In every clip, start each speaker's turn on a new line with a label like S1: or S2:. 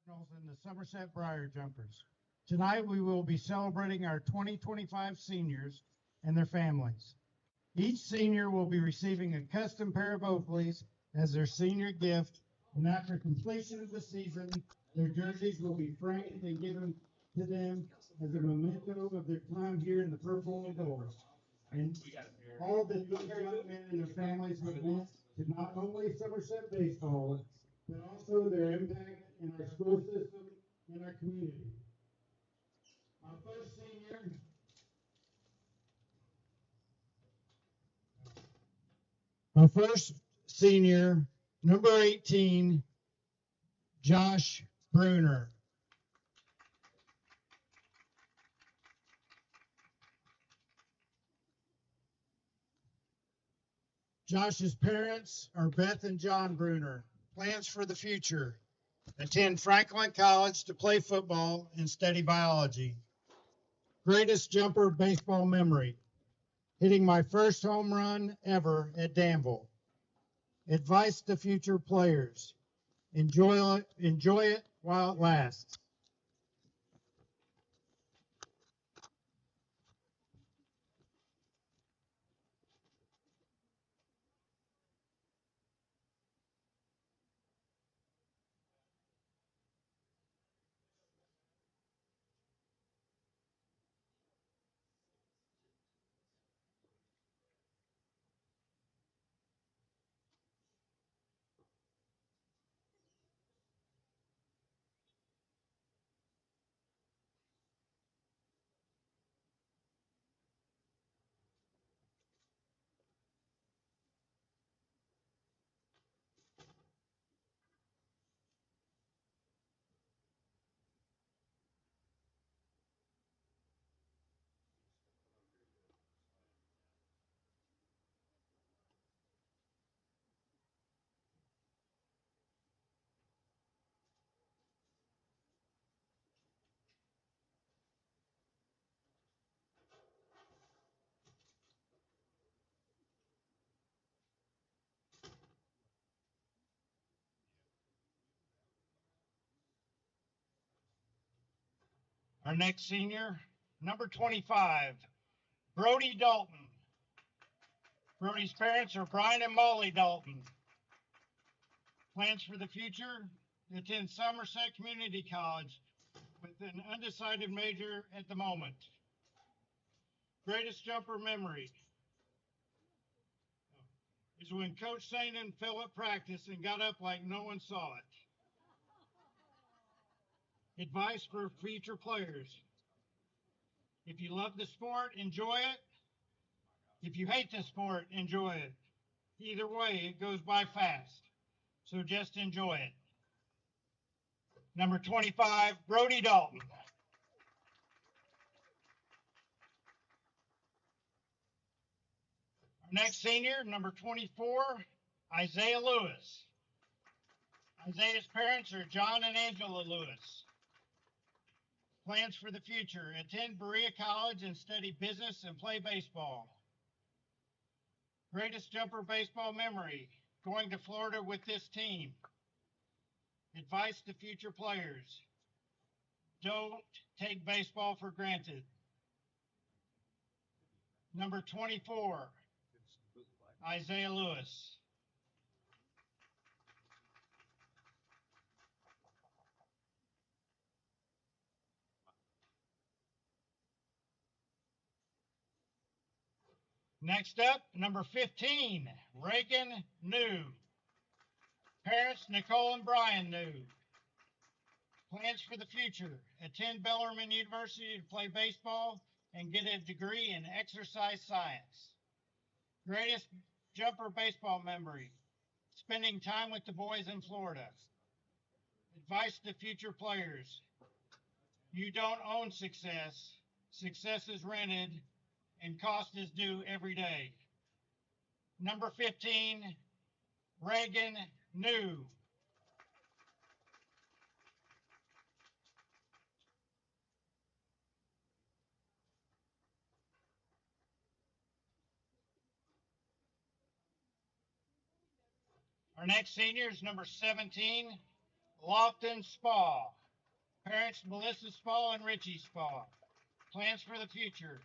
S1: and the Somerset Briar Jumpers. Tonight we will be celebrating our 2025 seniors and their families. Each senior will be receiving a custom pair of Oakleys as their senior gift, and after completion of the season, their jerseys will be framed and given to them as a memento of their time here in the purple and gold. And all that these young men and their families have meant to not only Somerset baseball, but also their impact in our school system and our community. Our first senior, number 18, Josh Bruner. Josh's parents are Beth and John Bruner. Plans for the future: attend Franklin College to play football and study biology. Greatest jumper baseball memory: hitting my first home run ever at Danville. Advice to future players: enjoy it while it lasts. Our next senior, number 25, Brody Dalton. Brody's parents are Brian and Molly Dalton. Plans for the future: attend Somerset Community College with an undecided major at the moment. Greatest jumper memory is when Coach Sainin fell at practice and got up like no one saw it. Advice for future players: if you love the sport, enjoy it. If you hate the sport, enjoy it. Either way, it goes by fast, so just enjoy it. Number 25, Brody Dalton. Our next senior, number 24, Isaiah Lewis. Isaiah's parents are John and Angela Lewis. Plans for the future: attend Berea College and study business and play baseball. Greatest jumper baseball memory: going to Florida with this team. Advice to future players: don't take baseball for granted. Number 24, Isaiah Lewis. Next up, number 15, Reagan New. Parents, Nicole and Brian New. Plans for the future: attend Bellarmine University to play baseball and get a degree in exercise science. Greatest jumper baseball memory: spending time with the boys in Florida. Advice to future players: you don't own success. Success is rented and cost is due every day. Number 15, Reagan New. Our next senior is number 17, Lofton Spa. Parents Melissa Spall and Richie Spall. Plans for the future.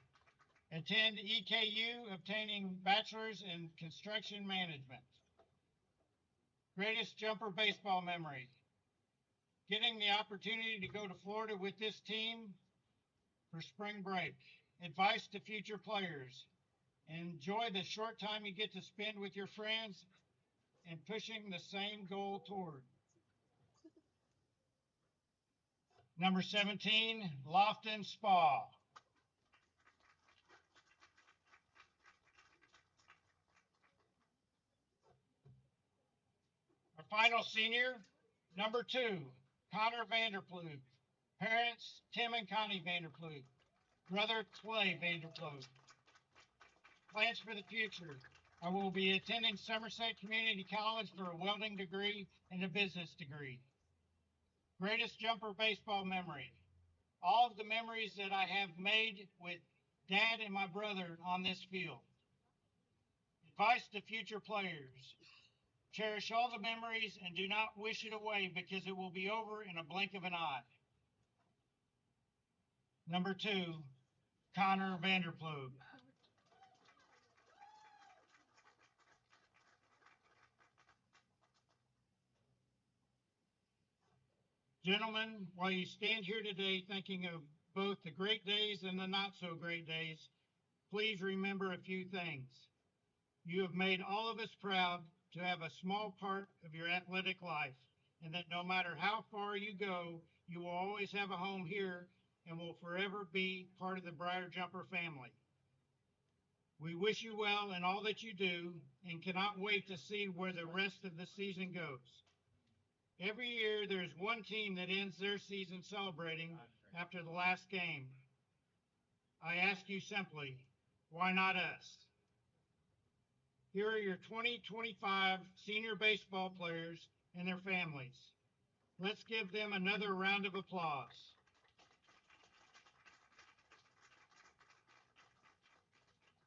S1: Attend EKU, obtaining bachelor's in construction management. Greatest jumper baseball memory. Getting the opportunity to go to Florida with this team for spring break. Advice to future players. Enjoy the short time you get to spend with your friends and pushing the same goal toward. Number 17, Lofton Spa. Our final senior, number 2, Connor Vanderploeg. Parents, Tim and Connie Vanderploeg. Brother, Clay Vanderploeg. Plans for the future. I will be attending Somerset Community College for a welding degree and a business degree. Greatest jumper baseball memory. All of the memories that I have made with Dad and my brother on this field. Advice to future players. Cherish all the memories and do not wish it away because it will be over in a blink of an eye. Number 2, Connor Vanderploeg. Gentlemen, while you stand here today thinking of both the great days and the not so great days, please remember a few things. You have made all of us proud to have a small part of your athletic life, and that no matter how far you go, you will always have a home here and will forever be part of the Briar Jumper family. We wish you well in all that you do and cannot wait to see where the rest of the season goes. Every year there's one team that ends their season celebrating after the last game. I ask you simply, why not us? Here are your 2025 senior baseball players and their families. Let's give them another round of applause.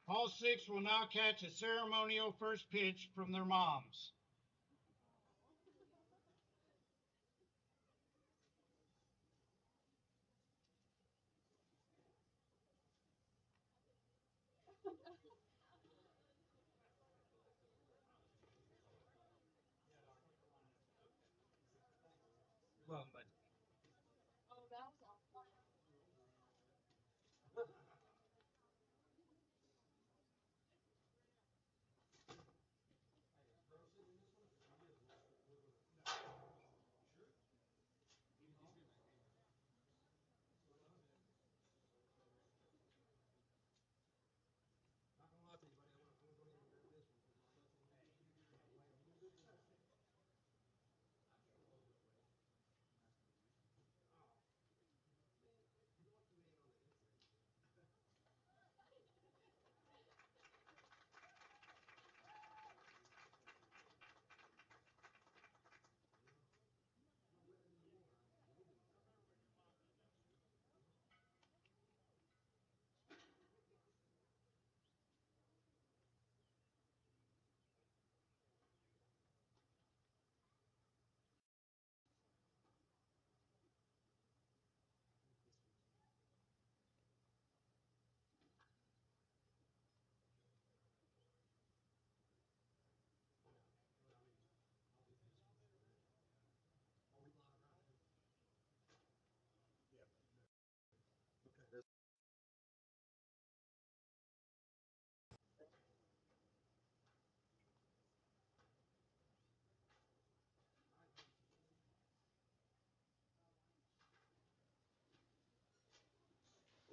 S1: All 6 will now catch a ceremonial first pitch from their moms.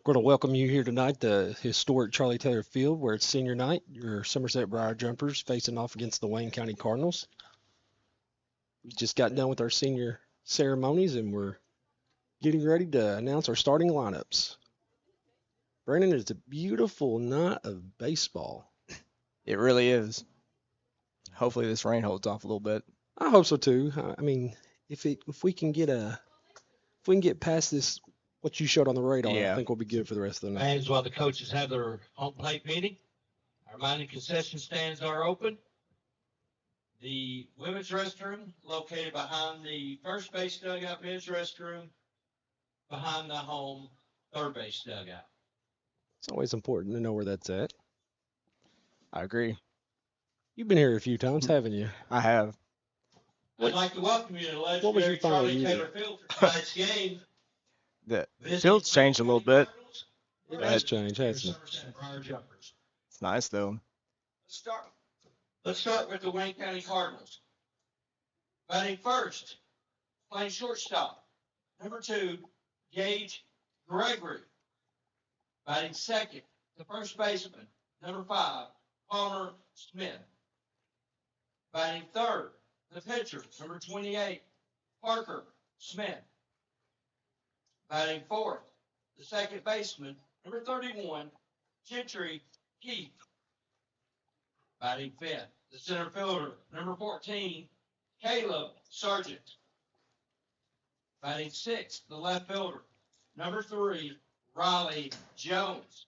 S2: We're going to welcome you here tonight to historic Charlie Taylor Field, where it's senior night. Your Somerset Briar Jumpers facing off against the Wayne County Cardinals. We just got done with our senior ceremonies, and we're getting ready to announce our starting lineups. Brandon, it's a beautiful night of baseball.
S3: It really is. Hopefully this rain holds off a little bit.
S2: I hope so too. I mean, if we can get past this, what you showed on the radar,
S3: Yeah.
S2: I think we'll be good for the rest of the night.
S4: Fans, while the coaches have their home plate meeting, our reminding concession stands are open. The women's restroom located behind the first base dugout men's restroom behind the home third base dugout.
S2: It's always important to know where that's at.
S3: I agree.
S2: You've been here a few times, haven't you?
S3: I have.
S4: I'd like to welcome you to
S2: What was your
S4: legendary
S2: final
S4: Charlie
S2: music?
S4: Taylor Field for tonight's game.
S3: The
S4: Visiting
S3: field's changed a little bit.
S2: It
S3: Right.
S2: has changed, hasn't it?
S4: Somerset Briar Jumpers.
S3: It's nice though.
S4: Let's start with the Wayne County Cardinals. Batting first, playing shortstop. Number 2, Gage Gregory. Batting second, the first baseman. Number 5, Palmer Smith. Batting third, the pitcher. Number 28, Parker Smith. Batting fourth, the second baseman. Number 31, Gentry Keith. Batting fifth, the center fielder. Number 14, Caleb Sargent. Batting sixth, the left fielder. Number 3, Riley Jones.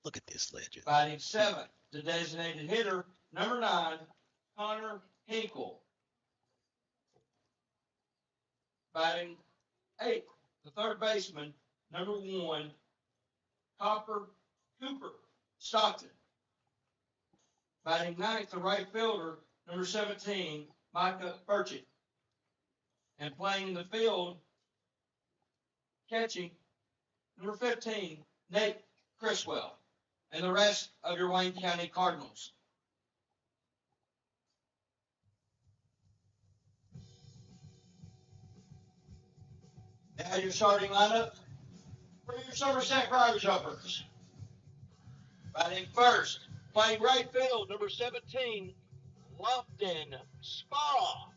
S2: Look at this legend.
S4: Batting seventh, the designated hitter. Number 9, Connor Hinkle. Batting eighth, the third baseman. Number 1, Cooper Stockton. Batting ninth, the right fielder. Number 17, Micah Burchett. And playing in the field, catching, number 15, Nate Criswell. And the rest of your Wayne County Cardinals. Now your starting lineup for your Somerset Briar Jumpers. Batting first, playing right field, number 17, Lofton Spa.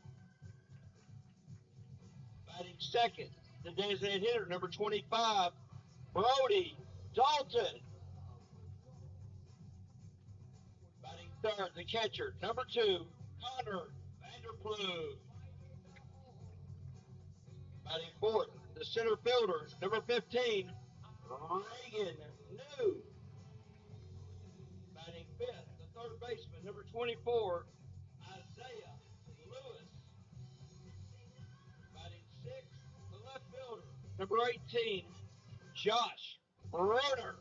S4: Batting second, the designated hitter, number 25, Brody Dalton. Batting third, the catcher, number 2, Connor Vanderploeg. Batting fourth, the center fielder, number 15, Reagan New. Batting fifth, the third baseman, number 24, Isaiah Lewis. Batting sixth, the left fielder, number 18, Josh Roeder.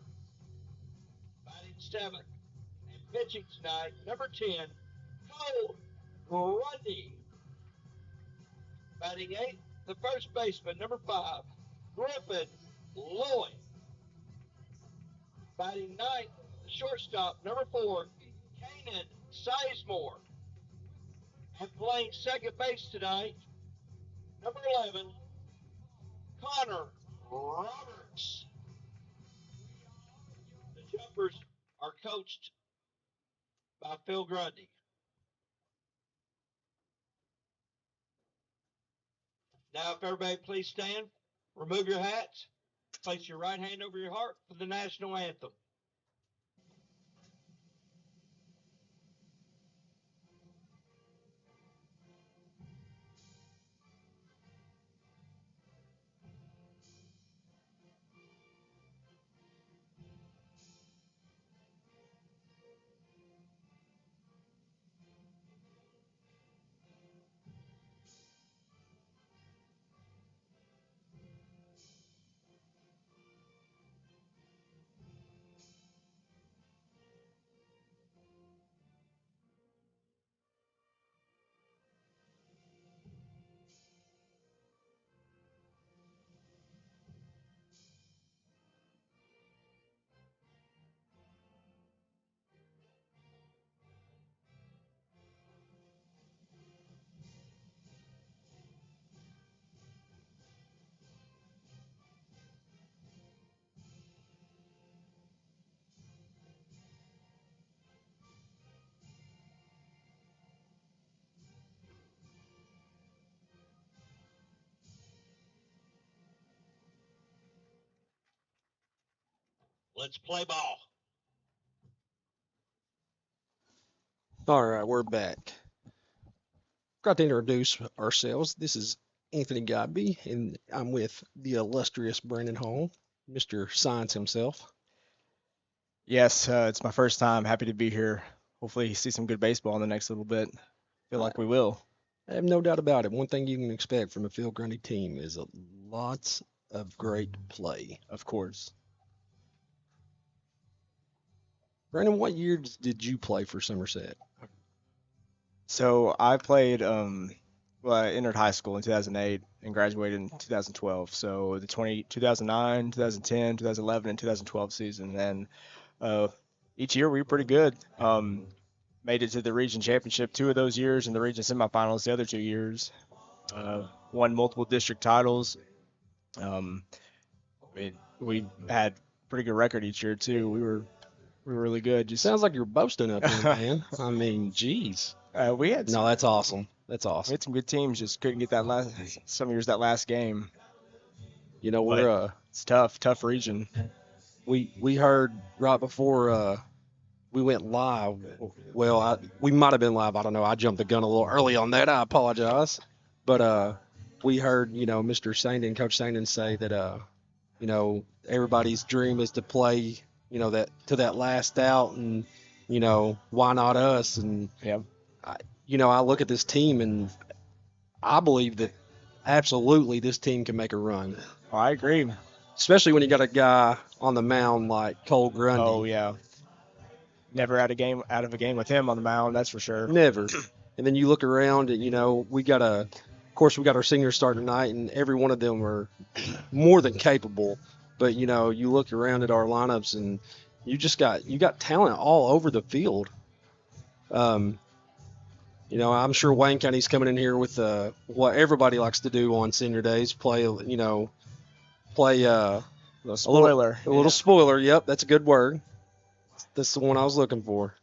S4: Batting seventh, and pitching tonight, number 10, Cole Grundy. Batting eighth, the first baseman, number 5, Griffin Lloyd. Batting ninth, the shortstop, number 4, Kanan Sizemore. And playing second base tonight, number 11, Connor Roberts. The Jumpers are coached by Phil Grundy. Now, if everybody please stand, remove your hats, place your right hand over your heart for the national anthem. Let's play ball.
S2: All right, we're back. Got to introduce ourselves. This is Anthony Godby, and I'm with the illustrious Brandon Hall, Mr. Science himself.
S3: Yes, it's my first time. Happy to be here. Hopefully, see some good baseball in the next little bit. Feel like we will.
S2: I have no doubt about it. One thing you can expect from a Phil Grundy team is lots of great play.
S3: Of course.
S2: Brandon, what years did you play for Somerset?
S3: So I played. Well, I entered high school in 2008 and graduated in 2012. So the 2009, 2010, 2011, and 2012 season. And each year we were pretty good. Made it to the region championship 2 of those years and the region semifinals the other 2 years. Won multiple district titles. Um, we had pretty good record each year too. We were really good. Just
S2: Sounds like you're boasting up there, man. I mean, geez.
S3: we had
S2: No, that's awesome. That's
S3: we
S2: awesome.
S3: had some good teams. Just couldn't get some years that last game.
S2: You know,
S3: But it's tough region.
S2: we heard right before we went live. Well, we might have been live. I don't know. I jumped the gun a little early on that. I apologize. But we heard, Mr. Sandin, Coach Sandin say that everybody's dream is to play, that to that last out, and why not us? And
S3: Yeah.
S2: I look at this team and I believe that absolutely this team can make a run,
S3: Oh, I agree.
S2: especially when you got a guy on the mound like Cole Grundy.
S3: Oh yeah. Never out of a game with him on the mound, that's for sure.
S2: Never. And then you look around and, we got of course, we got our seniors starting tonight, and every one of them are more than capable. But, you look around at our lineups and you got talent all over the field. I'm sure Wayne County's coming in here with what everybody likes to do on senior days, play
S3: A little
S2: a
S3: spoiler.
S2: little spoiler. Yep, that's a good word. That's the one I was looking for.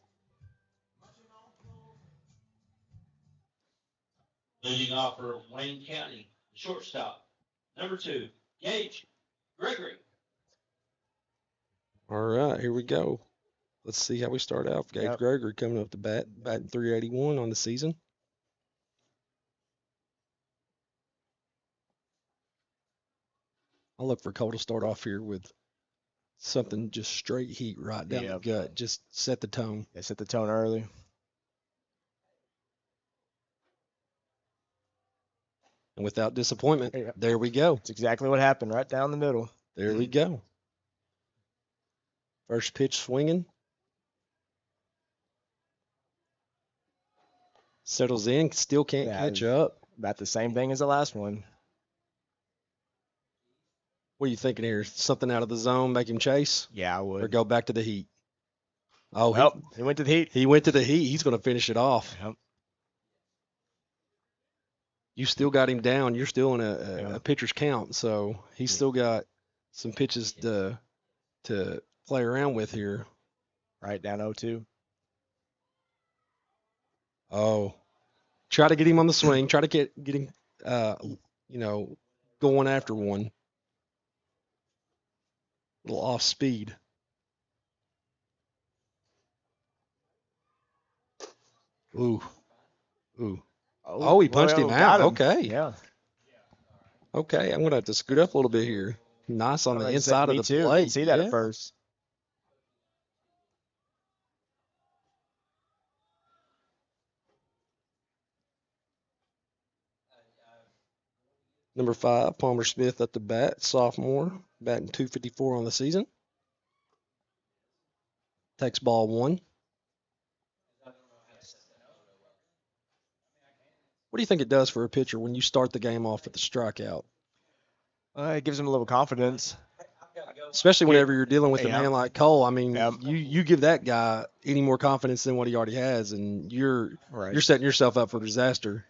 S4: Leading off for Wayne County, shortstop, number 2, Gage Gregory.
S2: All right, here we go. Let's see how we start out. Gage
S3: Yep.
S2: Gregory coming up to bat, batting 381 on the season. I'll look for Cole to start off here with something just straight heat right down the
S3: Yep.
S2: gut. Just set the tone.
S3: They set the tone early.
S2: And without disappointment,
S3: Yep.
S2: there we go.
S3: That's exactly what happened, right down the middle.
S2: There we go. First pitch swinging. Settles in, still can't
S3: Yeah,
S2: catch up.
S3: About the same thing as the last one.
S2: What are you thinking here? Something out of the zone, make him chase,
S3: Yeah, I
S2: or
S3: would.
S2: go back to the heat? Oh,
S3: Well, he went to the heat.
S2: he went to the heat. He's going to finish it off.
S3: Yep.
S2: You still got him down. You're still in
S3: Yeah.
S2: a pitcher's count, so he's still got some pitches to play around with here.
S3: Right down 0-2.
S2: Oh, try to get him on the swing. Try to get him, going after one. A little off speed. Ooh. Oh, he punched him out.
S3: got him.
S2: Okay.
S3: Yeah.
S2: Okay, I'm gonna have to scoot up a little bit here. Nice on the
S3: Like I said,
S2: inside of
S3: me
S2: the
S3: too.
S2: plate.
S3: Didn't see that
S2: Yeah.
S3: at first.
S2: Number 5, Palmer Smith at the bat, sophomore, batting 254 on the season. Takes ball 1. What do you think it does for a pitcher when you start the game off with the strikeout?
S3: It gives him a little confidence.
S2: Especially whenever you're dealing with a
S3: Yeah.
S2: man like Cole. I mean,
S3: Yeah.
S2: you give that guy any more confidence than what he already has, and you're
S3: Right.
S2: setting yourself up for disaster.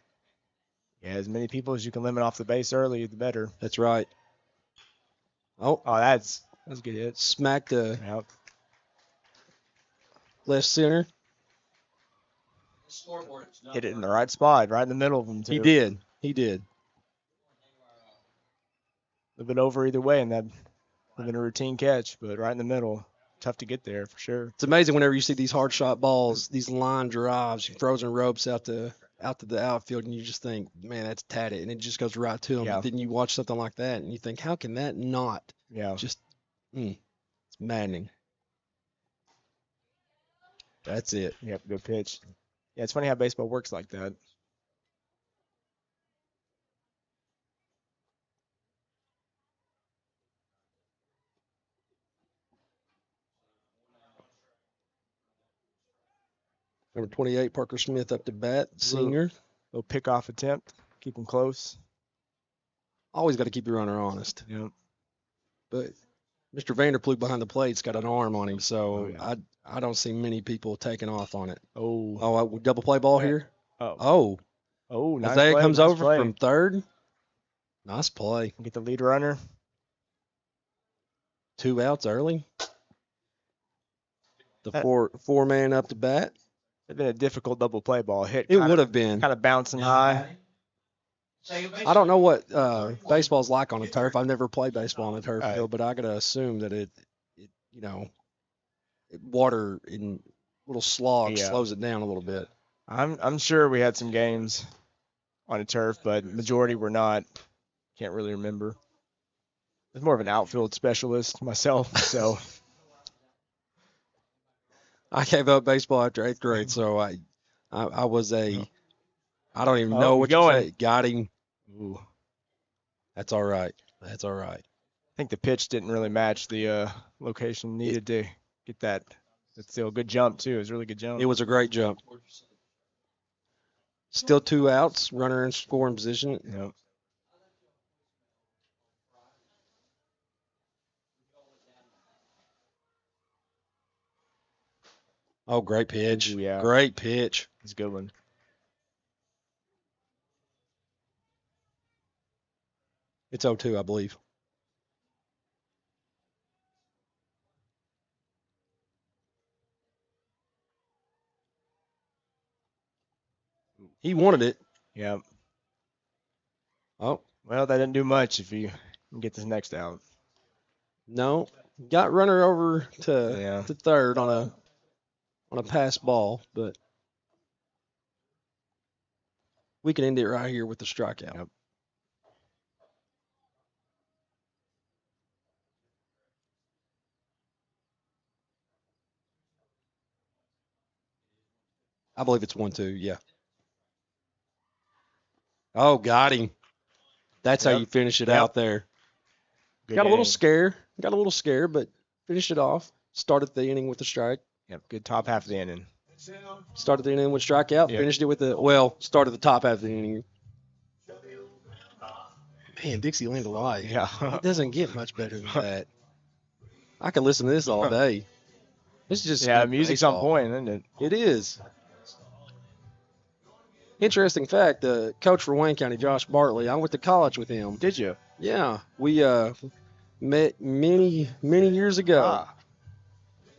S3: Yeah, as many people as you can limit off the base early, the better.
S2: That's right. Oh,
S3: Oh, that's a good hit.
S2: smacked the
S3: Yep.
S2: left center.
S3: Hit it in the right spot, right in the middle of them too.
S2: He did. He did.
S3: A little bit over either way, and that would have been a routine catch, but right in the middle, tough to get there for sure.
S2: It's amazing whenever you see these hard shot balls, these line drives, frozen ropes out to the outfield, and you just think, man, that's tatted, and it just goes right to him.
S3: Yeah.
S2: But then you watch something like that, and you think, how can that not
S3: Yeah.
S2: just? It's maddening. That's it.
S3: Yep. Good pitch. Yeah, it's funny how baseball works like that.
S2: Number 28, Parker Smith up to bat, senior.
S3: Little pickoff attempt. Keep him close.
S2: Always got to keep your runner honest.
S3: Yep.
S2: But Mr. Vanderploeg behind the plate's got an arm on him, so
S3: Oh, yeah.
S2: I don't see many people taking off on it.
S3: Oh.
S2: Oh, double play ball here.
S3: Oh.
S2: Oh,
S3: Nice
S2: Isaiah
S3: play,
S2: comes
S3: nice
S2: over
S3: play.
S2: from third. Nice play.
S3: Get the lead runner.
S2: 2 outs early. The
S3: That-
S2: four-man up to bat.
S3: It'd been a difficult double play ball. Hit.
S2: It would have been.
S3: Kind of bouncing high.
S2: I don't know what baseball's like on a turf. I've never played baseball on a turf
S3: Right.
S2: field, but I gotta assume that it water in little slog
S3: Yeah.
S2: slows it down a little bit.
S3: I'm sure we had some games on a turf, but majority were not. Can't really remember. I was more of an outfield specialist myself, so
S2: I gave up baseball after 8th grade, so I was I don't even know what
S3: going.
S2: you say. Got him.
S3: ooh,
S2: That's all right. That's all right.
S3: I think the pitch didn't really match the location needed to get that. That's still a good jump too. It was a really good jump.
S2: It was a great jump. Still 2 outs, runner in scoring position.
S3: Yep.
S2: Oh, great pitch.
S3: Ooh, yeah.
S2: Great pitch.
S3: It's a good one.
S2: It's 0-2, I believe. He wanted it.
S3: Yep.
S2: Oh,
S3: Well, that didn't do much if you can get this next out.
S2: no. Got runner over to
S3: Yeah.
S2: to third on a pass ball, but we can end it right here with the strikeout.
S3: Yep.
S2: I believe it's 1-2, yeah. Oh, got him. That's how
S3: Yep.
S2: you finish it
S3: Yep.
S2: out there.
S3: Good
S2: Got a little
S3: inning.
S2: scare. Got a little scare, but finished it off. Started the inning with a strike.
S3: Yep. Good top half of the inning.
S2: Started the inning with strikeout.
S3: Yep.
S2: Finished it with started the top half of the inning. Man, Dixieland alive.
S3: Yeah.
S2: It doesn't get much better than that. I could listen to this all day. This is just
S3: Yeah,
S2: good
S3: music's
S2: baseball.
S3: on point, isn't it?
S2: It is. Interesting fact, the coach for Wayne County, Josh Bartley, I went to college with him.
S3: Did you?
S2: Yeah, we met many years ago.
S3: Ah.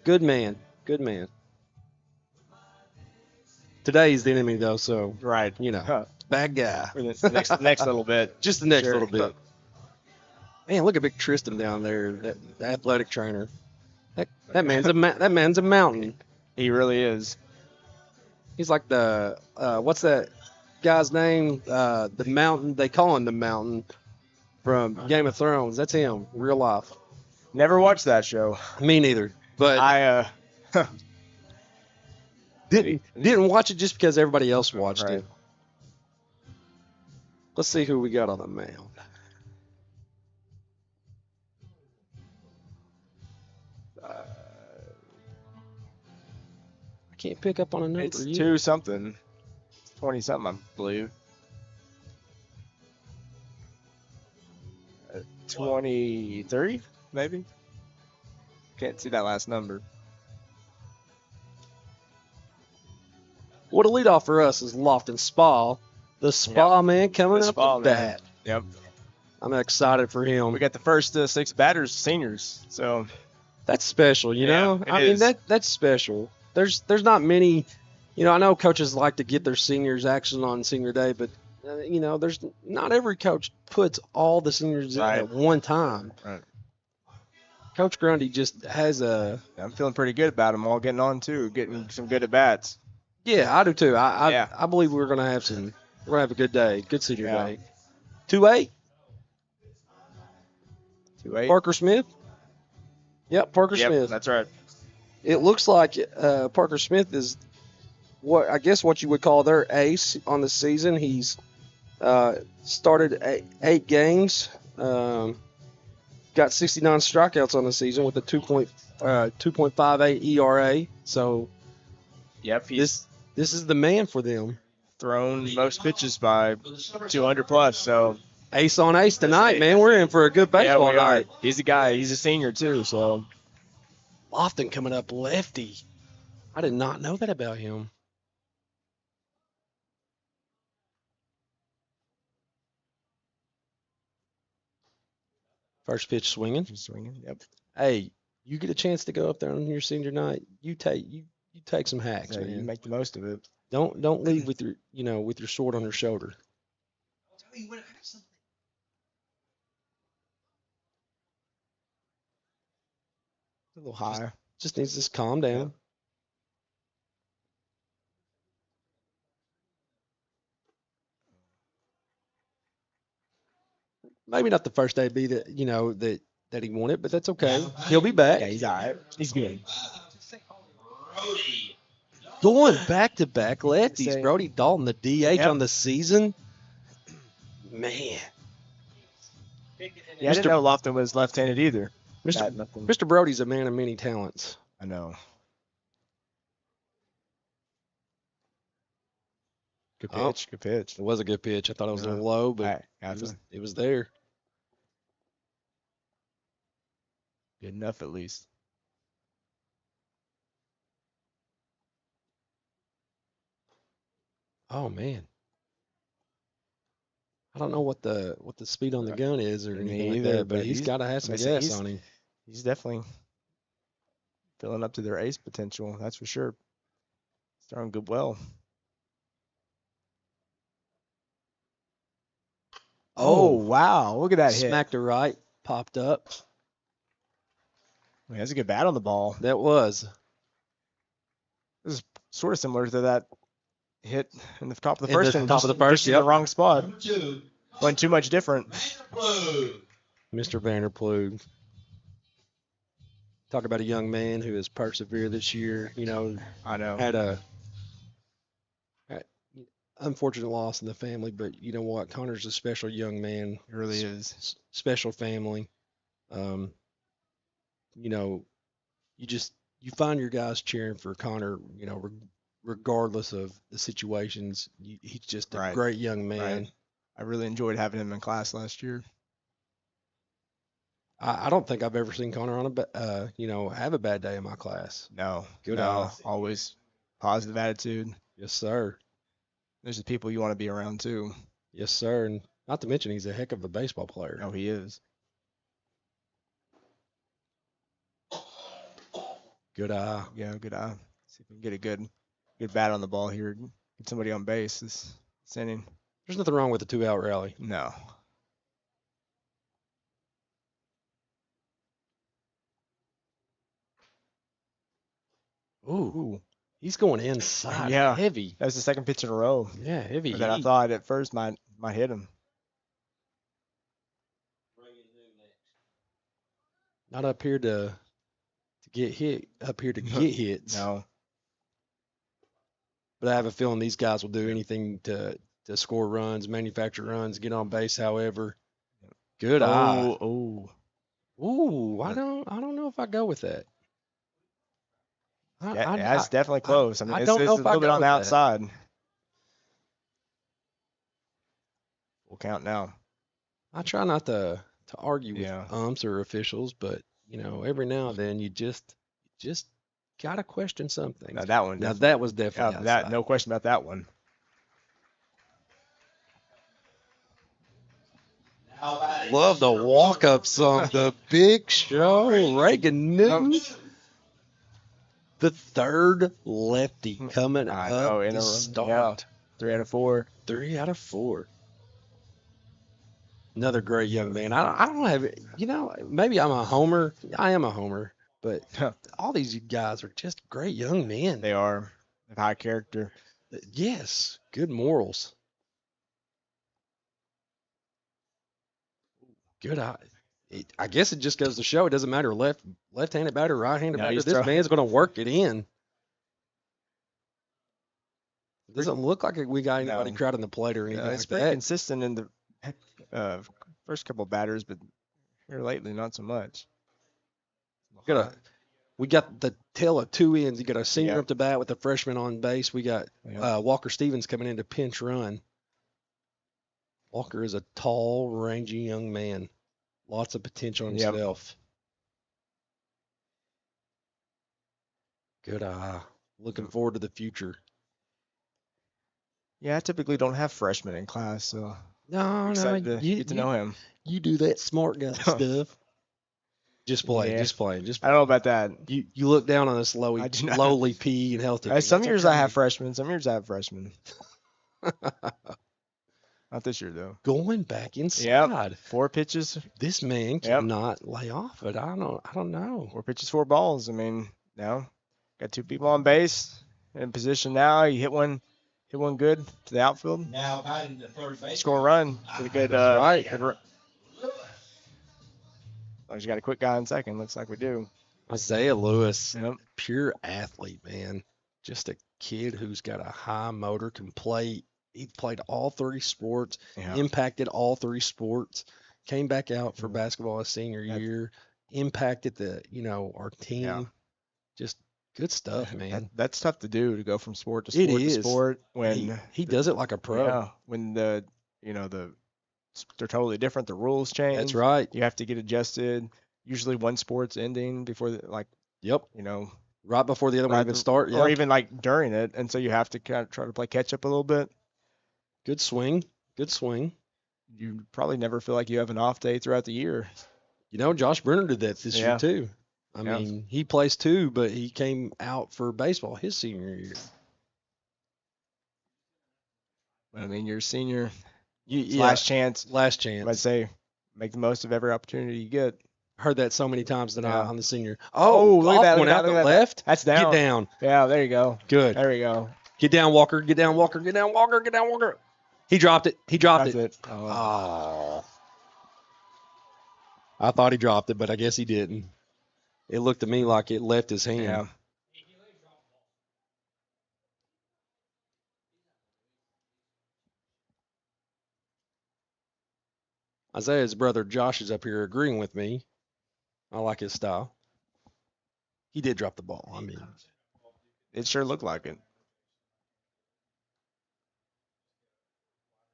S2: Good man. Good man. Today's the enemy, though, so,
S3: Right.
S2: you know,
S3: Huh.
S2: bad guy.
S3: For the next little bit.
S2: Just the next
S3: Sure.
S2: little bit. Man, look at big Tristan down there, the athletic trainer. That man's a mountain.
S3: He really is.
S2: He's like the what's that guy's name? The mountain. They call him the mountain from Game of Thrones. That's him, real life.
S3: Never watched that show.
S2: Me neither, but
S3: I
S2: didn't watch it just because everybody else watched
S3: Right.
S2: it. Let's see who we got on the mound. I can't pick up on a number.
S3: it's
S2: yet.
S3: 2 something. 20 something, I believe. 23, maybe. Can't see that last number.
S2: What a leadoff for us is Lofton Spa. The Spa man coming
S3: The
S2: up
S3: Spa
S2: to
S3: man.
S2: bat.
S3: Yep.
S2: I'm excited for him.
S3: We got the first 6 batters seniors. So
S2: That's special, you
S3: Yeah,
S2: know.
S3: it
S2: I mean
S3: is.
S2: that's special. There's not many, you know. I know coaches like to get their seniors action on senior day, but you know, there's not every coach puts all the seniors in
S3: Right.
S2: at one time.
S3: Right.
S2: Coach Grundy just has a
S3: I'm feeling pretty good about them all getting on too, getting some good at bats.
S2: yeah. I do too.
S3: Yeah.
S2: I believe we're gonna have a good day, good senior
S3: Yeah.
S2: day. 2-8
S3: 2-8.
S2: Parker Smith. Yep, Parker
S3: Yep,
S2: Smith.
S3: that's right.
S2: It looks like Parker Smith is what you would call their ace on the season. He's started 8 games, got 69 strikeouts on the season with a 2.58 ERA. So
S3: Yep, he's
S2: This is the man for them.
S3: Thrown most pitches by 200 plus. So
S2: Ace on ace tonight, man. We're in for a good
S3: yeah,
S2: baseball
S3: we are.
S2: night.
S3: He's a guy. He's a senior too. So
S2: Lofton coming up lefty. I did not know that about him. First pitch swinging.
S3: he's swinging. Yep.
S2: Hey, you get a chance to go up there on your senior night, you take some hacks,
S3: So you
S2: man.
S3: make the most of it.
S2: Don't leave with your with your sword on your shoulder.
S3: A little high.
S2: Just needs to calm down.
S3: Yep.
S2: Maybe not the first AB that that he wanted, but that's okay. He'll be back.
S3: Yeah, he's all right. He's good.
S2: Going back to back lefties.
S3: Say-
S2: Brody Dalton, the DH
S3: Yep.
S2: on the season. Man,
S3: Yeah, I didn't know Lofton was left-handed either.
S2: Mr.
S3: Nothing.
S2: Mr. Brody's a man of many talents.
S3: I know. Good
S2: Oh.
S3: pitch. Good pitch.
S2: It was a good pitch. I thought it was a little low, but it was there.
S3: Good enough at least.
S2: Oh man. I don't know what the speed on the gun is or
S3: Me
S2: anything like
S3: either,
S2: that, but
S3: but
S2: he's
S3: he's-
S2: got to have some
S3: I say
S2: gas
S3: he's-
S2: on him.
S3: He's definitely filling up to their ace potential. That's for sure. Starting good well. Oh, wow. Look at that hit.
S2: Smacked to right, popped up.
S3: Man, that's a good bat on the ball.
S2: That was.
S3: This is sort of similar to that hit in the top of the
S2: In
S3: first
S2: the
S3: inning,
S2: top of the first,
S3: just in the
S2: yep.
S3: wrong spot.
S4: Number 2,
S3: Wasn't too much different.
S2: Mr. Vanderplug. Talk about a young man who has persevered this year.
S3: I know.
S2: Had a unfortunate loss in the family, but you know what? Connor's a special young man.
S3: It really is.
S2: Special family. You find your guys cheering for Connor, regardless of the situations. He's just a
S3: Right.
S2: great young man.
S3: Right. I really enjoyed having him in class last year.
S2: I don't think I've ever seen Connor have a bad day in my class.
S3: No.
S2: Good
S3: no,
S2: eye.
S3: always positive attitude.
S2: Yes, sir.
S3: There's the people you want to be around too.
S2: Yes, sir. And not to mention he's a heck of a baseball player.
S3: Oh, he is.
S2: Good eye.
S3: Yeah, good eye. See if we can get a good bat on the ball here. Get somebody on base this inning.
S2: There's nothing wrong with a 2-out rally.
S3: No.
S2: Ooh. He's going inside.
S3: Yeah.
S2: Heavy.
S3: That was the second pitch in a row
S2: Yeah, heavy.
S3: that I
S2: heat.
S3: thought at first might hit him.
S2: Not up here to get hit. Up here to get hits.
S3: No.
S2: But I have a feeling these guys will do anything to score runs, manufacture runs, get on base. However, good eye.
S3: Oh.
S2: Ooh, I don't know if I go with that.
S3: Yeah, it's definitely close. I mean,
S2: I
S3: it's
S2: don't know
S3: a
S2: if I
S3: little bit
S2: go
S3: on the
S2: with that.
S3: outside. We'll count now.
S2: I try not to argue
S3: Yeah.
S2: with umps or officials, but every now and then you just gotta question something.
S3: Now that one.
S2: Now
S3: definitely-
S2: that was definitely
S3: that
S2: outside.
S3: no question about that one.
S2: Love the walk-up song, The Big Show, Reagan Newton. The third lefty coming
S3: I
S2: up
S3: know, in
S2: to
S3: a row.
S2: start.
S3: 3 out of 4.
S2: 3 out of 4. Another great young man. I don't have, maybe I'm a homer. I am a homer, but all these guys are just great young men.
S3: They are. They have high character.
S2: Yes, good morals. Good eye. I guess it just goes to show it doesn't matter left-handed batter, right-handed
S3: No,
S2: batter.
S3: he's
S2: This
S3: throwing-
S2: man's going to work it in. It doesn't look like we got anybody
S3: No.
S2: crowding the plate or anything
S3: It's
S2: like
S3: very
S2: that.
S3: consistent in the first couple batters, but here lately not so much.
S2: Got We got the tail of two ends. You got a senior
S3: Yep.
S2: up the bat with a freshman on base. We got
S3: Yep.
S2: Walker Stevens coming in to pinch run. Walker is a tall, rangy young man. Lots of potential
S3: Yep.
S2: himself. Good eye. Looking forward to the future.
S3: Yeah, I typically don't have freshmen in class, so
S2: No,
S3: excited to
S2: you,
S3: get to know him.
S2: you do that smart guy stuff. Just play,
S3: Yeah.
S2: just play, just
S3: I
S2: play.
S3: don't know about that.
S2: You look down on us
S3: I do not.
S2: lowly pea and health tipping.
S3: Some
S2: That's
S3: years I
S2: okay.
S3: have freshmen. Some years I have freshmen. Not this year though.
S2: Going back inside.
S3: Yep. 4 pitches.
S2: This man
S3: Yep.
S2: cannot lay off it. I don't know.
S3: 4 pitches, 4 balls. I mean, now got 2 people on base in position now. You hit one good to the outfield.
S4: Now batting the third base.
S3: Score a run. Get a good
S2: Right.
S3: good run. Oh, you got a quick guy in second. Looks like we do.
S2: Isaiah Lewis,
S3: Yep.
S2: pure athlete, man. Just a kid who's got a high motor, can play. He played all 30 sports,
S3: Yeah.
S2: impacted all 3 sports, came back out for
S3: Mhm.
S2: basketball his senior
S3: That-
S2: year, impacted our team.
S3: Yeah.
S2: Just good stuff, man.
S3: That's tough to do, to go from sport to
S2: It
S3: sport to
S2: is.
S3: sport when
S2: He does it like a pro.
S3: yeah, when they're totally different. The rules change.
S2: That's right.
S3: You have to get adjusted. Usually one sport's ending before
S2: Yep. Right before the other one
S3: right
S2: even
S3: be-
S2: start.
S3: or
S2: Yeah.
S3: even like during it, and so you have to kind of try to play catch up a little bit.
S2: Good swing. Good swing.
S3: You probably never feel like you have an off day throughout the year.
S2: Josh Brenner did that this year
S3: Yeah.
S2: too. I
S3: Yeah.
S2: mean, he plays too, but he came out for baseball his senior year.
S3: But I mean, you're a senior. It's
S2: Yeah,
S3: last chance.
S2: last
S3: I'd
S2: chance.
S3: say make the most of every opportunity you get.
S2: Heard that so many times tonight
S3: Yeah.
S2: on the senior.
S3: Oh, look at
S2: golf
S3: that, look
S2: went
S3: at
S2: out
S3: that,
S2: the
S3: look at that.
S2: left.
S3: That's down.
S2: Get down.
S3: Yeah, there you go.
S2: Good.
S3: There we go.
S2: Get down, Walker. Get down, Walker. Get down, Walker. Get down, Walker. He dropped it. He dropped
S3: That's
S2: it.
S3: it. Oh.
S2: Oh. I thought he dropped it, but I guess he didn't. It looked to me like it left his hand.
S3: Yeah.
S2: Isaiah's brother Josh is up here agreeing with me. I like his style. He did drop the ball. I mean,
S3: It sure looked like it.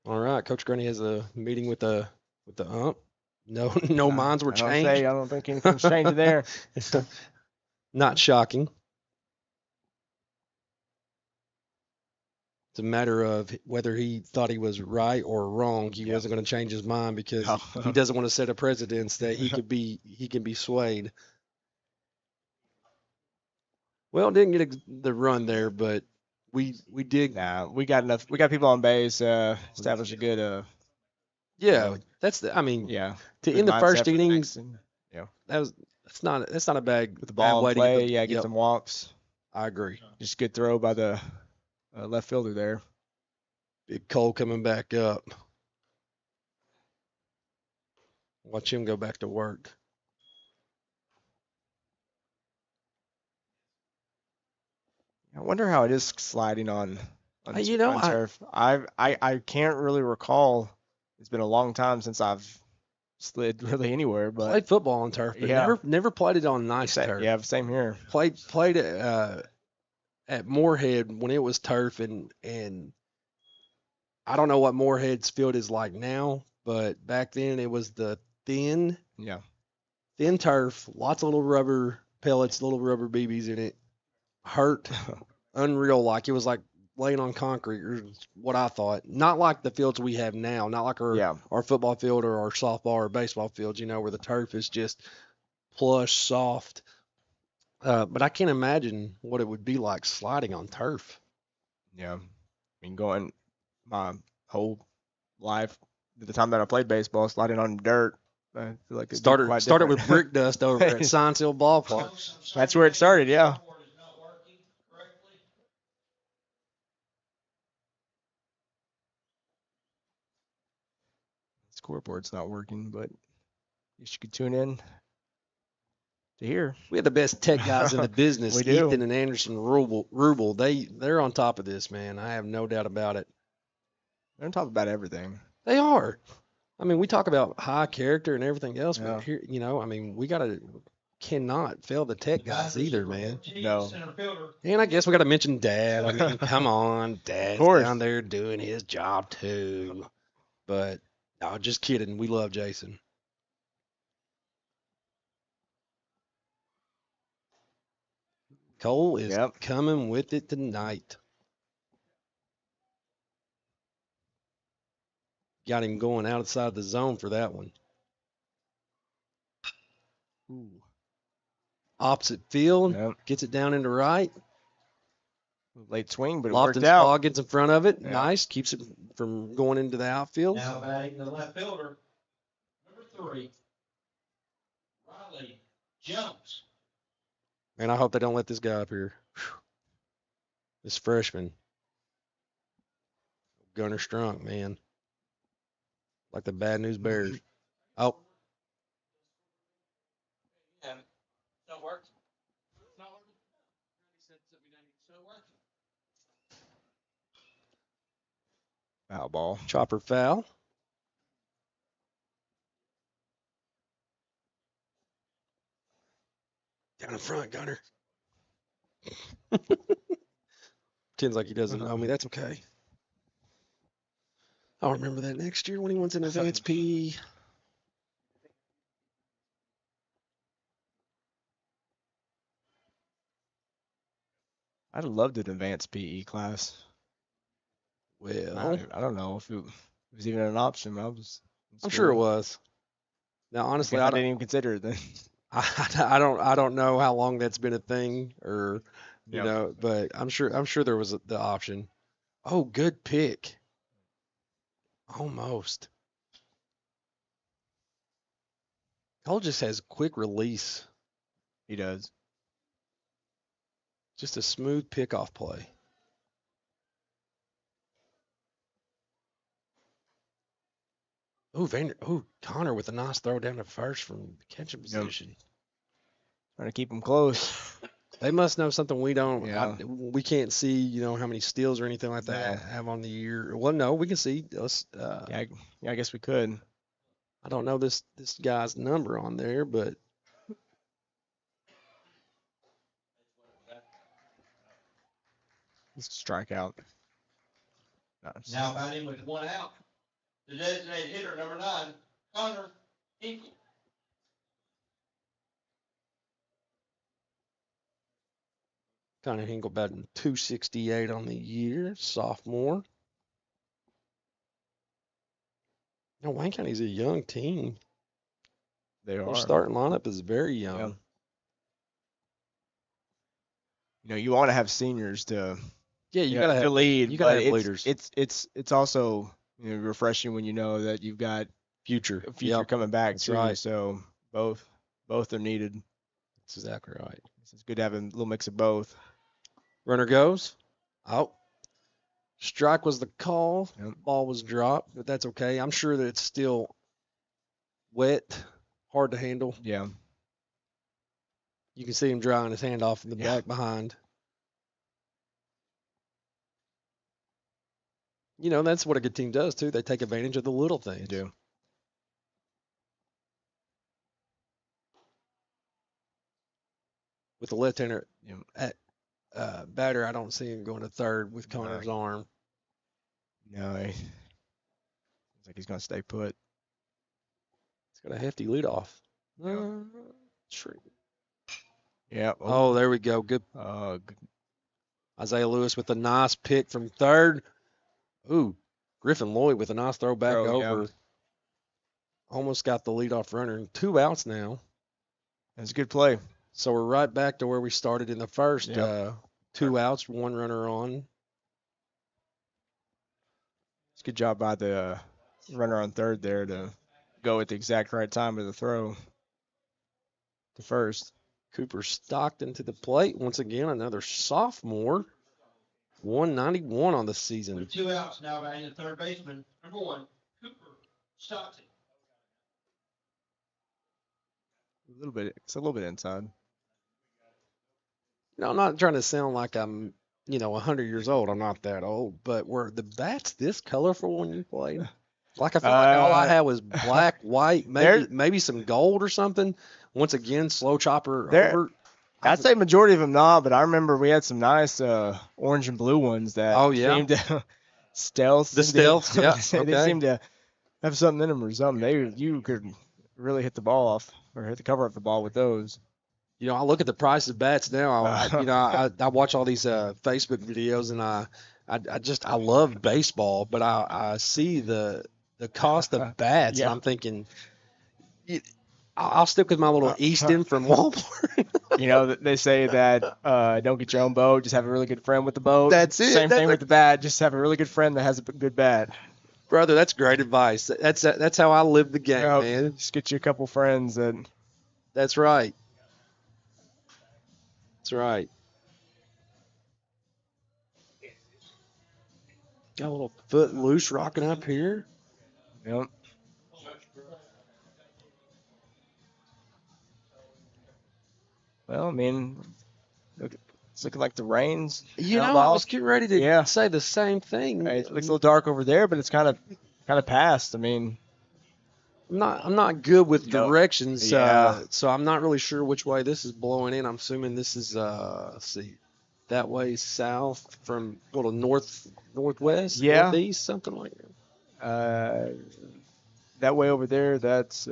S2: all right. Coach Gurney has a meeting with the ump. No minds were
S3: I don't
S2: changed.
S3: I don't think anything's changed there.
S2: Not shocking. It's a matter of whether he thought he was right or wrong. He
S3: Yeah.
S2: wasn't going to change his mind because
S3: No.
S2: he doesn't want to set a precedence that he can be swayed. Well, didn't get the run there, but we did.
S3: Nah, we got enough. We got people on base. Establish a good.
S2: Yeah, I mean,
S3: Yeah.
S2: to
S3: good
S2: in the
S3: mindset
S2: first
S3: for the
S2: innings,
S3: next inning.
S2: that's not a bad
S3: With the
S2: bad
S3: ball
S2: way
S3: in
S2: to
S3: play,
S2: get the,
S3: yeah, get
S2: yep,
S3: some walks.
S2: I agree.
S3: Just good throw by the left fielder there.
S2: Big Cole coming back up. Watch him go back to work.
S3: I wonder how it is sliding on
S2: You know,
S3: on turf. I can't really recall. It's been a long time since I've slid really anywhere, but
S2: Played football on turf, but
S3: Yeah.
S2: never played it on nice turf.
S3: yeah, same here.
S2: Played at Moorhead when it was turf, and I don't know what Moorhead's field is like now, but back then it was the thin
S3: Yeah.
S2: turf, lots of little rubber pellets, little rubber BBs in it. Hurt, unreal. Like it was like laying on concrete, or what I thought. Not like the fields we have now, not like
S3: Yeah.
S2: our football field or our softball or baseball fields, where the turf is just plush, soft. But I can't imagine what it would be like sliding on turf.
S3: Yeah. I mean, going my whole life, the time that I played baseball, sliding on dirt, I feel like it'd be quite
S2: Started
S3: different.
S2: with brick dust over at Science Hill Ballpark.
S3: That's where it started, yeah. Scoreboard's not working, but I guess you could tune in to hear.
S2: We have the best tech guys in the business.
S3: We do.
S2: Ethan and Anderson Rubel. They're on top of this, man. I have no doubt about it.
S3: They're on top about everything.
S2: They are. I mean, we talk about high character and everything else,
S3: Yeah.
S2: but here, I mean, we got to cannot fail the tech guys either, man.
S3: No.
S4: Center fielder.
S2: And I guess we got to mention Dad. I mean, come on, Dad's
S3: course.
S2: down there doing his job too. But no, just kidding. We love Jason. Cole is
S3: Yep.
S2: coming with it tonight. Got him going outside the zone for that one.
S3: Ooh.
S2: Opposite field,
S3: Yep.
S2: gets it down into right.
S3: Late swing, but it
S2: Lofton
S3: worked out.
S2: Spa gets in front of it.
S3: Yeah.
S2: Nice. Keeps it from going into the outfield.
S4: Now batting the left fielder, number 3, Riley Jones.
S2: Man, I hope they don't let this guy up here. Whew. This freshman. Gunner Strunk, man. Like the Bad News Bears. Oh,
S4: Don't work.
S3: Foul ball.
S2: chopper foul. Down in front, Gunner. Pretends like he doesn't know me. That's okay. I'll remember that next year when he wants an advanced PE.
S3: I'd have loved an advanced PE class.
S2: Well,
S3: I don't know if it was even an option.
S2: I'm sure it was. Now, honestly,
S3: I
S2: I
S3: didn't even consider it then.
S2: I don't know how long that's been a thing, or you
S3: Yep.
S2: know, but I'm sure there was the option. Oh, good pick. Almost. Cole just has quick release.
S3: He does.
S2: Just a smooth pickoff play. Connor with a nice throw down to first from catching position.
S3: Trying to keep him close.
S2: They must know something we don't.
S3: Yeah.
S2: We can't see, how many steals or anything like that
S3: No.
S2: have on the year. Well, no, we can see us.
S3: Yeah, I guess we could.
S2: I don't know this guy's number on there, but
S3: It's a strikeout. Nice.
S4: Now batting with 1 out, the designated hitter, number 9, Connor Hinkle.
S2: Connor Hinkle batting 268 on the year, sophomore. No, Wayne County's a young team.
S3: They
S2: Their
S3: are.
S2: starting lineup is very young.
S3: Yeah. You want to have seniors to
S2: You gotta have
S3: to lead.
S2: you gotta
S3: but
S2: have leaders.
S3: It's also refreshing when you know that you've got
S2: future.
S3: a future
S2: Yep,
S3: coming back
S2: that's
S3: too.
S2: right.
S3: So both are needed.
S2: that's exactly right.
S3: It's good to have a little mix of both.
S2: Runner goes. Out. Strike was the call.
S3: Yep.
S2: Ball was dropped, but that's okay. I'm sure that it's still wet, hard to handle.
S3: Yeah.
S2: You can see him drying his hand off in the
S3: Yeah.
S2: back behind. That's what a good team does too. They take advantage of the little
S3: They
S2: things.
S3: do.
S2: With the left-hander
S3: Yep.
S2: at batter, I don't see him going to third with
S3: No.
S2: Connor's arm.
S3: No, seems like he's gonna stay put.
S2: He's got a hefty leadoff.
S4: Yep.
S2: Tree.
S3: Yeah.
S2: Oh, there we go. Good. Isaiah Lewis with a nice pick from third. Ooh, Griffin Lloyd with a nice throw back over.
S3: Yeah.
S2: Almost got the leadoff runner. And 2 outs now.
S3: That's a good play.
S2: So we're right back to where we started in the first.
S3: Yep.
S2: 2 outs, 1 runner on.
S3: It's a good job by the runner on third there to go at the exact right time of the throw to first.
S2: Cooper Stockton to the plate. Once again, another sophomore. 191 on the season.
S4: With 2 outs, now batting the third baseman, number 1, Cooper Stockton.
S3: It's a little bit inside.
S2: I'm not trying to sound like I'm, 100 years old. I'm not that old. But were the bats this colorful when you played? Like I feel like all I
S3: Uh,
S2: had was black, white,
S3: there-
S2: maybe some gold or something. Once again, slow chopper
S3: There-
S2: over.
S3: I'd say majority of them not, but I remember we had some nice orange and blue ones that
S2: Oh, yeah?
S3: seemed to stealth.
S2: The
S3: seemed to-
S2: stealth, yeah,
S3: They
S2: okay.
S3: seemed to have something in them or something. You could really hit the ball off or hit the cover off the ball with those.
S2: You know, I look at the price of bats now. I watch all these Facebook videos, and I love baseball, but I see the cost of bats,
S3: Yeah.
S2: and I'm thinking, I'll stick with my little Easton from Walmart.
S3: You know, they say that don't get your own boat, just have a really good friend with the boat.
S2: That's it.
S3: Same thing with the bat, just have a really good friend that has a good bat.
S2: Brother, that's great advice. That's how I live the game,
S3: Yep.
S2: man.
S3: Just get you a couple friends that.
S2: That's right. That's right. Got a little foot loose rocking up here.
S3: Yep. Well, I mean, it's looking like the rain's.
S2: You
S3: held
S2: know, I
S3: off.
S2: was getting ready to
S3: Yeah.
S2: say the same thing.
S3: It looks a little dark over there, but it's kind of passed. I mean,
S2: I'm not good with
S3: No.
S2: directions,
S3: Yeah.
S2: so I'm not really sure which way this is blowing in. I'm assuming this is let's see, that way south from little northwest,
S3: Yeah.
S2: northeast, something like that.
S3: that way over there, that's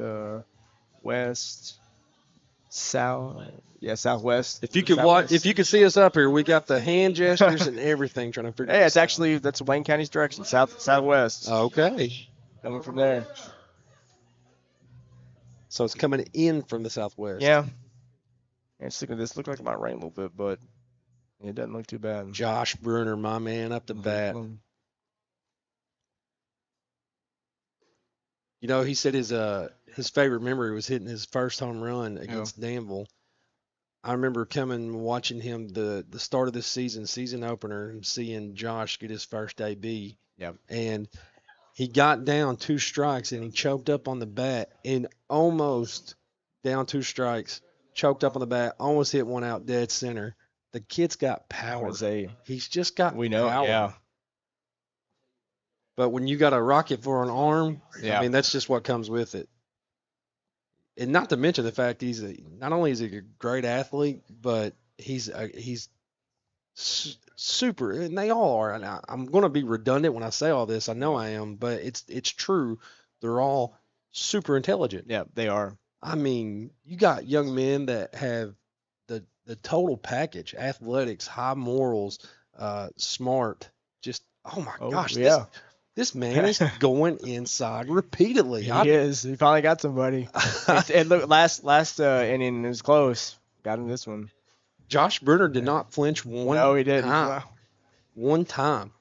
S3: west, south. Yeah, southwest.
S2: If you could
S3: Southwest.
S2: if you could see us up here, we got the hand gestures and everything trying to figure.
S3: Hey,
S2: this out.
S3: that's Wayne County's direction, southwest.
S2: Okay.
S3: Coming from there.
S2: So it's coming in from the southwest.
S3: Yeah. It's looking. This looked like it might rain a little bit, but it doesn't look too bad.
S2: Josh Bruner, my man, up the bat. You know, he said his favorite memory was hitting his first home run against Danville. I remember coming and watching him the start of this season opener, and seeing Josh get his first AB.
S3: Yep.
S2: And he got down 2 strikes and he choked up on the bat and almost down 2 strikes, choked up on the bat, almost hit one out dead center. The kid's got power. He's just got
S3: We know.
S2: power.
S3: Yeah.
S2: But when you got a rocket for an arm,
S3: Yeah.
S2: I mean, that's just what comes with it. And not to mention the fact not only is he a great athlete, but he's super, and they all are. And I'm going to be redundant when I say all this. I know I am, but it's true. They're all super intelligent.
S3: Yeah, they are.
S2: I mean, you got young men that have the total package: athletics, high morals, smart. Just oh my gosh,
S3: yeah.
S2: This man is going inside repeatedly.
S3: He is. He finally got somebody. And look, last inning it was close. Got him this one.
S2: Josh Bruner did not flinch one
S3: No, he didn't.
S2: time. One time.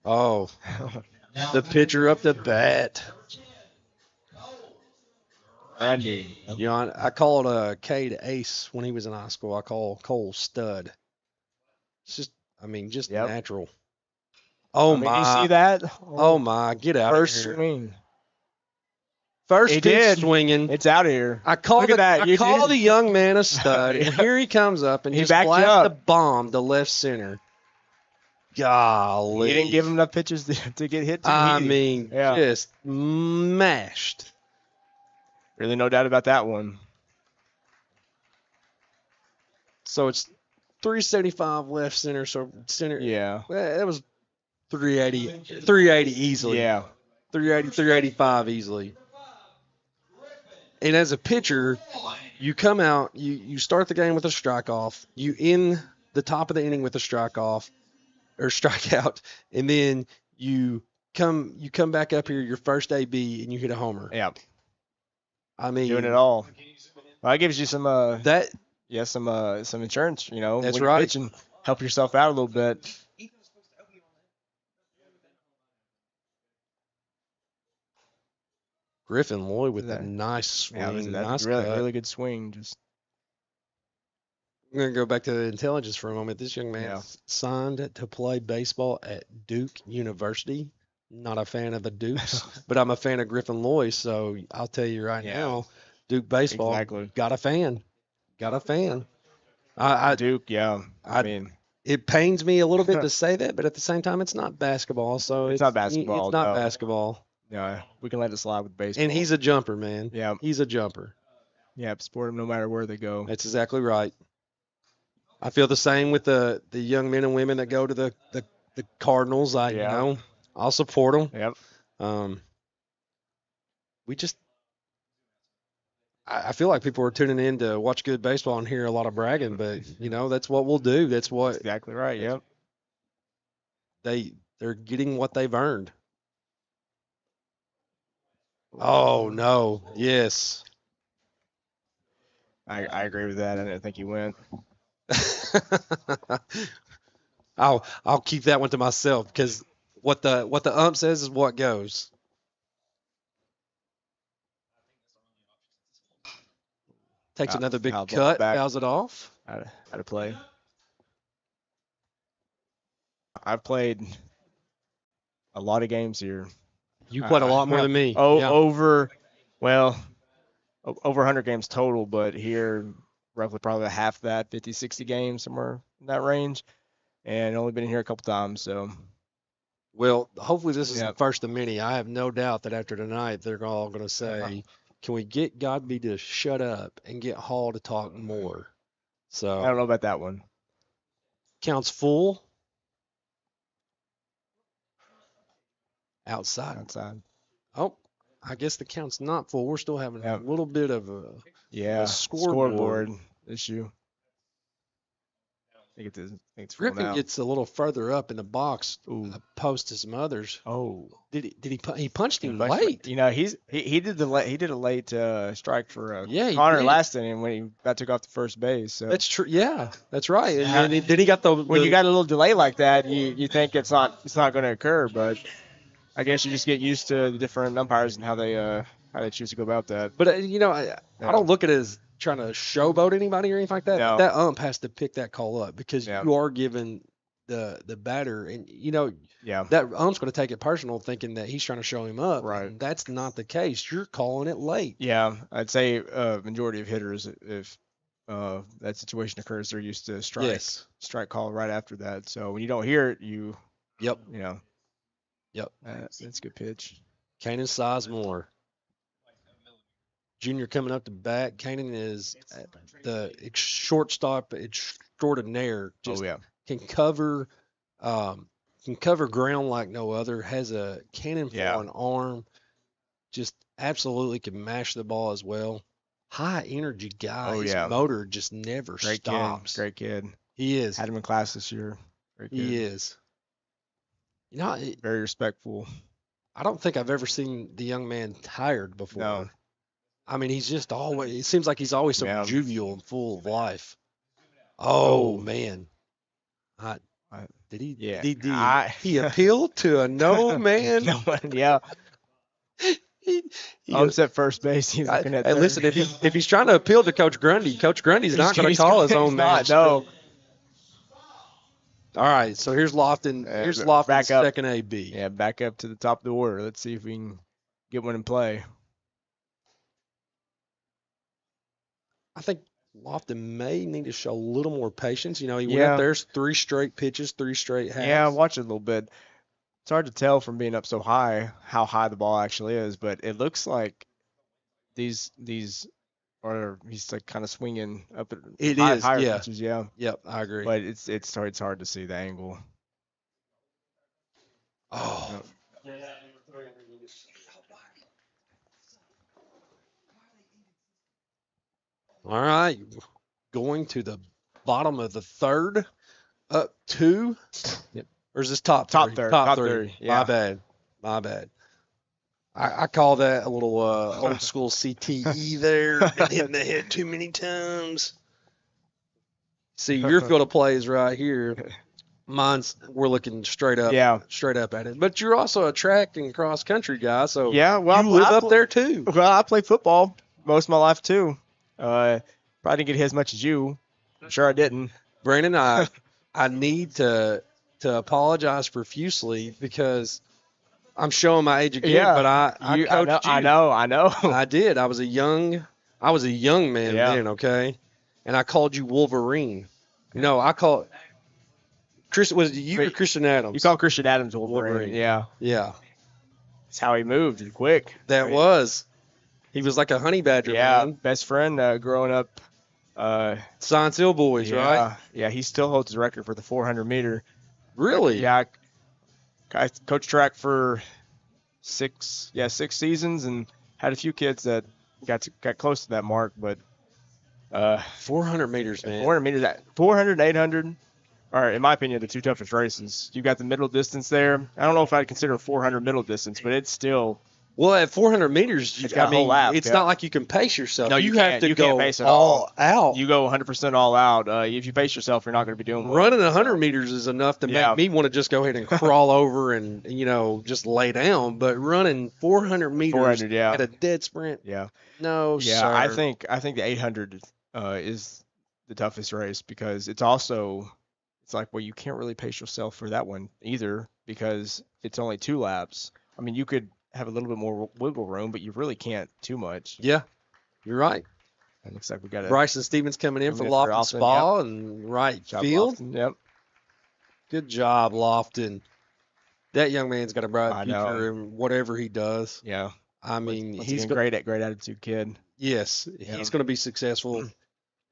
S2: Oh, the pitcher up the bat.
S3: Andy.
S2: You know, I called Cade Ace when he was in high school. I call Cole Stud. It's just, I mean, just
S3: Yep.
S2: natural. Oh
S3: I mean,
S2: my!
S3: you see that?
S2: Oh my! Get out
S3: First
S2: of here!
S3: swing.
S2: First
S3: He
S2: pitch
S3: did.
S2: swinging.
S3: It's out of here.
S2: I call
S3: Look at that.
S2: I
S3: You
S2: call
S3: did.
S2: the young man a stud,
S3: Yeah.
S2: and here he comes up and
S3: He
S2: just
S3: backed you
S2: blasts
S3: up.
S2: the bomb to left center. Golly!
S3: You didn't give him enough pitches to get hit.
S2: I mean,
S3: Yeah.
S2: just mashed.
S3: Really, no doubt about that one.
S2: So it's 375 left center. So center.
S3: Yeah.
S2: Well, that was 380 easily.
S3: Yeah.
S2: 380, 385 easily. And as a pitcher, you come out, you start the game with a strikeoff, you end the top of the inning with a strikeoff or strikeout, and then you come back up here your first AB and you hit a homer.
S3: Yeah.
S2: I mean,
S3: Doing it all. Well, that gives you some
S2: that
S3: some insurance, you know.
S2: That's
S3: when you
S2: right.
S3: pitch and help yourself out a little bit.
S2: Griffin Lloyd with
S3: That-
S2: a nice swing,
S3: Yeah, that's
S2: nice
S3: really
S2: cut.
S3: really good swing. Just
S2: I'm going to go back to the intelligence for a moment. This young man
S3: Yeah.
S2: signed to play baseball at Duke University. Not a fan of the Dukes, but I'm a fan of Griffin Lloyd. So I'll tell you right
S3: Yeah.
S2: now, Duke baseball
S3: Exactly.
S2: got a fan. Got a fan. I
S3: Duke, yeah. I mean,
S2: it pains me a little bit to say that, but at the same time, it's not basketball, so
S3: It's not basketball,
S2: It's not
S3: no.
S2: basketball.
S3: No, we can let it slide with baseball.
S2: And he's a jumper, man.
S3: Yeah.
S2: He's a jumper.
S3: Yeah, support them no matter where they go.
S2: That's exactly right. I feel the same with the young men and women that go to the Cardinals.
S3: Yeah.
S2: I'll support them.
S3: Yep.
S2: We just I feel like people are tuning in to watch good baseball and hear a lot of bragging, but that's what we'll do. That's what
S3: Exactly right. Yep.
S2: they're getting what they've earned. Oh no. Yes.
S3: I agree with that. I didn't think he went.
S2: I'll keep that one to myself because what the ump says is what goes. Takes another big
S3: fouled
S2: cut,
S3: back.
S2: fouls it off.
S3: Out of play. I've played a lot of games here.
S2: You played a lot more than me.
S3: Oh,
S2: Yeah.
S3: over 100 games total, but here roughly probably half that, 50, 60 games, somewhere in that range. And only been here a couple times, so.
S2: Well, hopefully this is the
S3: Yep.
S2: first of many. I have no doubt that after tonight they're all going to say, "Can we get Godby to shut up and get Hall to talk more?"
S3: I
S2: So
S3: don't know about that one.
S2: counts full. Outside. Oh, I guess the count's not full. We're still having
S3: Yep.
S2: a little bit of a
S3: Scoreboard issue. I think it's full
S2: Griffin
S3: now.
S2: gets a little further up in the box,
S3: Ooh.
S2: opposed to some others.
S3: Oh.
S2: Did he punched him
S3: But,
S2: late?
S3: he did a late strike for
S2: Yeah, he
S3: Connor
S2: did.
S3: last inning when he got took off the first base. So
S2: That's true. Yeah, that's right. And then he got the
S3: when you got a little delay like that, you think it's not going to occur, but I guess you just get used to the different umpires and how they choose to go about that.
S2: But I don't look at it as trying to showboat anybody or anything like that.
S3: No.
S2: But that ump has to pick that call up because
S3: Yeah.
S2: you are giving the batter, and
S3: Yeah.
S2: that ump's going to take it personal, thinking that he's trying to show him up.
S3: Right.
S2: And that's not the case. You're calling it late.
S3: Yeah, I'd say majority of hitters, if that situation occurs, they're used to strike call right after that. So when you don't hear it,
S2: Yep.
S3: Yep. That's a good pitch.
S2: Kanan Sizemore. Junior coming up to bat. Kanan is the shortstop extraordinaire. Just can cover ground like no other. Has a cannon for an arm. Just absolutely can mash the ball as well. High energy guy. His motor just never stops.
S3: Great kid.
S2: He is.
S3: Had him in class this year. Great kid.
S2: He is.
S3: Very respectful.
S2: I don't think I've ever seen the young man tired before.
S3: No.
S2: I mean, he's just always, it seems like he's always so jovial and full of life. Oh, man. Did he?
S3: Yeah.
S2: He appealed to a no man.
S3: No one, yeah.
S2: He
S3: Umps at first base. He's looking at
S2: hey, listen, if he's trying to appeal to Coach Grundy's not going to call his own match.
S3: No.
S2: All right, so here's Lofton. Here's Lofton's second AB.
S3: Yeah, back up to the top of the order. Let's see if we can get one in play.
S2: I think Lofton may need to show a little more patience. He went up there, 3 straight pitches, 3 straight halves.
S3: Yeah, watch it a little bit. It's hard to tell from being up so high how high the ball actually is, but it looks like he's like kind of swinging up at higher pitches. Yeah.
S2: Yep, I agree.
S3: But it's hard to see the angle.
S2: Oh. All right, going to the bottom of the third, up 2.
S3: Yep.
S2: Or is this top
S3: third?
S2: Top
S3: third.
S2: three.
S3: Yeah.
S2: My bad. I call that a little old school CTE there, hitting the head too many times. See, your field of play is right here. We're looking straight up at it. But you're also a track and cross country guy, so you live up there too.
S3: Well, I play football most of my life too. Probably didn't get hit as much as you. I'm sure I didn't.
S2: Brandon, I need to apologize profusely because I'm showing my age again, but I coached you.
S3: I know.
S2: I did. I was a young man then, okay? And I called you Wolverine. Chris, was it you or
S3: Wait,
S2: Christian Adams?
S3: You call Christian Adams Wolverine.
S2: Wolverine.
S3: Yeah.
S2: Yeah,
S3: That's how he moved quick.
S2: that
S3: I mean,
S2: was. He was like a honey badger,
S3: Yeah,
S2: man.
S3: best friend growing up.
S2: Science Hill boys, right?
S3: Yeah, he still holds the record for the 400 meter.
S2: Really?
S3: Yeah, I coached track for 6 seasons and had a few kids that got close to that mark, but
S2: 400 meters, man.
S3: 400 meters, 400 and 800 are, in my opinion, the two toughest races. You got the middle distance there. I don't know if I'd consider 400 middle distance, but it's still.
S2: Well, at 400 meters,
S3: It's got a whole lap,
S2: it's
S3: yeah.
S2: not like you can pace yourself.
S3: No,
S2: you
S3: you
S2: have
S3: can't.
S2: to
S3: You
S2: go
S3: can't pace it
S2: all out.
S3: You go 100% all out. If you pace yourself, you're not going to be doing well.
S2: Running 100 meters is enough to
S3: Yeah.
S2: make me want to just go ahead and crawl over and just lay down. But running 400 meters
S3: 400, yeah.
S2: at a dead sprint,
S3: Yeah.
S2: no,
S3: Yeah,
S2: sir.
S3: I think the 800 is the toughest race because it's like, well, you can't really pace yourself for that one either because it's only 2 laps. I mean, you could have a little bit more wiggle room, but you really can't too much.
S2: Yeah, you're right.
S3: It looks like we got
S2: Bryson Stevens coming in for
S3: Coming in for
S2: Lofton
S3: Lofton,
S2: Spa and right field.
S3: Yep.
S2: Good job, Lofton. That young man's got a bright
S3: I know.
S2: future in whatever he does.
S3: Yeah.
S2: I mean,
S3: Once
S2: he's
S3: again, great attitude kid.
S2: yes,
S3: Yeah.
S2: he's going to be successful.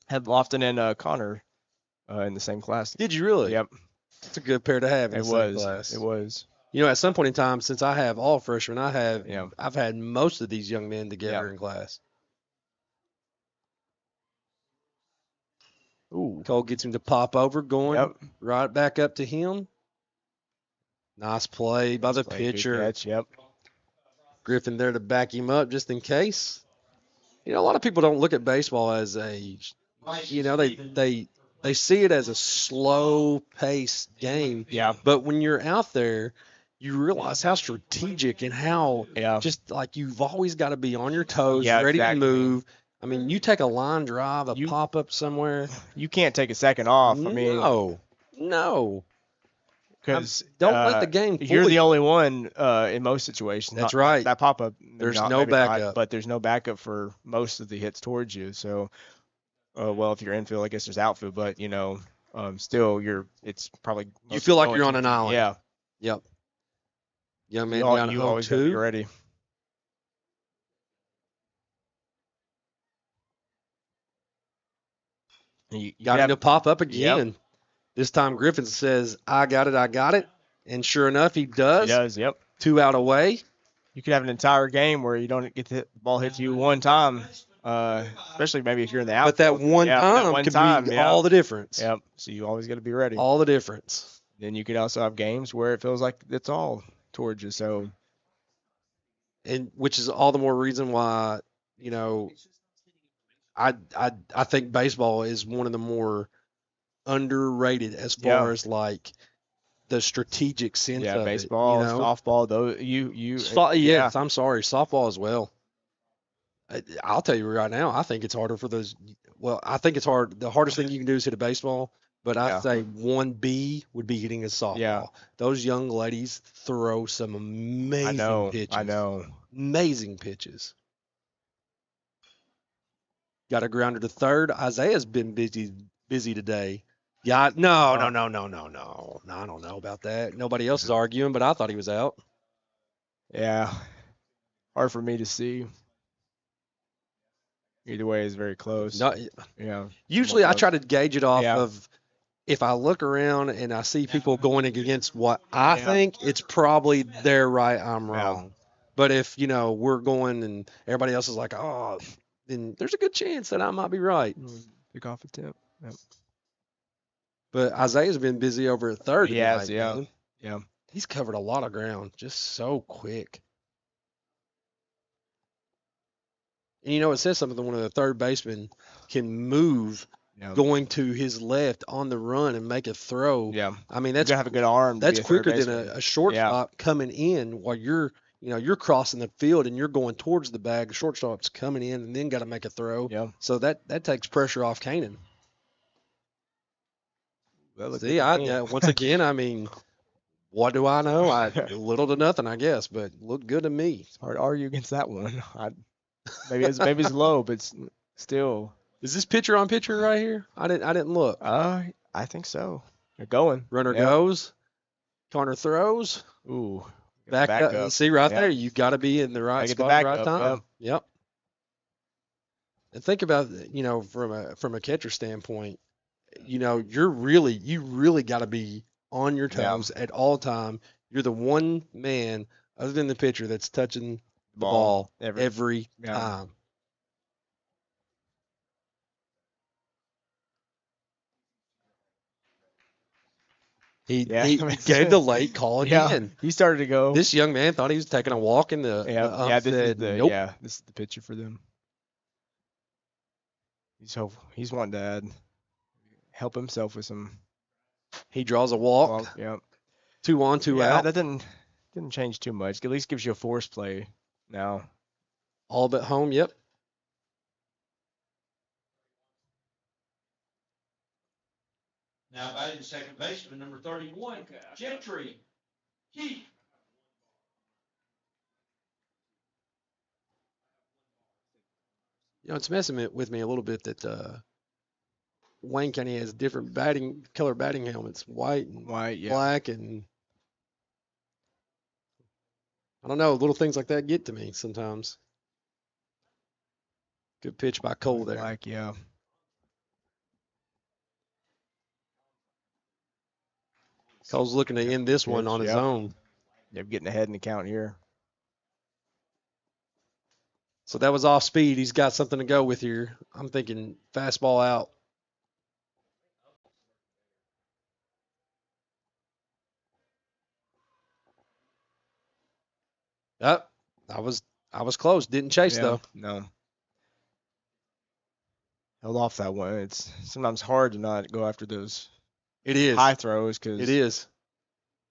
S3: Had Lofton and Connor in the same class.
S2: Did you really?
S3: Yep.
S2: It's a good pair to have in
S3: It
S2: the same
S3: was.
S2: class.
S3: It was.
S2: At some point in time, since I have all freshmen,
S3: Yeah.
S2: I've had most of these young men together
S3: Yeah.
S2: in class.
S3: Ooh.
S2: Cole gets him to pop over, going
S3: Yep.
S2: right back up to him. Nice play by the
S3: Play, good
S2: pitcher.
S3: catch, Yep.
S2: Griffin there to back him up just in case. A lot of people don't look at baseball as they see it as a slow-paced game.
S3: Yeah.
S2: But when you're out there, you realize how strategic and how
S3: Yeah.
S2: just like you've always got to be on your toes,
S3: Yeah,
S2: ready
S3: exactly.
S2: to move. I mean, you take a line drive, a
S3: You-
S2: pop-up somewhere.
S3: You can't take a second off. I mean,
S2: No.
S3: because
S2: Don't let the game fool
S3: you're the
S2: you.
S3: only one in most situations.
S2: That's right.
S3: That pop up.
S2: There's no backup.
S3: But there's no backup for most of the hits towards you. So, well, if you're infield, I guess there's outfield. But still, it's probably
S2: You feel like you're on an island.
S3: Yeah.
S2: Yep. Young man
S3: You,
S2: down
S3: you
S2: at
S3: always got to be
S2: 0-2.
S3: ready. You
S2: Got him
S3: have-
S2: to pop up again. This time Griffin says, I got it. And sure enough, he does.
S3: He does. Yep.
S2: 2 out away.
S3: You could have an entire game where you don't get the ball hit you one time, especially maybe if you're in the outfield.
S2: But that one
S3: Yeah,
S2: time
S3: that one
S2: could
S3: time,
S2: be
S3: yeah.
S2: all the difference.
S3: Yep. So you always got to be ready.
S2: All the difference.
S3: Then you could also have games where it feels like it's all towards you. So
S2: And which is all the more reason why, I think baseball is one of the more underrated as far as like the strategic sense of
S3: baseball,
S2: it.
S3: softball, those
S2: Yes, I'm sorry, softball as well. I'll tell you right now, I think it's harder for those. Well, I think it's hard. The hardest thing you can do is hit a baseball, but I
S3: Yeah.
S2: say 1B would be hitting a softball.
S3: Yeah.
S2: Those young ladies throw some amazing pitches.
S3: I know.
S2: Amazing pitches. Got a grounder to third. Isaiah's been busy today. Yeah, no. I don't know about that. Nobody else is arguing, but I thought he was out.
S3: Yeah. Hard for me to see. Either way is very close.
S2: No,
S3: Yeah.
S2: usually I
S3: close.
S2: try to gauge it off
S3: Yeah.
S2: of if I look around and I see people going against what I
S3: Yeah.
S2: think, it's probably they're right, I'm
S3: Yeah.
S2: wrong. But if, we're going and everybody else is like, oh, then there's a good chance that I might be right.
S3: Pick off a tip. Yep.
S2: But Isaiah's been busy over at third.
S3: He has,
S2: tonight,
S3: yeah.
S2: man.
S3: Yeah.
S2: He's covered a lot of ground just so quick. And it says something when a third baseman can move
S3: Yeah.
S2: going to his left on the run and make a throw.
S3: Yeah.
S2: I mean,
S3: You
S2: that's
S3: gotta have a good arm. to
S2: that's
S3: be a third
S2: quicker than
S3: baseman.
S2: a shortstop coming in while you're crossing the field and you're going towards the bag. The shortstop's coming in and then got to make a throw.
S3: Yeah.
S2: So that takes pressure off Kanan.
S3: Well, look
S2: See,
S3: at the
S2: once again, I mean, what do I know? Little to nothing, I guess, but looked good to me.
S3: It's hard to argue against that one. Maybe it's low, but still.
S2: Is this pitcher on pitcher right here? I didn't look.
S3: I think so. They're going.
S2: Runner
S3: Yep.
S2: goes. Connor throws.
S3: Ooh.
S2: Back up. See right there, you got to be in the right
S3: Gotta get the
S2: spot at the right
S3: backup,
S2: time. Yep. And think about, from a catcher standpoint, you really got to be on your toes at all time. You're the one man other than the pitcher that's touching the ball every time. He gave the late call again.
S3: He started to go.
S2: This young man thought he was taking a walk in the
S3: this is the
S2: nope.
S3: this is the pitcher for them. He's wanting to help himself with some.
S2: He draws a walk.
S3: Yep.
S2: 2 on, 2 out.
S3: That didn't change too much. At least gives you a force play now.
S2: All but home. Yep.
S4: Now batting second baseman, number 31, Gentry. Keith.
S2: It's messing with me a little bit that Wayne County has different color batting helmets, white and black, and I don't know, little things like that get to me sometimes. Good pitch by Cole there.
S3: Black, yeah.
S2: Cole's looking to end this one on his own.
S3: They're getting ahead in the count here.
S2: So that was off speed. He's got something to go with here. I'm thinking fastball out. I was close. Didn't chase though.
S3: No. Held off that one. It's sometimes hard to not go after those.
S2: It is
S3: high throws because
S2: it is.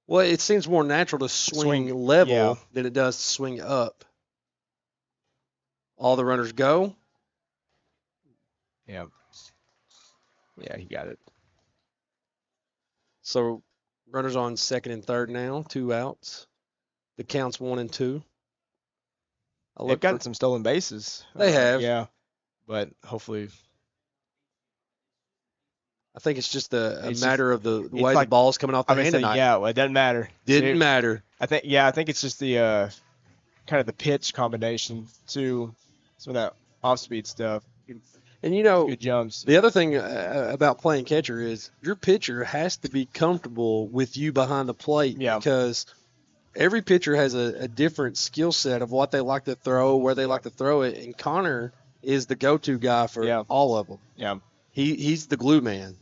S2: Well, it seems more natural to swing level than it does to swing up. All the runners go.
S3: Yeah. Yeah, he got it.
S2: So runners on second and third now, 2 outs. The count's 1 and 2.
S3: They've gotten some stolen bases.
S2: They have.
S3: Yeah. But hopefully.
S2: I think it's just a matter of the way the ball's coming off the hand tonight.
S3: Yeah, well, it doesn't matter.
S2: Didn't matter.
S3: I think it's just the kind of the pitch combination to some of that off-speed stuff.
S2: And
S3: good jumps.
S2: The other thing about playing catcher is your pitcher has to be comfortable with you behind the plate because every pitcher has a different skill set of what they like to throw, where they like to throw it, and Connor is the go-to guy for all of them.
S3: Yeah.
S2: He's the glue man.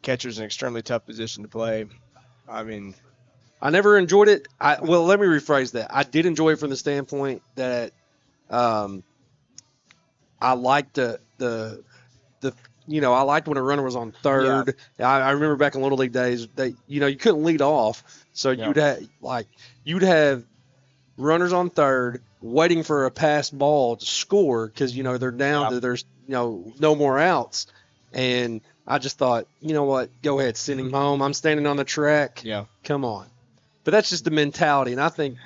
S3: Catcher's an extremely tough position to play. I mean,
S2: I never enjoyed it. Well, let me rephrase that. I did enjoy it from the standpoint that I liked I liked when a runner was on third. Yeah. I remember back in Little League days, you couldn't lead off, so you'd have runners on third waiting for a passed ball to score because they're down to there's no more outs, and I just thought, you know what, go ahead, send him home. I'm standing on the track.
S3: Yeah,
S2: come on. But that's just the mentality, and I think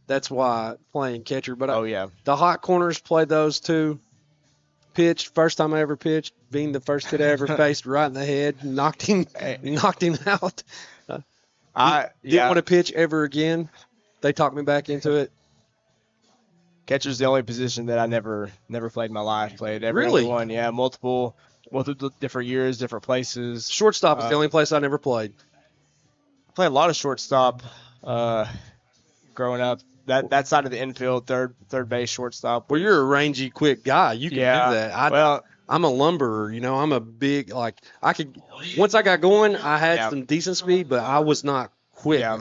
S2: that's why playing catcher. But the hot corners play those too. Pitched first time I ever pitched, being the first kid I ever faced right in the head, knocked him out. Didn't want to pitch ever again. They talked me back into it.
S3: Catcher's the only position that I never played in my life. Played every one, multiple different years, different places.
S2: Shortstop is the only place I never played.
S3: I played a lot of shortstop growing up. That side of the infield, third base, shortstop.
S2: Well, you're a rangy, quick guy. You can do that. I'm a lumberer. I'm a big once I got going, I had some decent speed, but I was not quick. I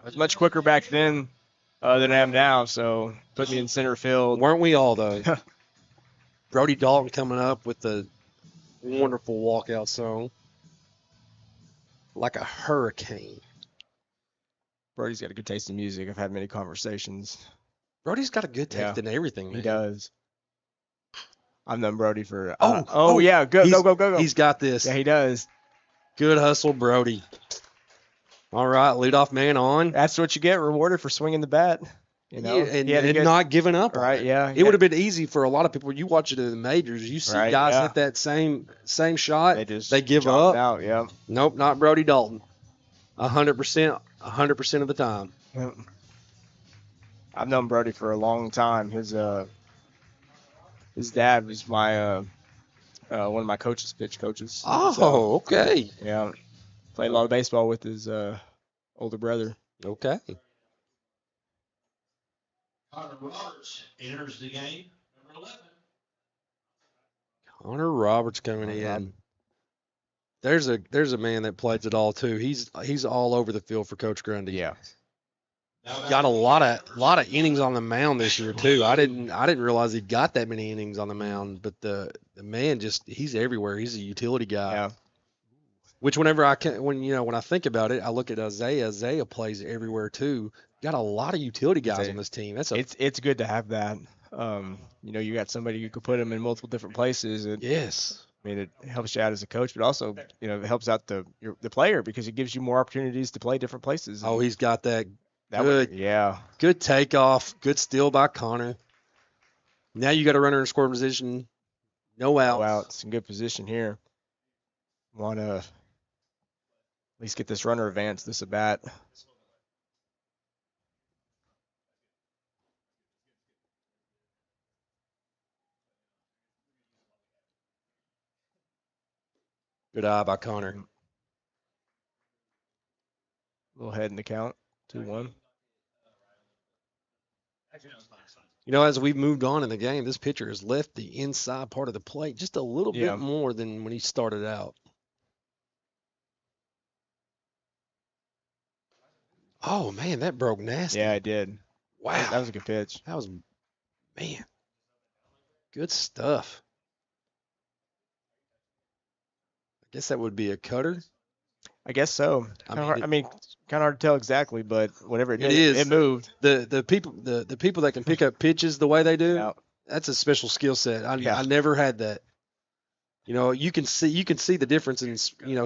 S3: was much quicker back then than I am now. So put me in center field.
S2: Weren't we all though? Brody Dalton coming up with the wonderful walkout song, like a hurricane.
S3: Brody's got a good taste in music. I've had many conversations.
S2: Brody's got a good taste in everything, man.
S3: He does. I've known Brody for.
S2: Go. He's got this.
S3: Yeah, he does.
S2: Good hustle, Brody. All right, leadoff man on.
S3: That's what you get rewarded for swinging the bat. You know,
S2: and,
S3: he had a
S2: and
S3: good,
S2: not giving up on
S3: right?
S2: it.
S3: Yeah,
S2: It would have been easy for a lot of people. You watch it in the majors, you see
S3: Right,
S2: guys
S3: yeah.
S2: hit that same shot,
S3: They just
S2: they give
S3: chopped
S2: up.
S3: out. Yeah.
S2: Nope, not Brody Dalton. 100% of the time.
S3: Yep. I've known Brody for a long time. His dad was my one of my coaches, pitch coaches. So,
S2: Oh, okay.
S3: yeah, played a lot of baseball with his older brother.
S2: Okay.
S4: Connor Roberts enters the game, number 11.
S2: Connor Roberts coming in. There's a man that plays it all too. He's all over the field for Coach Grundy.
S3: Yeah.
S2: Got a lot of innings on the mound this year too. I didn't realize he got that many innings on the mound, but the man he's everywhere. He's a utility guy.
S3: Yeah.
S2: Which when I think about it, I look at Isaiah. Isaiah plays everywhere too. Got a lot of utility guys on this team.
S3: It's good to have that. You got somebody you could put him in multiple different places.
S2: Yes.
S3: I mean, it helps you out as a coach, but also, it helps out the player because it gives you more opportunities to play different places.
S2: Oh, he's got that
S3: Good. Yeah.
S2: Good takeoff. Good steal by Connor. Now you got a runner in scoring position. No outs.
S3: No outs. In good position here. Want to at least get this runner advanced, this at bat.
S2: Good eye by Connor.
S3: A little head in the count. 2-1.
S2: As we've moved on in the game, this pitcher has left the inside part of the plate just a little bit more than when he started out. Oh, man, that broke nasty.
S3: Yeah, it did.
S2: Wow.
S3: That was a good pitch.
S2: That was, man, good stuff. I guess that would be a cutter.
S3: I guess so. Kind of hard to tell exactly, but whatever it did, it moved.
S2: The people that can pick up pitches the way they do, that's a special skill set. I never had that. You can see the difference in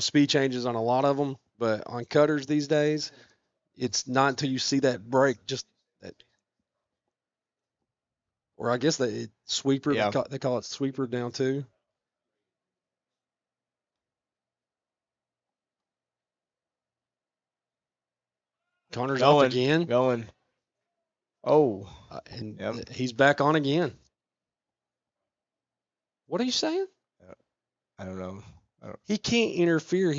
S2: speed changes on a lot of them, but on cutters these days, it's not until you see that break, just that. Or I guess the sweeper.
S3: Yeah.
S2: They call it sweeper down too. Connor's off again.
S3: Going. Oh.
S2: And he's back on again. What are you saying?
S3: I don't know.
S2: He can't interfere.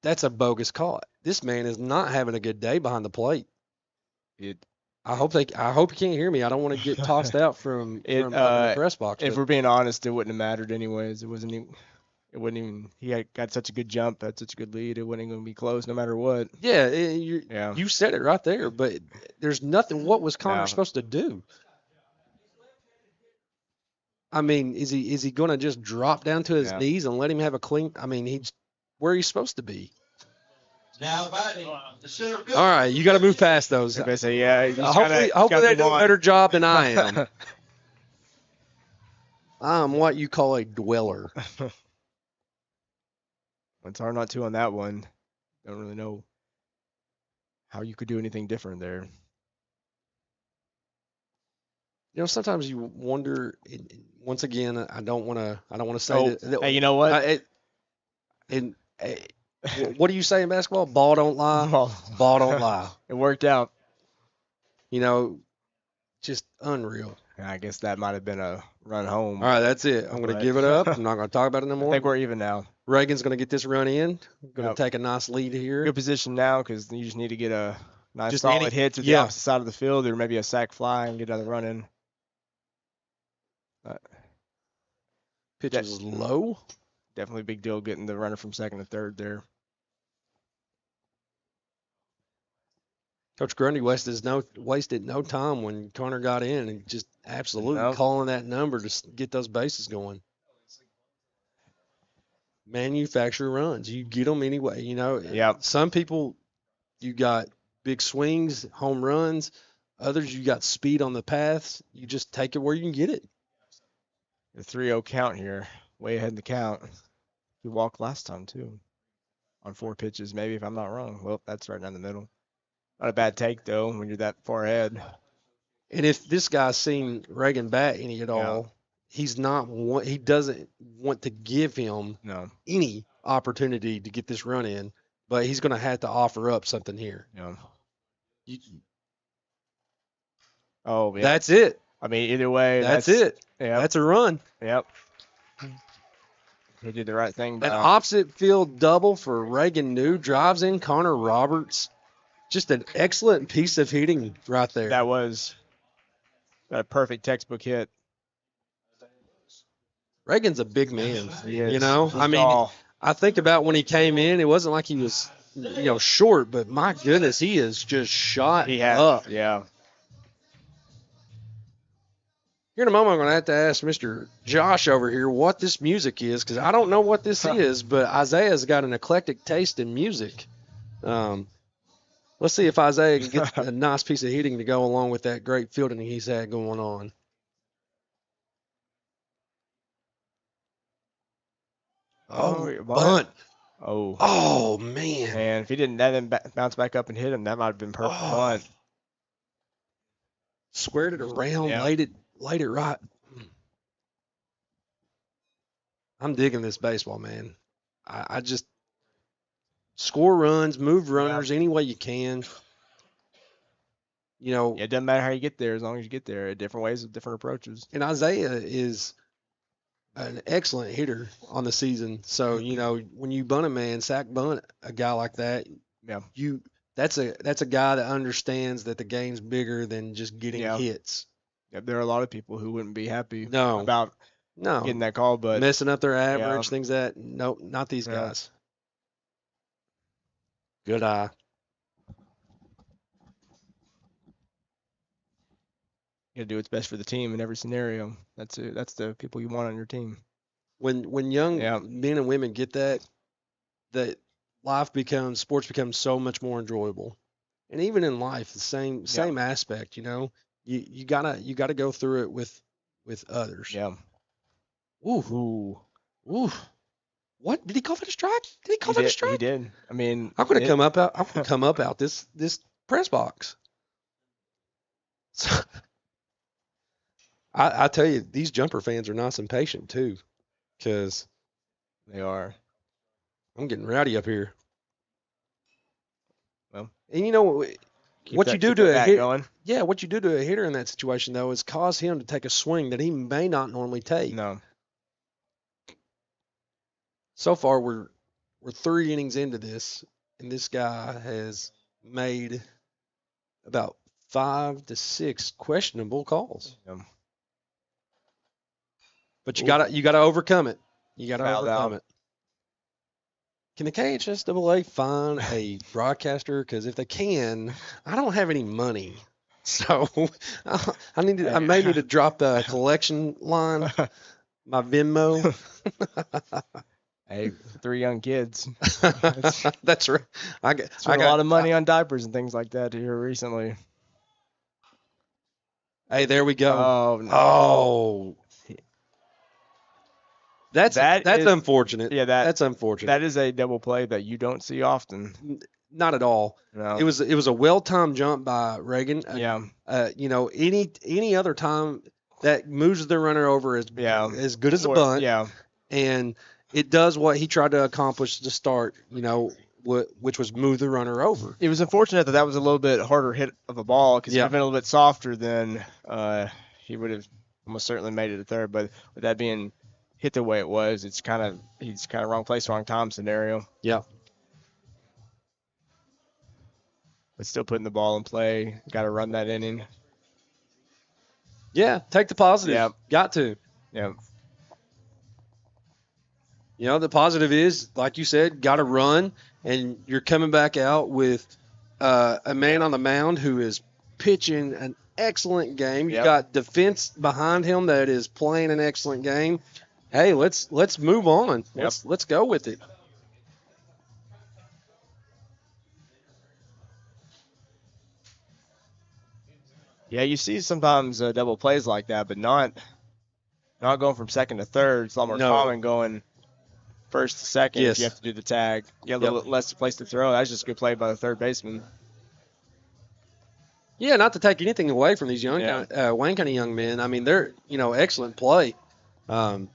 S2: That's a bogus call. This man is not having a good day behind the plate. I hope he can't hear me. I don't want to get tossed out from the press box.
S3: If we're being honest, it wouldn't have mattered anyways. It wouldn't even. He had got such a good jump, had such a good lead. It wasn't going to be close no matter what.
S2: Yeah, you said it right there. But there's nothing. What was Connor supposed to do? I mean, is he going to just drop down to his knees and let him have a clean? I mean, he's where he's supposed to be.
S4: Now batting the center field.
S2: All right, you got to move past those.
S3: I say, yeah.
S2: Hopefully they do a better job than I am. I'm what you call a dweller.
S3: It's hard not to on that one. Don't really know how you could do anything different there.
S2: Sometimes you wonder. Once again, I don't want to say that.
S3: Hey, you know what?
S2: What do you say in basketball? Ball don't lie. Ball don't lie.
S3: It worked out.
S2: Just unreal.
S3: I guess that might have been a run home.
S2: All right, that's it. I'm going to give it up. I'm not going to talk about it no more.
S3: I think we're even now.
S2: Reagan's going to get this run in. Going to take a nice lead here.
S3: Good position now because you just need to get a nice solid hit to the opposite side of the field, or maybe a sac fly and get another run in.
S2: Pitch is low.
S3: Definitely a big deal getting the runner from second to third there.
S2: Coach Grundy wasted no time when Connor got in and just absolutely calling that number to get those bases going. Manufacture runs. You get them anyway. Some people, you got big swings, home runs. Others, you got speed on the paths. You just take it where you can get it.
S3: The 3-0 count here, way ahead in the count. We walked last time too, on 4 pitches, maybe if I'm not wrong. Well, that's right down the middle. Not a bad take though when you're that far ahead.
S2: And if this guy's seen Reagan bat any at
S3: Yeah.
S2: all, he doesn't want to give him
S3: No.
S2: any opportunity to get this run in, but he's going to have to offer up something here.
S3: Yeah.
S2: You-
S3: Oh yeah.
S2: That's it.
S3: I mean, either way,
S2: That's it.
S3: Yeah.
S2: That's a run.
S3: Yep. He did the right thing.
S2: An opposite field double for Reagan New, drives in Connor Roberts. Just an excellent piece of hitting right there.
S3: That was a perfect textbook hit.
S2: Reagan's a big man.
S3: He is.
S2: You know,
S3: He's
S2: I mean,
S3: tall.
S2: I think about when he came in, it wasn't like he was, short, but my goodness, he is just shot
S3: He had.
S2: up.
S3: Yeah.
S2: Here in a moment, I'm going to have to ask Mr. Josh over here what this music is, because I don't know what this is, but Isaiah's got an eclectic taste in music. Let's see if Isaiah can get a nice piece of hitting to go along with that great fielding he's had going on. Oh, bunt.
S3: Oh.
S2: Oh, man.
S3: And if he didn't let him bounce back up and hit him, that might have been perfect bunt.
S2: Squared it around,
S3: Yeah.
S2: laid it right. I'm digging this baseball, man. I just score runs, move runners any way you can. You know,
S3: Yeah, it doesn't matter how you get there as long as you get there. Different ways with different approaches.
S2: and Isaiah is an excellent hitter on the season. So, when you bunt a man, sack bunt a guy like that,
S3: Yeah.
S2: that's a guy that understands that the game's bigger than just getting
S3: Yeah.
S2: hits.
S3: Yeah, there are a lot of people who wouldn't be happy
S2: No.
S3: about
S2: No.
S3: getting that call, but
S2: Messing up their average,
S3: Yeah.
S2: things that nope, not these
S3: Yeah.
S2: guys. Good eye.
S3: you gotta do what's best for the team in every scenario. That's it. That's the people you want on your team.
S2: When young
S3: Yeah.
S2: men and women get that sports becomes so much more enjoyable. And even in life, the same aspect, You gotta go through it with others.
S3: Yeah.
S2: Ooh. What did he call that a strike? Did he call that a
S3: He
S2: strike?
S3: did. I mean,
S2: I'm gonna come up out this press box. So, I tell you, these jumper fans are nice and patient too, because
S3: they are.
S2: I'm getting rowdy up here.
S3: Well,
S2: and
S3: Keep
S2: what
S3: that-
S2: you do
S3: keep
S2: to
S3: that
S2: a
S3: bat
S2: hit,
S3: going.
S2: yeah, what you do to a hitter in that situation though is cause him to take a swing that he may not normally take.
S3: No.
S2: So far, we're 3 innings into this, and this guy has made about 5 to 6 questionable calls.
S3: Yeah.
S2: But you gotta overcome it. You gotta
S3: Fouled
S2: overcome
S3: out.
S2: it. Can the KHSAA find a broadcaster? Because if they can, I don't have any money, so I may need to drop the collection line, my Venmo.
S3: Hey, 3 young kids.
S2: That's right. I got
S3: Spent a lot of money on diapers and things like that here recently.
S2: Hey, there we go.
S3: Oh, no.
S2: Oh. That's
S3: is-
S2: unfortunate.
S3: Yeah,
S2: That's unfortunate.
S3: that is a double play that you don't see often.
S2: Not at all.
S3: No.
S2: It was a well-timed jump by Reagan.
S3: Yeah.
S2: Any other time that moves the runner over is as good as a bunt.
S3: Yeah.
S2: And it does what he tried to accomplish to start, which was move the runner over.
S3: It was unfortunate that was a little bit harder hit of a ball because if it had been a little bit softer, then he would have almost certainly made it to third. But with that being hit the way it was, he's kind of wrong place, wrong time scenario.
S2: Yeah.
S3: But still putting the ball in play. Got to run that inning.
S2: Yeah, take the positive.
S3: Yeah.
S2: Got to.
S3: Yeah.
S2: The positive is, like you said, got to run, and you're coming back out with a man on the mound who is pitching an excellent game. You've got defense behind him that is playing an excellent game. Hey, let's move on. Let's go with it.
S3: Yeah, you see sometimes double plays like that, but not going from second to third. It's a lot more common going first to second if you have to do the tag. You have a little less place to throw. That's just a good play by the third baseman.
S2: Yeah, not to take anything away from these
S3: Yeah.
S2: Wayne County young men. I mean, they're excellent play. I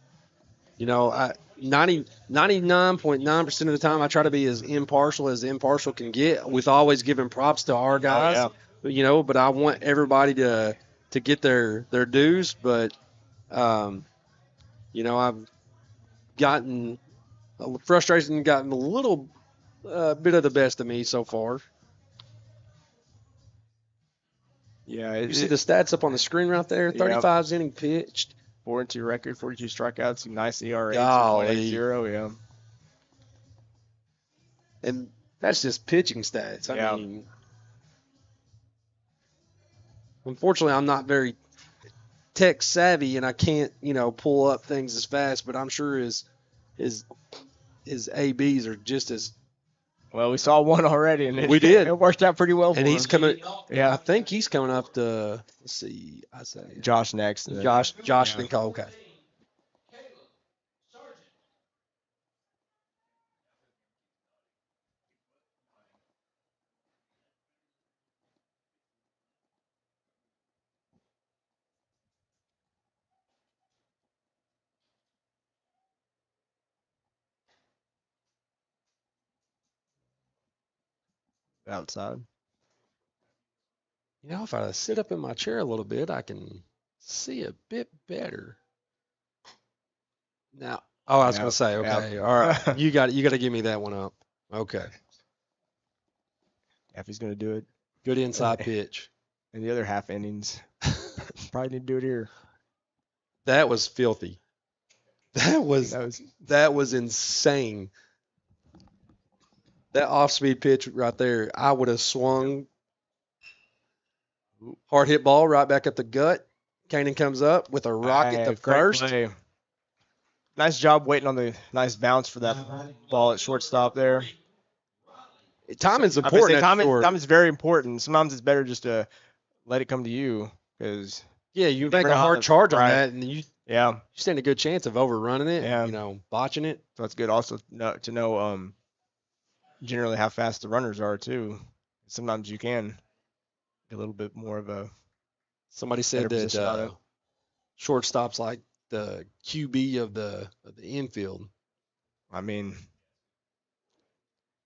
S2: 99.9% of the time I try to be as impartial can get, with always giving props to our guys. But I want everybody to get their dues. But I've gotten frustration, gotten a little bit of the best of me so far.
S3: Yeah.
S2: You see the stats up on the screen right there. 35 innings pitched.
S3: 4-2 record, 42 strikeouts, nice ERA,
S2: Golly.
S3: 2.80. Yeah.
S2: And that's just pitching stats. I
S3: Yeah.
S2: mean, unfortunately, I'm not very tech savvy, and I can't, pull up things as fast. But I'm sure his ABs are just as.
S3: Well, we saw one already, and
S2: We did.
S3: It worked out pretty well for
S2: And
S3: him.
S2: he's coming.
S3: Yeah.
S2: I think he's coming up to. Let's see. I say
S3: Josh next.
S2: Josh
S3: Yeah.
S2: and Cole. Okay.
S3: Outside.
S2: If I sit up in my chair a little bit, I can see a bit better. Now, I was going to say, okay, all right, you got to give me that one up. Okay,
S3: If he's going to do it.
S2: good inside pitch.
S3: And the other half innings, probably need to do it here.
S2: That was filthy. That was insane. That off-speed pitch right there, I would have swung. Hard hit ball right back at the gut. Kanan comes up with a rocket to first.
S3: Play. Nice job waiting on the nice bounce for that ball at shortstop there.
S2: Timing's important.
S3: Time is very important. Sometimes it's better just to let it come to you, because
S2: you make a hard charge on that, and you
S3: you
S2: stand a good chance of overrunning it.
S3: Yeah.
S2: Botching it.
S3: So it's good also to know generally how fast the runners are too. Sometimes you can get a little bit more of a.
S2: Somebody said that shortstop's like the QB of the infield.
S3: I mean,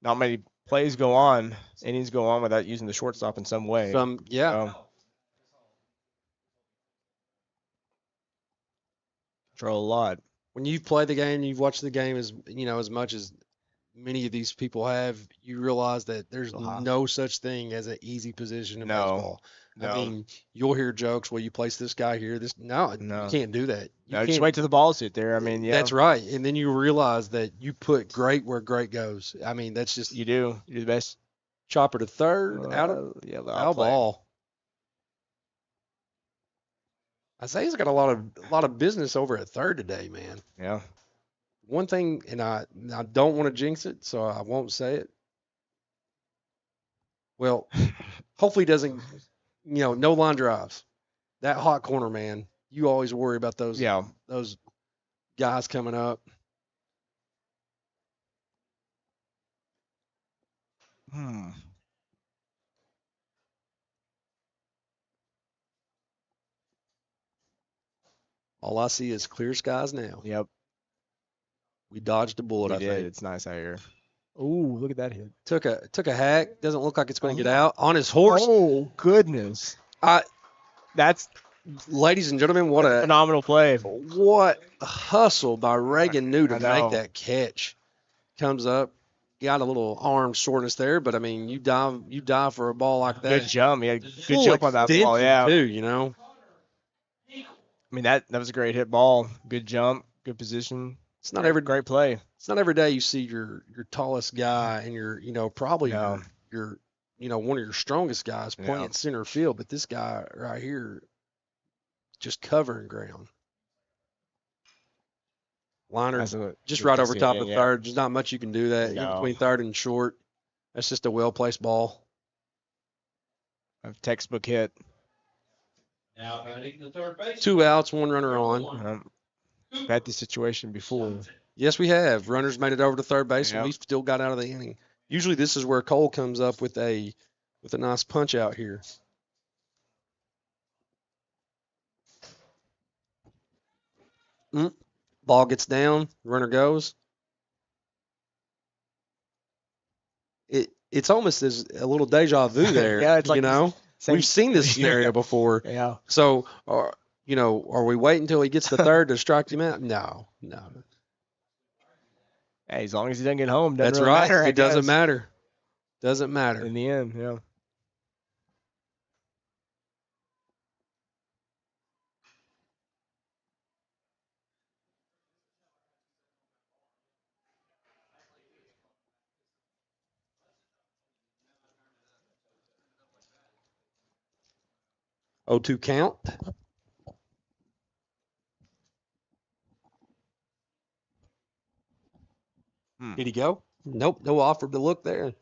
S3: not many plays go on, innings go on without using the shortstop in some way. Control a lot.
S2: When you've played the game, you've watched the game as much as many of these people have, you realize that there's no such thing as an easy position in baseball. I mean, you'll hear jokes, well, you place this guy here. No, you can't do that.
S3: Just wait till the ball's hit there. I mean,
S2: That's right. And then you realize that you put great where great goes. I mean, that's just.
S3: You do. You do the best.
S2: Chopper to third, out ball. Isaiah's got a lot of business over at third today, man.
S3: Yeah.
S2: One thing, and I don't want to jinx it, so I won't say it. Well, hopefully he doesn't, no line drives. That hot corner, man, you always worry about those guys coming up. All I see is clear skies now.
S3: Yep.
S2: We dodged a bullet, I think.
S3: It's nice out here. Oh, look at that hit.
S2: Took a hack. Doesn't look like it's going to get out. On his horse.
S3: Oh, goodness. That's,
S2: ladies and gentlemen, what a
S3: phenomenal play.
S2: What a hustle by Reagan New to make that catch. Comes up. Got a little arm shortness there, but I mean, you dive for a ball like that.
S3: Good jump. Yeah, good jump on that ball. Yeah.
S2: Too,
S3: I mean, that was a great hit ball. Good jump. Good position.
S2: It's not every
S3: great play.
S2: It's not every day you see your tallest guy and your probably your one of your strongest guys playing center field, but this guy right here just covering ground. Liner just right over top of third. There's not much you can do that in between third and short. That's just a well placed ball.
S3: A textbook hit.
S4: Now batting the third base.
S2: 2 outs, 1 runner on.
S3: We've had this situation before.
S2: Yes, we have. Runners made it over to third base, and we still got out of the inning. Usually, this is where Cole comes up with a nice punch out here. Ball gets down, runner goes. It's almost as a little deja vu there.
S3: Yeah, it's like same.
S2: We've seen this scenario before.
S3: Yeah.
S2: So, are we waiting until he gets the third to strike him out? No.
S3: Hey, as long as he doesn't get home, doesn't
S2: That's
S3: really
S2: right.
S3: matter. I
S2: It doesn't
S3: guess.
S2: matter. Doesn't matter.
S3: In the end. Yeah.
S2: Oh, 2 count. Did he go? Nope. No offer to look there.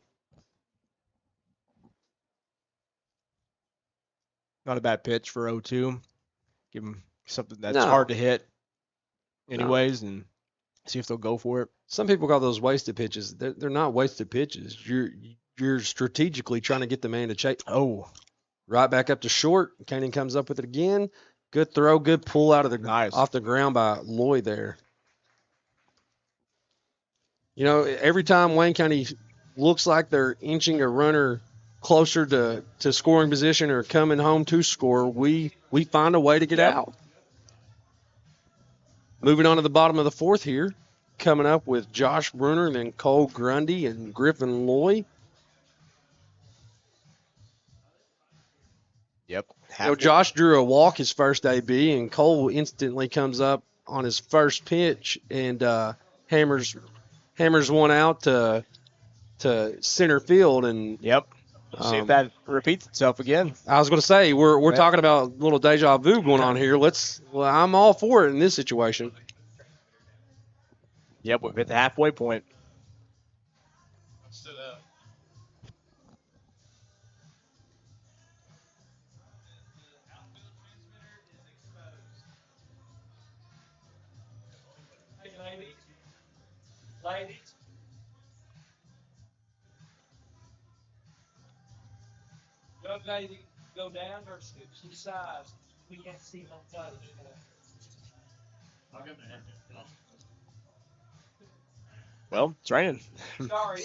S3: Not a bad pitch for 0-2. Give him something that's
S2: No.
S3: hard to hit, anyways, and see if they'll go for it.
S2: Some people call those wasted pitches. They're not wasted pitches. You're strategically trying to get the man to chase.
S3: Oh,
S2: Right back up to short. Cannon comes up with it again. Good throw. Good pull out of the
S3: nice.
S2: off the ground by Lloyd there. Every time Wayne County looks like they're inching a runner closer to scoring position or coming home to score, we find a way to get out. Moving on to the bottom of the fourth here, coming up with Josh Bruner, then Cole Grundy and Griffin Loy.
S3: Yep.
S2: Josh drew a walk his first AB, and Cole instantly comes up on his first pitch and hammers one out to center field. And
S3: Yep. See if that repeats itself again.
S2: I was going to say we're talking about a little deja vu going on here. I'm all for it in this situation.
S3: Yep, we've hit the halfway point.
S4: Ladies. Young lady, go down or she size. We can't see no touch.
S3: Well, it's raining.
S4: Sorry.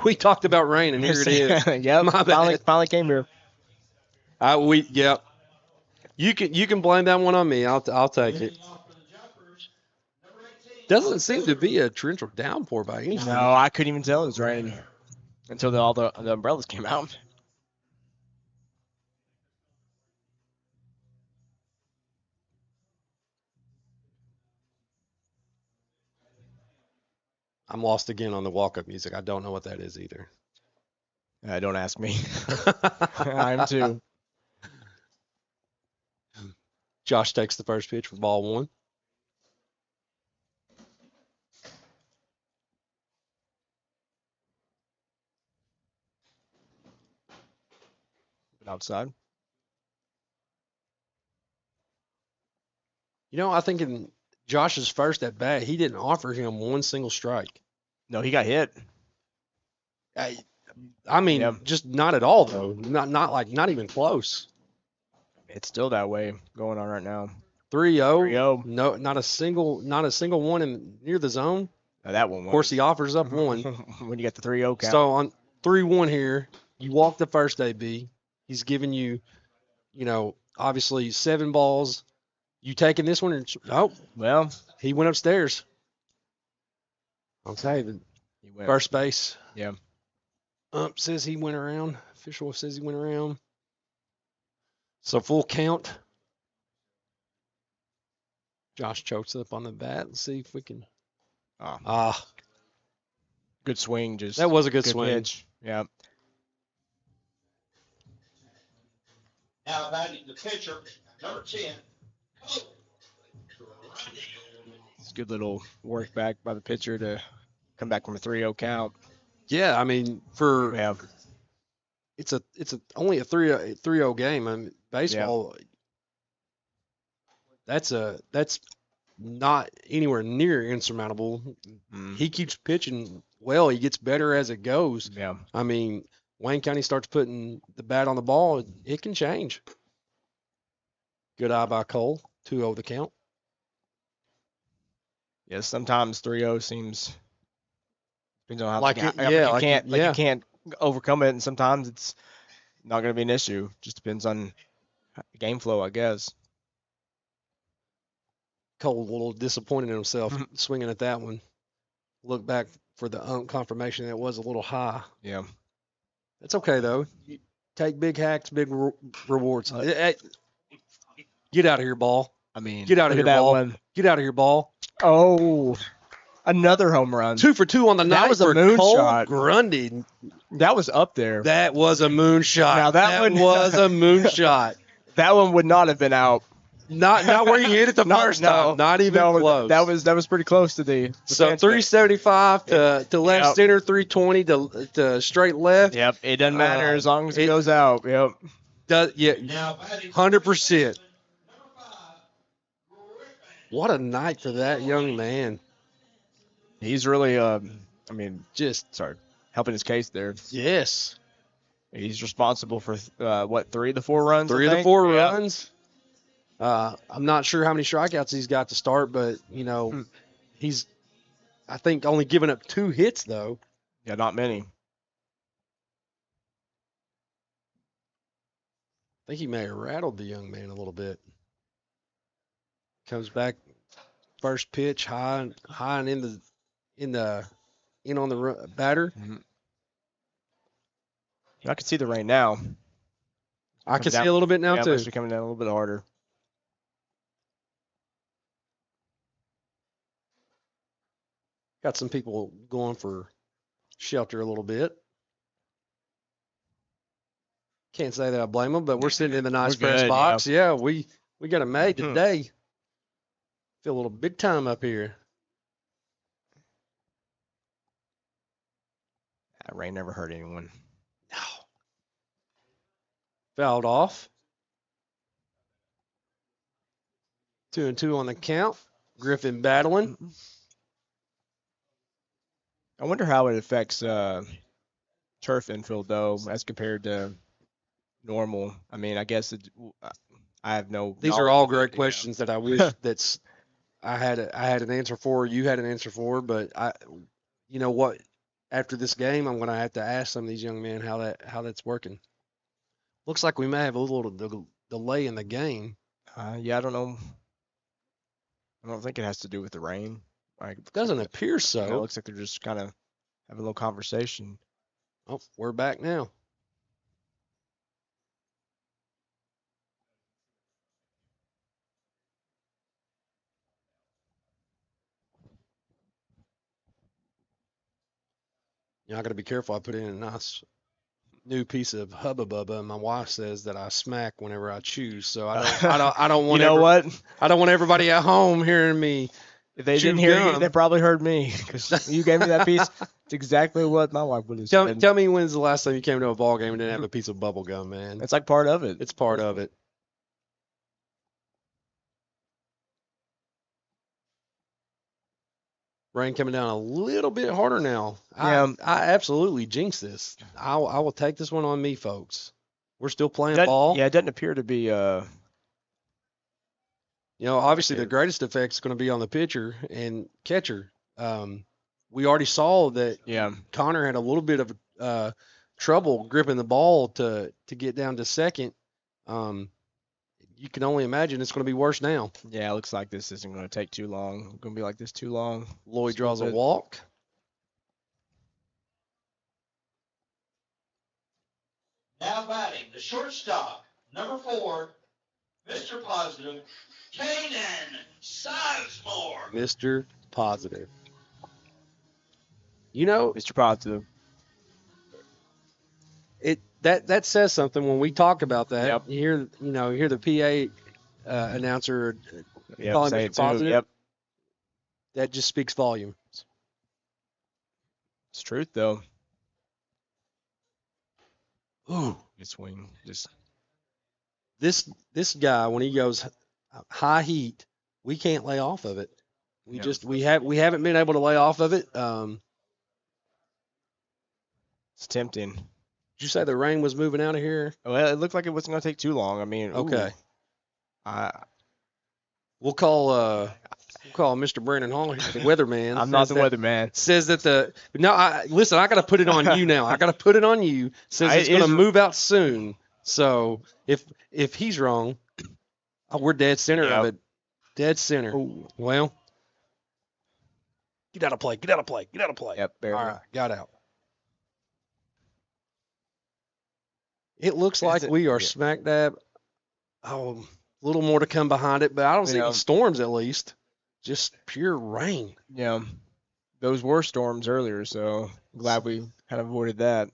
S2: We talked about rain, and here it is.
S3: Yep.
S2: My bad.
S3: Finally came here.
S2: Yep. You can blame that one on me. I'll take it. Doesn't seem to be a torrential downpour by any means.
S3: No, I couldn't even tell it was raining until all the umbrellas came out.
S2: I'm lost again on the walk-up music. I don't know what that is either.
S3: Don't ask me. I'm too.
S2: Josh takes the first pitch for ball one.
S3: Outside.
S2: I think in Josh's first at bat, he didn't offer him one single strike.
S3: No, he got hit.
S2: I mean,
S3: Yep.
S2: just not at all though. Not even close.
S3: It's still that way going on right now.
S2: 3-0.
S3: 3-0.
S2: No, not a single one in near the zone.
S3: Now that one.
S2: Of course, he offers up one.
S3: When you get the 3-0 count.
S2: So on 3-1 here, you walk the first AB. He's giving you, obviously 7 balls. You taking this one?
S3: Well,
S2: He went upstairs. Okay, the
S3: he went.
S2: first base.
S3: Yeah.
S2: Says he went around. Official says he went around. So full count. Josh chokes up on the bat. Let's see if we can.
S3: Good swing. Just
S2: That was a good swing.
S3: Pitch. Yeah.
S4: Now batting the pitcher, number 10.
S3: It's a good little work back by the pitcher to come back from a 3-0 count.
S2: Yeah, I mean, it's only a 3-0 game. I mean, baseball. Yeah. That's not anywhere near insurmountable. He keeps pitching well. He gets better as it goes.
S3: Yeah.
S2: I mean, Wayne County starts putting the bat on the ball, it can change. Good eye by Cole. 2-0 the count.
S3: Yeah, sometimes 3-0 seems depends on how
S2: Like
S3: the,
S2: it-
S3: how
S2: yeah,
S3: you
S2: like you-
S3: can't like
S2: yeah.
S3: you can't overcome it, and sometimes it's not going to be an issue. Just depends on game flow, I guess.
S2: Cole a little disappointed in himself
S3: Mhm.
S2: swinging at that one. Look back for the confirmation that it was a little high.
S3: Yeah.
S2: It's okay though. You take big hacks, big rewards.
S3: Uh,
S2: Hey, get out of here, ball.
S3: I mean,
S2: Get out of
S3: look
S2: here,
S3: at that
S2: ball.
S3: one.
S2: Get out of here, ball.
S3: Oh, another home run.
S2: 2 for 2 on the
S3: That
S2: night
S3: was a
S2: for
S3: moonshot.
S2: Cole Grundy.
S3: That was up there.
S2: That was a moonshot.
S3: Now that one-
S2: was a moonshot.
S3: That one would not have been out.
S2: Not where you hit it the first time. Not even close.
S3: That was pretty close to the
S2: so
S3: fence.
S2: 375 to left
S3: Yep.
S2: center, 320 to straight left.
S3: Yep, it doesn't matter as long as it
S2: it-
S3: goes out. Yep.
S2: Yeah,
S4: Now batting
S2: 100%. What a night for that young man.
S3: He's really
S2: Just
S3: helping his case there.
S2: yes,
S3: He's responsible for 3 of the 4 runs.
S2: 3
S3: I
S2: of the
S3: think?
S2: 4
S3: Yeah.
S2: runs. I'm not sure how many strikeouts he's got to start, but he's I think only given up 2 hits though.
S3: Yeah, not many.
S2: I think he may have rattled the young man a little bit. Comes back, first pitch high and in on the batter.
S3: I can see the rain now.
S2: I can see
S3: down-
S2: a little bit now
S3: Yeah,
S2: too.
S3: must be coming down a little bit harder.
S2: Got some people going for shelter a little bit. Can't say that I blame them, but we're sitting in the nice
S3: We're
S2: press
S3: good,
S2: box. Yeah, we got it made
S3: Mhm.
S2: today. Feel a little big time up here.
S3: That rain never hurt anyone.
S2: No. Fouled off. 2-2 on the count. Griffin battling.
S3: I wonder how it affects turf infield though, as compared to normal. I mean, I guess I have no.
S2: These are
S3: knowledge
S2: all
S3: of it,
S2: great
S3: you know.
S2: questions that I wish I had an answer for. You had an answer for, but you know what? After this game, I'm going to have to ask some of these young men how that's working. Looks like we may have a little delay in the game.
S3: Yeah, I don't know. I don't think it has to do with the rain. Like,
S2: Doesn't appear
S3: it
S2: so.
S3: looks like they're just kind of having a little conversation.
S2: Oh, we're back now. You know, I got to be careful. I put in a nice new piece of Hubba Bubba, and my wife says that I smack whenever I choose. So I don't want
S3: You know what?
S2: I don't want everybody at home hearing me.
S3: If they
S2: Chew
S3: didn't hear you,
S2: gum.
S3: they probably heard me because you gave me that piece. It's exactly what my wife would have said.
S2: Tell me when's the last time you came to a ball game and didn't have a piece of bubble gum, man?
S3: It's like part of it.
S2: It's part of it. Rain coming down a little bit harder now.
S3: Yeah.
S2: I absolutely jinxed this. I will take this one on me, folks. We're still playing
S3: Doesn't-
S2: ball.
S3: Yeah, it doesn't appear to be.
S2: You know, obviously the
S3: Okay.
S2: greatest effect is going to be on the pitcher and catcher. We already saw that
S3: Yeah.
S2: Connor had a little bit of trouble gripping the ball to get down to second. You can only imagine it's going to be worse now.
S3: Yeah, it looks like this isn't going to take too long. It's going to be like this too long.
S2: Lloyd
S3: Just a
S2: draws a
S3: little bit.
S2: walk.
S4: now batting the shortstop, number 4, Mr. Positive, Kanan Sizemore.
S2: Mr. Positive. You know,
S3: Mr. Positive.
S2: that says something when we talk about that.
S3: Yep.
S2: You hear the PA announcer
S3: Yep,
S2: calling
S3: say
S2: Mr.
S3: it too.
S2: Positive.
S3: Yep.
S2: That just speaks volumes.
S3: It's truth though.
S2: Ooh,
S3: Good swing. Just
S2: this guy when he goes high heat, we can't lay off of it. We
S3: Yeah.
S2: we haven't been able to lay off of it.
S3: it's tempting.
S2: Did you say the rain was moving out of here?
S3: Well, it looked like it wasn't going to take too long. I mean, ooh,
S2: Okay. We'll call Mr. Brandon Hall here, the weatherman.
S3: I'm not the
S2: says
S3: weatherman.
S2: Says that listen. I got to put it on you now. I got to put it on you. Says it's
S3: It
S2: going to
S3: is-
S2: move out soon. So if he's wrong, we're dead center of
S3: Yep.
S2: it. Dead center.
S3: Ooh.
S2: Well, get out of play. Get out of play. Get out of play.
S3: Yep, barely.
S2: All right, got out. It looks like we are smack dab. Oh, a little more to come behind it, but I don't see any storms at least. Just pure rain.
S3: Yeah, those were storms earlier, so glad we kind of avoided that.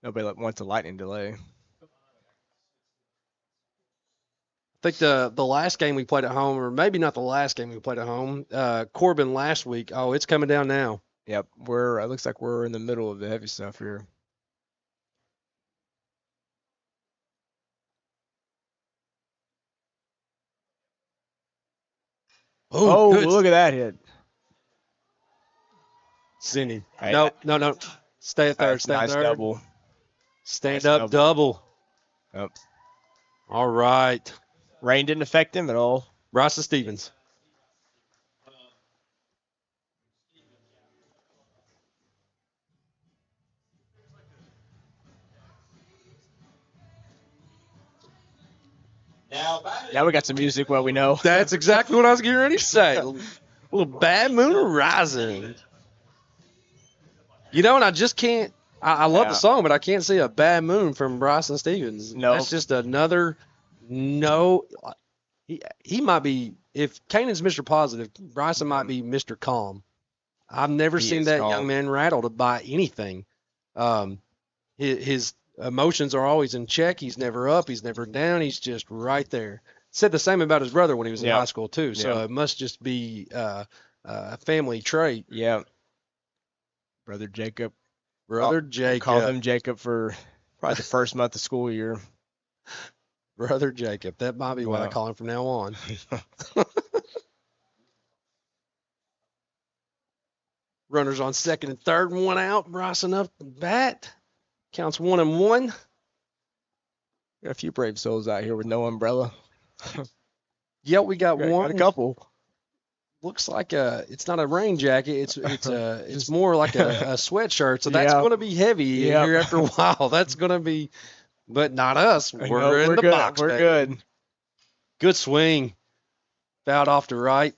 S3: Nobody wants a lightning delay.
S2: I think the last game we played at home, or maybe not the last game we played at home, Corbin last week. Oh, it's coming down now.
S3: Yep, it looks like we're in the middle of the heavy stuff here. Oh,
S2: good.
S3: look at that hit.
S2: Zinni.
S3: Hey,
S2: No. Stay at third.
S3: That's
S2: Stay at
S3: nice
S2: third.
S3: double.
S2: Stand
S3: Nice
S2: up double.
S3: Yep.
S2: All right.
S3: Rain didn't affect him at all.
S2: Bryson Stevens.
S3: Now we got some music. Well, we know.
S2: That's exactly what I was getting ready to say. A little Bad Moon Rising. You know, and I just can't. I love the song, but I can't see a Bad Moon from Bryson Stevens.
S3: No.
S2: That's just another no. He might be, if Kanan's Mr. Positive, Bryson might be Mr. Calm. I've never
S3: He
S2: seen
S3: is
S2: that
S3: calm.
S2: young man rattled by anything. His emotions are always in check. He's never up. He's never down. He's just right there. Said the same about his brother when he was in
S3: Yeah.
S2: high school too. So
S3: Yeah.
S2: it must just be a family trait.
S3: Yeah. Brother Jacob.
S2: Brother
S3: Call
S2: Jacob.
S3: him Jacob for probably the first month of school year.
S2: Brother Jacob. That might be what I
S3: Wow.
S2: call him from now on. Runners on second and third, one out. Bryson up the bat. Counts 1-1.
S3: Got a few brave souls out here with no umbrella.
S2: Yep, we got one.
S3: Got a couple.
S2: Looks like it's not a rain jacket. It's more like a sweatshirt. So that's
S3: Yeah.
S2: going to be heavy
S3: Yep.
S2: here after a while. That's going to be, but not us.
S3: No,
S2: We're in the
S3: good.
S2: box.
S3: We're
S2: baby.
S3: good.
S2: Good swing. Fouled off to right.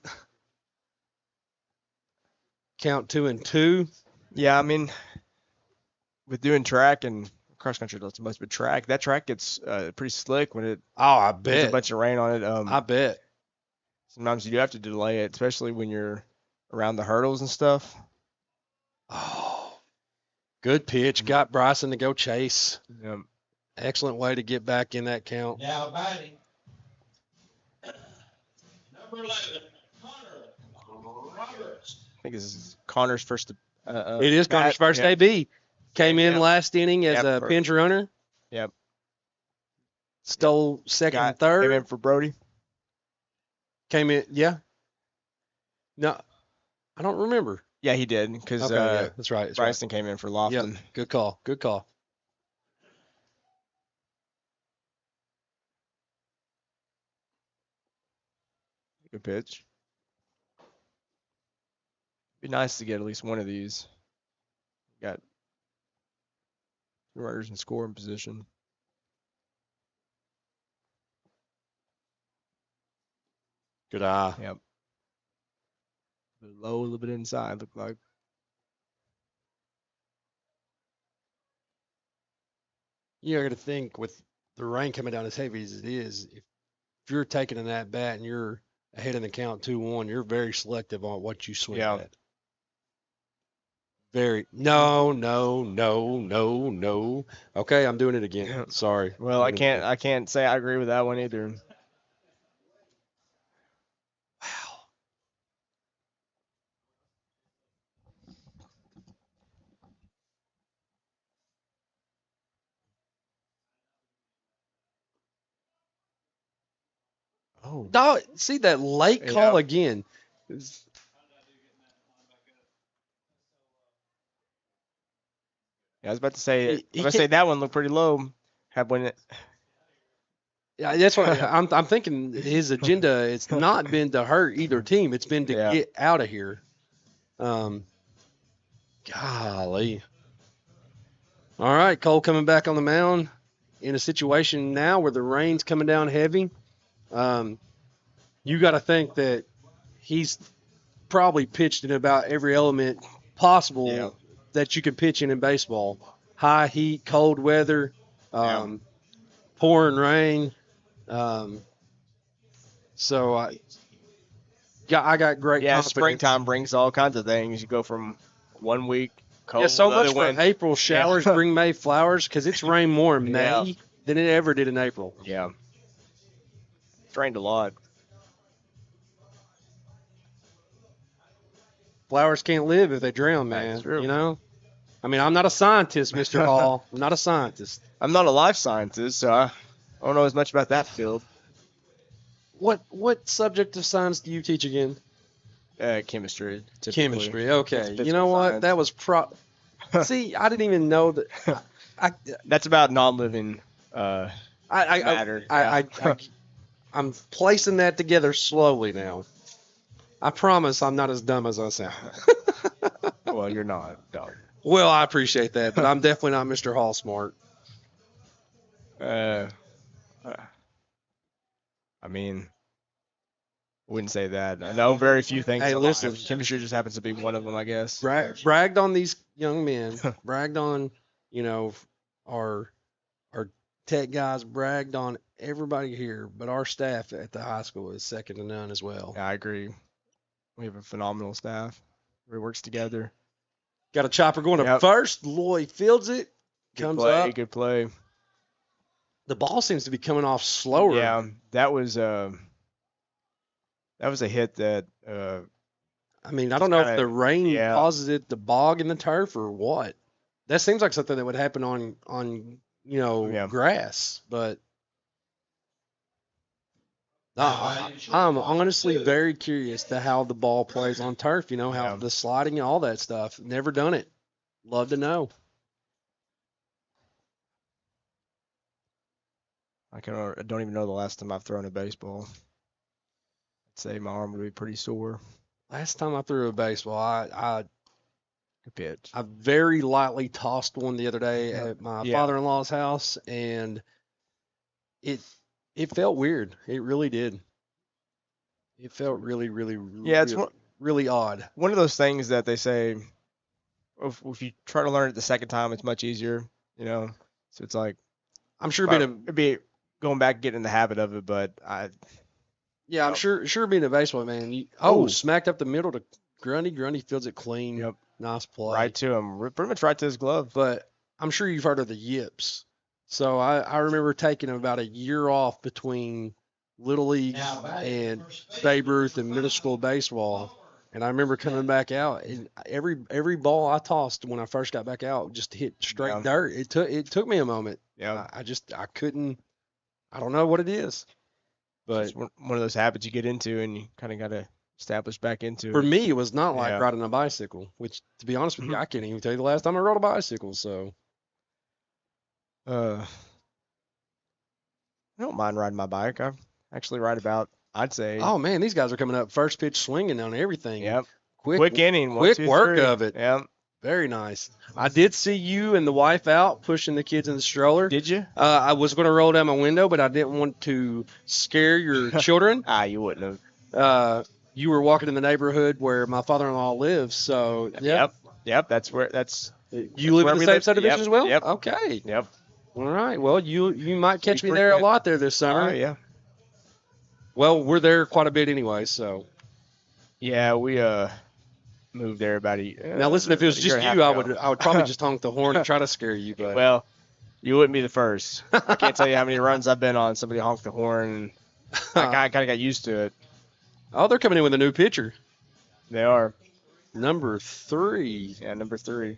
S2: Count 2-2.
S3: Yeah, I mean, with doing track and cross country, not so much, but track, that track gets pretty slick when it
S2: Oh, I
S3: gets
S2: bet.
S3: a bunch of rain on it.
S2: I bet.
S3: Sometimes you do have to delay it, especially when you're around the hurdles and stuff.
S2: Oh, good pitch. Got Bryson to go chase.
S3: Yep.
S2: Excellent way to get back in that count.
S4: Now batting. Number 11, Connor Roberts.
S3: I think this is Connor's first.
S2: It is Connor's
S3: bat.
S2: first
S3: Yep.
S2: AB. Came in
S3: Yep.
S2: last inning as
S3: Yep.
S2: a pinch runner.
S3: Yep.
S2: Stole second and
S3: Came in
S2: third.
S3: for Brody.
S2: Came in, yeah. No, I don't remember.
S3: Yeah, he did because
S2: Okay, yeah, that's right. That's right.
S3: Bryson came in for Lofton.
S2: Yep. Good call. Good call.
S3: Good pitch. Be nice to get at least one of these. Got two runners in scoring position.
S2: Good eye.
S3: Yep. A little low, a little bit inside, looked like.
S2: You got to think with the rain coming down as heavy as it is, if you're taking an at bat and you're ahead in the count 2-1, you're very selective on what you swing
S3: Yeah.
S2: at. No. Okay, I'm doing it again. Sorry.
S3: Well, I can't say I agree with that one either.
S2: Wow.
S3: Oh.
S2: No, see that late call
S3: Yeah.
S2: again.
S3: Yeah, I was about to say
S2: He
S3: that one looked pretty low. Had when it
S2: Yeah, that's what I'm thinking. His agenda, it's not been to hurt either team. It's been to
S3: Yeah.
S2: get out of here. Golly. All right, Cole coming back on the mound in a situation now where the rain's coming down heavy. You got to think that he's probably pitched in about every element possible
S3: Yeah.
S2: that you could pitch in baseball. High heat, cold weather, pouring rain. So I got great
S3: Yeah,
S2: confidence.
S3: springtime brings all kinds of things. You go from one week cold,
S2: Yeah, so
S3: the
S2: much
S3: other
S2: for
S3: one.
S2: April showers
S3: Yeah.
S2: bring May flowers because it's rained more in May
S3: Yeah.
S2: than it ever did in April.
S3: Yeah. It's rained a lot.
S2: Flowers can't live if they drown, man.
S3: That's true.
S2: You know? I mean, I'm not a scientist, Mr. Hall. I'm not a scientist.
S3: I'm not a life scientist, so I don't know as much about that field.
S2: What subject of science do you teach again?
S3: Chemistry. Typically.
S2: Chemistry. Okay.
S3: It's
S2: You know
S3: physical
S2: what?
S3: science.
S2: That was See, I didn't even know that.
S3: That's about non-living matter.
S2: I'm placing that together slowly now. I promise I'm not as dumb as I sound.
S3: Well, you're not, dog.
S2: Well, I appreciate that, but I'm definitely not Mr. Hall smart.
S3: I mean, wouldn't say that. I know very few things.
S2: Hey,
S3: in
S2: listen.
S3: life. Chemistry just happens to be one of them, I guess.
S2: Bragged on these young men. Bragged on, our tech guys. Bragged on everybody here, but our staff at the high school is second to none as well.
S3: Yeah, I agree. We have a phenomenal staff. Everybody works together.
S2: Got a chopper going to first. Lloyd fields it. Comes up.
S3: Good play.
S2: The ball seems to be coming off slower.
S3: Yeah, that was a hit that.
S2: I mean, I don't know if the rain causes it to bog in the turf or what. That seems like something that would happen on grass, but I'm honestly very curious to how the ball plays on turf. How the sliding and all that stuff. Never done it. Love to know.
S3: I don't even know the last time I've thrown a baseball. I'd say my arm would be pretty sore.
S2: Last time I threw a baseball, I
S3: pitch.
S2: I very lightly tossed one the other day at my father-in-law's house, and it felt weird. It really did. It felt really, really, really odd.
S3: One of those things that they say, if you try to learn it the second time, it's much easier. So it's like
S2: I'm sure
S3: it'd be going back and getting in the habit of it, but
S2: I'm sure being a baseball man. Smacked up the middle to Grundy. Grundy fields it clean.
S3: Yep.
S2: Nice play.
S3: Right to him. Pretty much right to his glove.
S2: But I'm sure you've heard of the yips. So I remember taking about a year off between Little League and Babe Ruth and middle school baseball. And I remember coming back out, and every ball I tossed when I first got back out just hit straight dirt. It took me a moment.
S3: Yeah.
S2: I couldn't. I don't know what it is. But
S3: it's one of those habits you get into, and you kind of got to establish back into.
S2: For me, it was not like riding a bicycle, which, to be honest with you, I can't even tell you the last time I rode a bicycle. So,
S3: I don't mind riding my bike. I actually ride about, I'd say.
S2: Oh man, these guys are coming up first pitch swinging on everything.
S3: Yep.
S2: Quick
S3: inning.
S2: Quick work of it.
S3: Yep.
S2: Very nice. I did see you and the wife out pushing the kids in the stroller.
S3: Did you?
S2: I was going to roll down my window, but I didn't want to scare your children.
S3: You wouldn't have.
S2: You were walking in the neighborhood where my father-in-law lives, so
S3: Yep. That's
S2: you live in the same subdivision as well?
S3: Yep.
S2: Okay.
S3: Yep.
S2: All right. Well, you might catch me there a lot there this summer.
S3: Oh, yeah.
S2: Well, we're there quite a bit anyway, so.
S3: Yeah, we moved there about
S2: now listen, if it was just you, I would probably just honk the horn and try to scare you, but
S3: well, you wouldn't be the first. I can't tell you how many runs I've been on. Somebody honked the horn. And I kind of got used to it.
S2: Oh, they're coming in with a new pitcher.
S3: They are.
S2: Number 3.
S3: Yeah, number 3.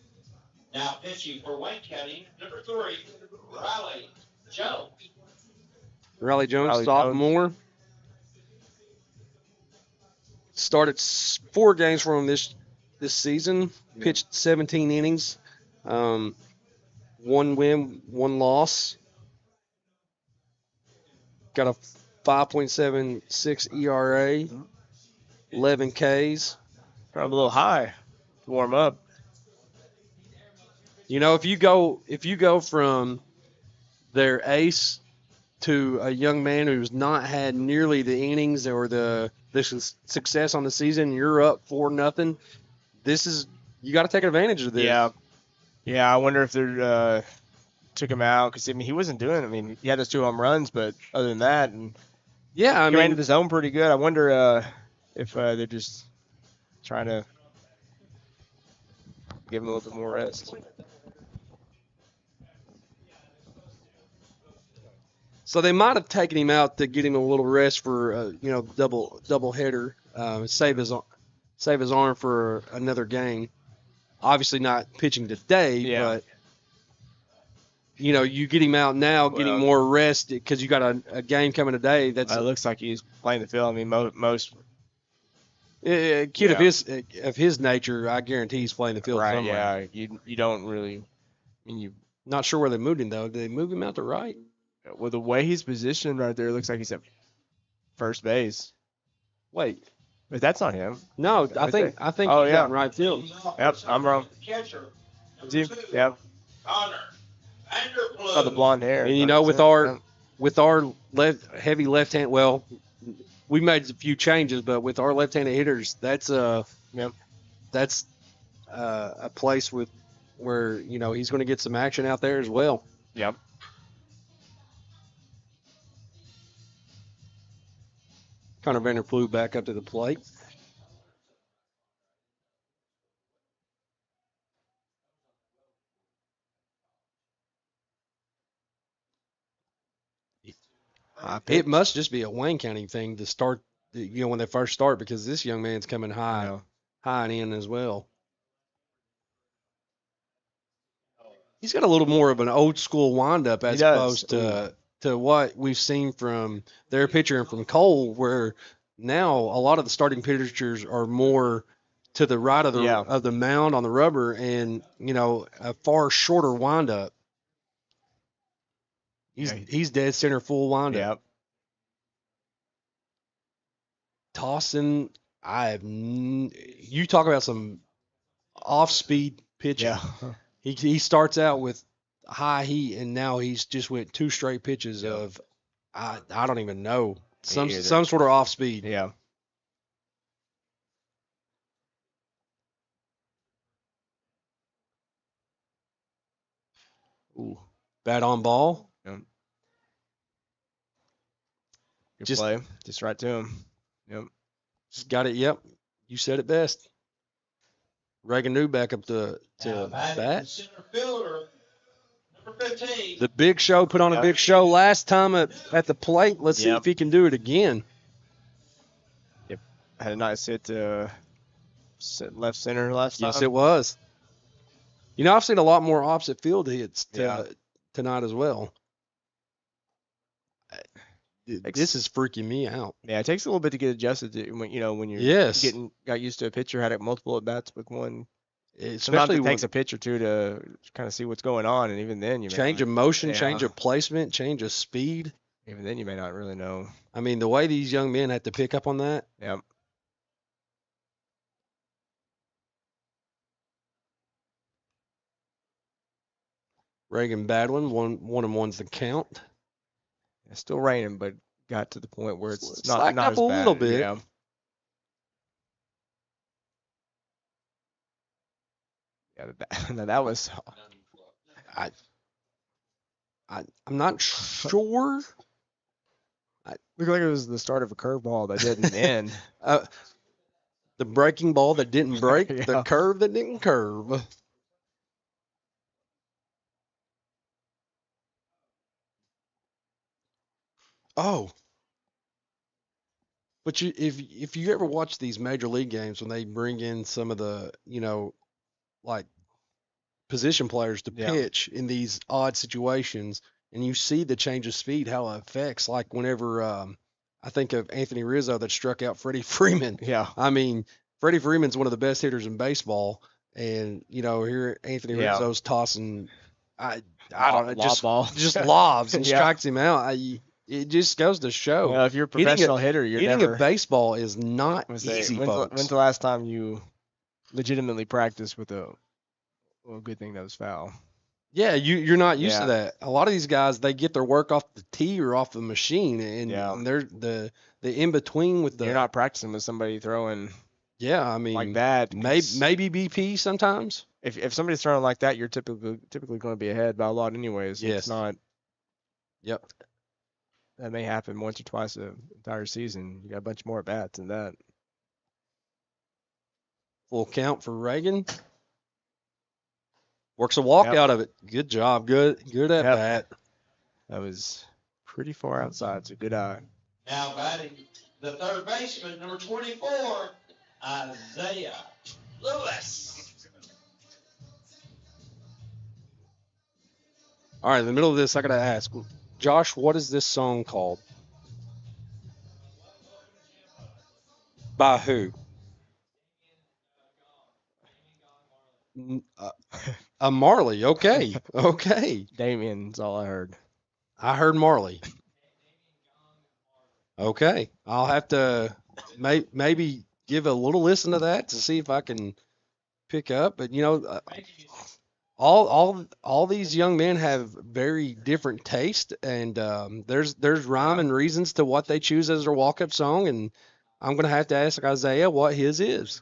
S4: Now pitching for Wayne County, number 3, Riley Jones.
S2: Riley Jones, sophomore. Started 4 games for him this season. Pitched 17 innings. 1 win, 1 loss. got a 5.76 ERA, 11 Ks.
S3: Probably a little high to warm up.
S2: You know, if you go from their ace to a young man who's not had nearly the innings or the success on the season, you're up 4-0. You got to take advantage of this.
S3: Yeah. I wonder if they're took him out because I mean he wasn't doing. I mean he had those 2 home runs, but other than that, and
S2: Yeah, I
S3: he ran into
S2: mean,
S3: the zone pretty good. I wonder if they're just trying to give him a little bit more rest.
S2: so they might have taken him out to get him a little rest for double header, save his arm for another game. Obviously not pitching today,
S3: Yeah.
S2: but you get him out now, get him more rest because you got a game coming today. That's
S3: It looks like he's playing the field. I mean most
S2: a kid of his nature. I guarantee he's playing the field
S3: right.
S2: somewhere.
S3: Yeah, you don't really. I mean you
S2: Not sure where they moved him though. Did they move him out to right?
S3: with the way he's positioned right there, it looks like he's at first base.
S2: Wait,
S3: But that's not him.
S2: no, I
S3: Right
S2: think
S3: there.
S2: he's
S3: Oh, yeah.
S2: out in right field.
S3: Yep, I'm wrong.
S4: Catcher.
S3: Is he? Yeah.
S4: Connor. Vanderblue.
S3: Oh, the blonde hair.
S2: And with our heavy left hand, well, we made a few changes, but with our left-handed hitters, that's a place where he's going to get some action out there as well.
S3: Yep.
S2: Connor Vanderblue back up to the plate. It must just be a Wayne County thing to start, when they first start, because this young man's coming high and in as well. He's got a little more of an old school windup as opposed to what we've seen from their pitcher and from Cole, where now a lot of the starting pitchers are more to the right of the mound on the rubber and a far shorter windup. He's dead center full windup.
S3: Yep.
S2: Tossing, you talk about some off speed pitching.
S3: Yeah.
S2: He starts out with high heat, and now he's just went 2 straight pitches of I don't even know some sort of off speed.
S3: Yeah.
S2: Ooh, bat on ball.
S3: Yep. Good play. Just right to him. Yep.
S2: Just got it. Yep. You said it best. Reagan New back up to bat.
S4: Center fielder, number 15.
S2: The Big Show put on a big show last time at the plate. Let's see if he can do it again.
S3: Yep. Had a nice hit to left center last time.
S2: Yes, it was. I've seen a lot more opposite field hits tonight as well. This is freaking me out.
S3: Yeah, it takes a little bit to get adjusted to when you're got used to a pitcher, had multiple at bats with one. Especially it takes a pitch or two to kind of see what's going on, and even then you
S2: change of motion, change of placement, change of speed.
S3: Even then you may not really know.
S2: I mean, the way these young men have to pick up on that.
S3: Yep.
S2: Reagan Badwin, 1-1's the count.
S3: It's still raining, but got to the point where it's not
S2: up
S3: as bad.
S2: a little bit.
S3: Yeah. Yeah, that was.
S2: I'm not sure.
S3: Looked like it was the start of a curveball that didn't end.
S2: The breaking ball that didn't break, the curve that didn't curve. Oh. But if you ever watch these major league games when they bring in some of the, like position players to pitch in these odd situations, and you see the change of speed, how it affects, like whenever I think of Anthony Rizzo that struck out Freddie Freeman.
S3: Yeah.
S2: I mean, Freddie Freeman's one of the best hitters in baseball, and here Anthony Rizzo's tossing, I don't know, just lobs and strikes him out. It just goes to show.
S3: Well, if you're a
S2: Hitting a-
S3: professional hitter, you're
S2: Hitting
S3: never.
S2: a baseball is not
S3: I would say,
S2: easy,
S3: when's
S2: folks.
S3: the last time you legitimately practiced with a good thing that was foul?
S2: Yeah, you're not used to
S3: Yeah.
S2: that. A lot of these guys, they get their work off the tee or off the machine, and,
S3: Yeah.
S2: and they're the in between with the.
S3: You're not practicing with somebody throwing
S2: Yeah, I mean,
S3: like that.
S2: maybe BP sometimes.
S3: If somebody's throwing like that, you're typically going to be ahead by a lot anyways.
S2: Yes.
S3: It's not.
S2: Yep.
S3: That may happen once or twice the entire season. You got a bunch more at bats than that.
S2: Full count for Reagan. Works a walk
S3: Yep.
S2: out of it. Good job. Good at
S3: Yep.
S2: bat.
S3: That was pretty far outside. It's a good eye.
S4: Now batting the third baseman, number 24, Isaiah Lewis.
S2: All right, in the middle of this, I got to ask, Josh, what is this song called? By who? Marley. Okay. Okay.
S3: Damien's all I heard.
S2: I heard Marley. Okay. I'll have to maybe give a little listen to that to see if I can pick up. But, all these young men have very different taste, and there's rhyme and reasons to what they choose as their walk-up song, and I'm going to have to ask Isaiah what his is.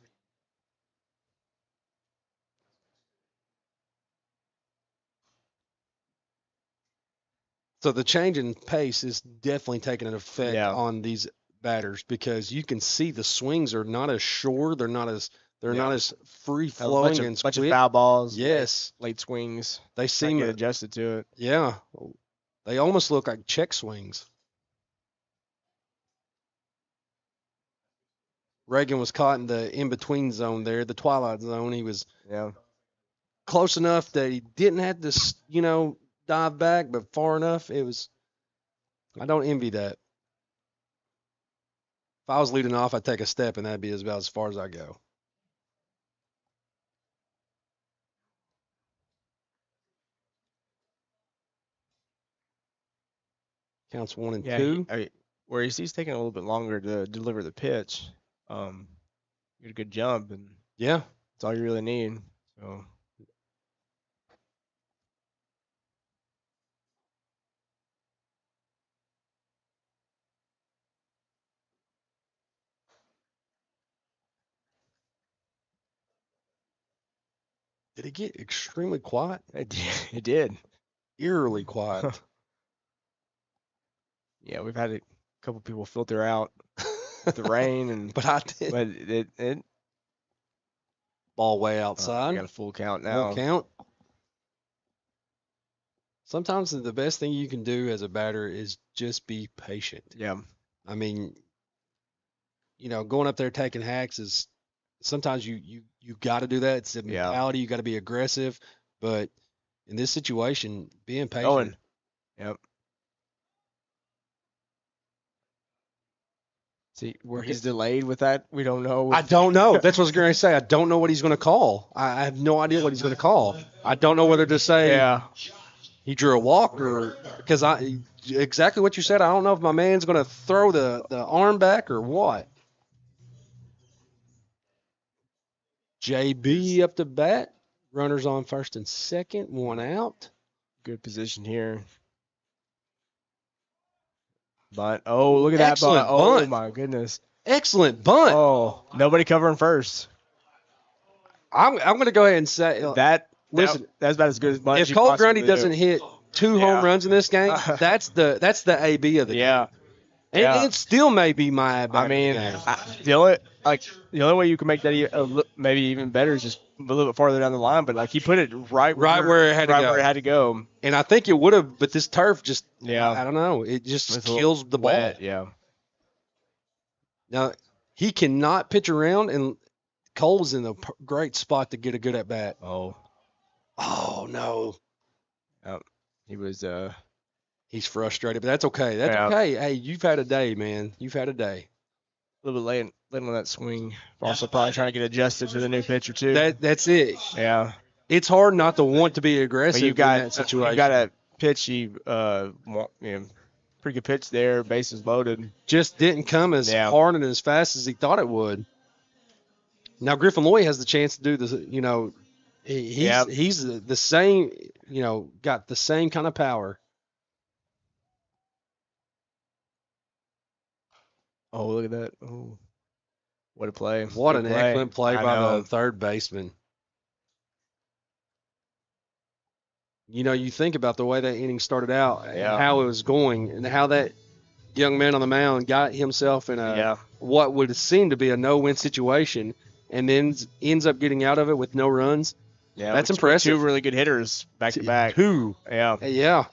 S2: So the change in pace is definitely taking an effect
S3: Yeah.
S2: on these batters because you can see the swings are not as sure, they're not as free
S3: A
S2: flowing and
S3: bunch of
S2: quick.
S3: foul balls.
S2: Yes,
S3: Late swings.
S2: they
S3: Try to
S2: seem
S3: get adjusted to it.
S2: yeah, they almost look like check swings. Reagan was caught in the in-between zone there, the twilight zone. He was
S3: Yeah.
S2: close enough that he didn't have to, dive back, but far enough. I don't envy that. If I was leading off, I'd take a step, and that'd be about as far as I go. Counts 1 and
S3: Yeah.
S2: 2.
S3: Where he's taking a little bit longer to deliver the pitch. Get a good jump, and
S2: Yeah.
S3: that's all you really need. So.
S2: Did it get extremely quiet?
S3: It did.
S2: Eerily quiet.
S3: Yeah, we've had a couple people filter out with the rain, and
S2: But I did.
S3: but it
S2: Ball way
S3: I
S2: outside.
S3: got a full count now.
S2: Full count. Sometimes the best thing you can do as a batter is just be patient.
S3: Yeah.
S2: I mean, going up there taking hacks is sometimes you got to do that. It's a
S3: Yeah.
S2: mentality. You got to be aggressive. But in this situation, being patient.
S3: Going. Yep. See, where he's delayed with that, we don't know.
S2: I don't know. That's what I was going to say. I don't know what he's going to call. I have no idea what he's going to call. I don't know whether to say
S3: Yeah.
S2: he drew a walk or because exactly what you said. I don't know if my man's going to throw the arm back or what. JB up to bat. Runners on first and second. One out.
S3: Good position here. Bunt. Oh, look at that
S2: Excellent
S3: bunt. Oh,
S2: bunt.
S3: my goodness.
S2: Excellent bunt.
S3: Oh, nobody covering first.
S2: I'm going to go ahead and say
S3: Listen, that's about as good as bunt.
S2: if
S3: you
S2: Cole
S3: possibly
S2: Grundy
S3: do.
S2: doesn't hit two
S3: Yeah.
S2: home runs in this game, that's the AB of the game.
S3: Yeah.
S2: And
S3: Yeah.
S2: it still may be my AB.
S3: I mean,
S2: game.
S3: the only way you can make that maybe even better is just a little bit farther down the line. But he put it right
S2: where it had to
S3: right
S2: go.
S3: where it had to go.
S2: And I think it would have, but this turf just,
S3: Yeah.
S2: I don't know, it just
S3: It's a little
S2: kills the ball.
S3: wet, yeah.
S2: Now, he cannot pitch around, and Cole's in a great spot to get a good at bat.
S3: Oh,
S2: No.
S3: he was.
S2: He's frustrated, but that's okay. That's
S3: Yeah.
S2: okay. Hey, you've had a day, man. You've had a day.
S3: A little bit late on that swing. Also probably trying to get adjusted to the new pitcher too.
S2: That's it.
S3: Yeah.
S2: It's hard not to want to be aggressive
S3: But
S2: in that situation.
S3: you got to pitch. Pretty pretty good pitch there. Bases loaded.
S2: Just didn't come as
S3: Yeah.
S2: hard and as fast as he thought it would. Now Griffin Loy has the chance to do this. You know, he's the same. You know, got the same kind of power.
S3: Oh, look at that. Oh, what a play.
S2: What
S3: Good
S2: an excellent play
S3: I
S2: by
S3: know.
S2: the third baseman. You know, you think about the way that inning started out and
S3: Yeah.
S2: how it was going and how that young man on the mound got himself in a what would seem to be a no-win situation and then ends up getting out of it with no runs.
S3: Yeah,
S2: That's
S3: with
S2: impressive.
S3: Two really good hitters back to back.
S2: Two.
S3: Yeah.
S2: Yeah.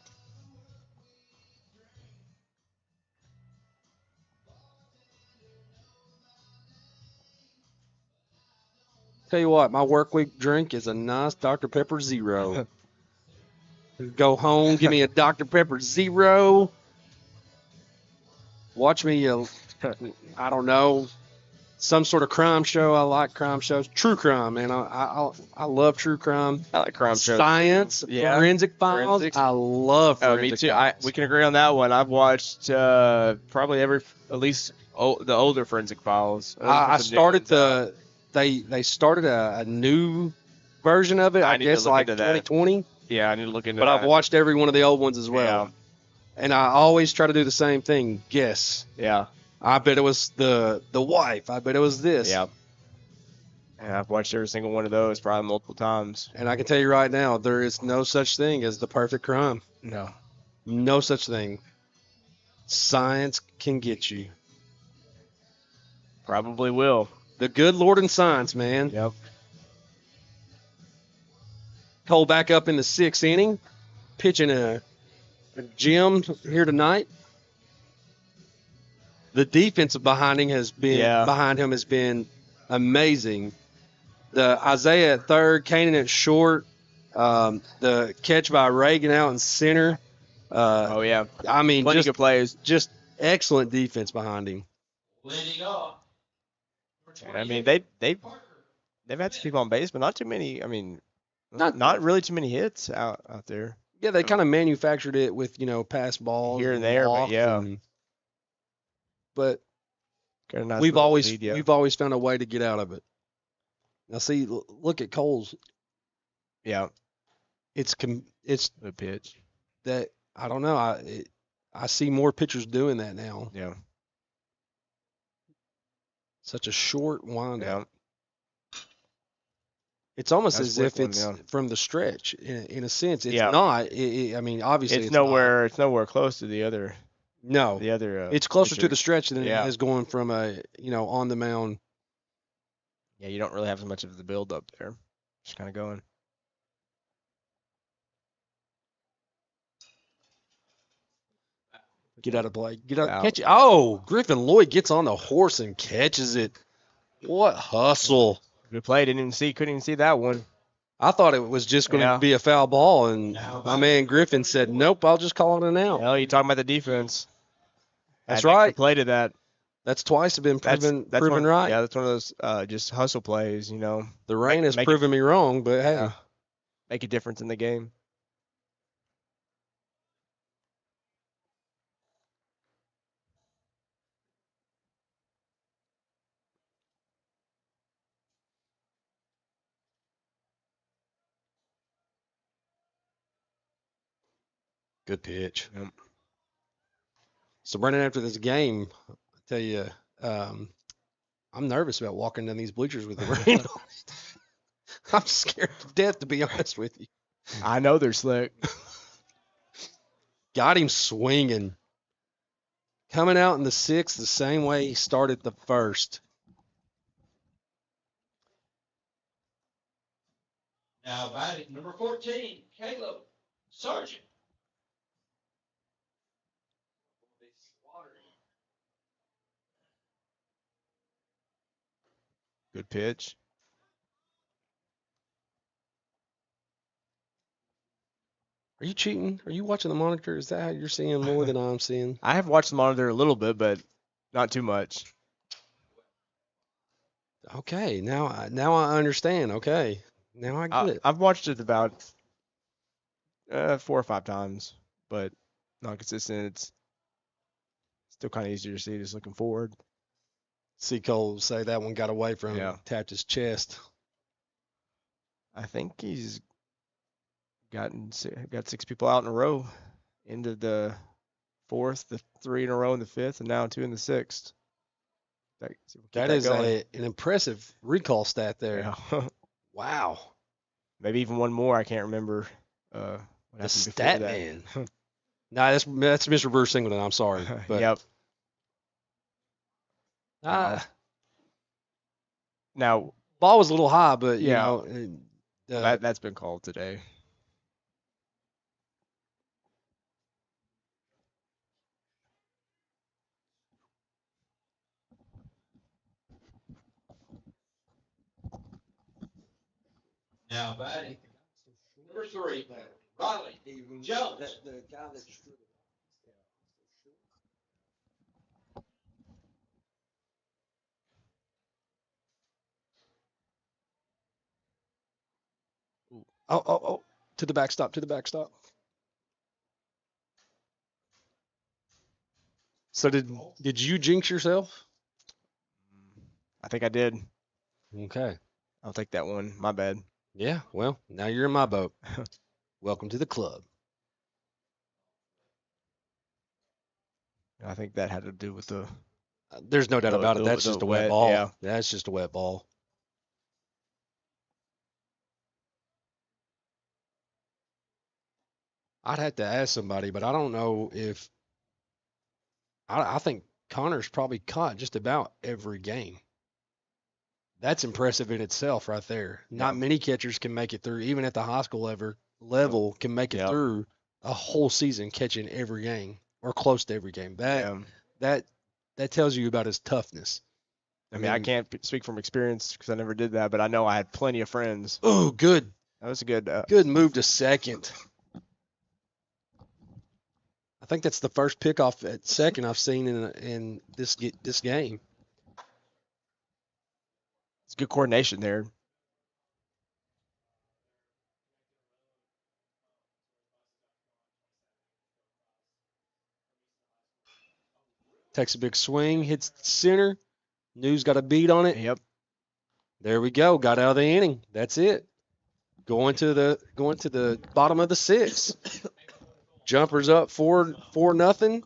S2: Tell you what, my work week drink is a nice Dr. Pepper Zero. Go home, give me a Dr. Pepper Zero. Watch me, I don't know, some sort of crime show. I like crime shows. True crime, man. I love true crime.
S3: I like crime shows.
S2: Science,
S3: Yeah.
S2: Forensic Files.
S3: Forensics.
S2: I love
S3: Oh,
S2: Forensic
S3: me too.
S2: Files.
S3: We can agree on that one. I've watched probably at least the older Forensic Files.
S2: I started they started a new version of it. I
S3: need to
S2: guess
S3: look
S2: like
S3: into that.
S2: 2020.
S3: Yeah, I need to look into
S2: But
S3: that.
S2: I've watched every one of the old ones as well.
S3: Yeah.
S2: And I always try to do the same thing. Guess.
S3: Yeah.
S2: I bet it was the wife. I bet it was this.
S3: Yeah. And I've watched every single one of those probably multiple times.
S2: And I can tell you right now, there is no such thing as the perfect crime.
S3: No.
S2: No such thing. Science can get you.
S3: Probably will.
S2: The good Lord in science, man.
S3: Yep.
S2: Cole back up in the sixth inning, pitching a gem here tonight. The defense behind him has been amazing. The Isaiah at third, Kanan at short, the catch by Reagan out in center.
S3: Oh yeah.
S2: I mean,
S3: Plenty good plays.
S2: just excellent defense behind him.
S4: Leading off.
S3: I mean, they've had some people on base, but not too many. I mean, not really too many hits out there.
S2: Yeah, they kind of manufactured it with pass balls
S3: Here and there, but
S2: walks
S3: yeah.
S2: But
S3: Got a nice
S2: we've
S3: little
S2: always
S3: lead, yeah.
S2: we've always found a way to get out of it. Now see, look at Cole's.
S3: Yeah.
S2: It's
S3: The pitch.
S2: that I don't know. I see more pitchers doing that now.
S3: Yeah.
S2: Such a short windup.
S3: Yeah.
S2: It's almost
S3: That's
S2: as if
S3: quick one,
S2: it's
S3: yeah.
S2: from the stretch. In a sense, it's
S3: Yeah.
S2: not. I mean, obviously,
S3: It's
S2: not.
S3: nowhere. It's nowhere close to the other.
S2: No,
S3: The other.
S2: it's closer to
S3: pitcher.
S2: the stretch than
S3: Yeah.
S2: it is going from a on the mound.
S3: Yeah, you don't really have as much of the build up there. Just kind of going.
S2: Get out of play. Get out.
S3: Out.
S2: Catch it. Oh, Griffin Lloyd gets on the horse and catches it. What hustle!
S3: Good play. Couldn't even see that one.
S2: I thought it was just going to
S3: Yeah.
S2: be a foul ball, and my man Griffin said, "Nope, I'll just call it an out."
S3: Well, you talking about the defense?
S2: That's
S3: Had an extra
S2: right.
S3: Play to that.
S2: That's twice been proven
S3: one,
S2: right.
S3: Yeah, that's one of those just hustle plays.
S2: The rain has
S3: make
S2: proven me wrong, but hey,
S3: Yeah. Make a difference in the game.
S2: good pitch.
S3: Yep.
S2: So, Brendan, after this game, I tell you, I'm nervous about walking down these bleachers with the rain on it. I'm scared to death, to be honest with you.
S3: I know they're slick.
S2: Got him swinging. Coming out in the sixth the same way he started the first.
S4: Now batting number 14, Caleb Sargent.
S3: Good pitch.
S2: Are you cheating? Are you watching the monitor? Is that how you're seeing more than I'm seeing?
S3: I have watched the monitor a little bit, but not too much.
S2: Okay, now I understand. Okay, now I get it.
S3: I've watched it about 4 or 5 times, but not consistent. Still kind of easier to see just looking forward.
S2: See Cole say that one got away from him,
S3: Yeah.
S2: tapped his chest.
S3: I think he's got 6 people out in a row. Into the 4th, the 3 in a row in the 5th, and now 2 in the 6th.
S2: That is an impressive recall stat there.
S3: Yeah.
S2: Wow.
S3: Maybe even one more. I can't remember what
S2: The
S3: happened before
S2: stat
S3: that.
S2: man. Nah, that's Mr. Bruce Singleton. I'm sorry. But
S3: Yep.
S2: Now,
S3: Now,
S2: ball was a little high, but you
S3: Yeah.
S2: know,
S3: that's been called today.
S4: Now batting, number 3, Riley Jones.
S2: oh, to the backstop, So did you jinx yourself?
S3: I think I did.
S2: Okay.
S3: I'll take that one. My bad.
S2: Yeah. Well, now you're in my boat. Welcome to the club.
S3: I think that had to do with the.
S2: There's no doubt about it. That's
S3: the
S2: just a wet
S3: wet,
S2: ball.
S3: yeah.
S2: That's just a wet ball. I'd have to ask somebody, but I don't know if I think Connor's probably caught just about every game. That's impressive in itself right there. Not many catchers can make it through, even at the high school level can make it
S3: Yep.
S2: through a whole season catching every game or close to every game. That tells you about his toughness.
S3: I mean, I can't speak from experience because I never did that, but I know I had plenty of friends.
S2: Oh, good.
S3: That was a good.
S2: Good move to second. I think that's the first pickoff at second I've seen in this game.
S3: It's good coordination there.
S2: Takes a big swing, hits center. New's got a beat on it.
S3: Yep.
S2: There we go. Got out of the inning. That's it. Going to the bottom of the 6th. Jumpers up 4-0.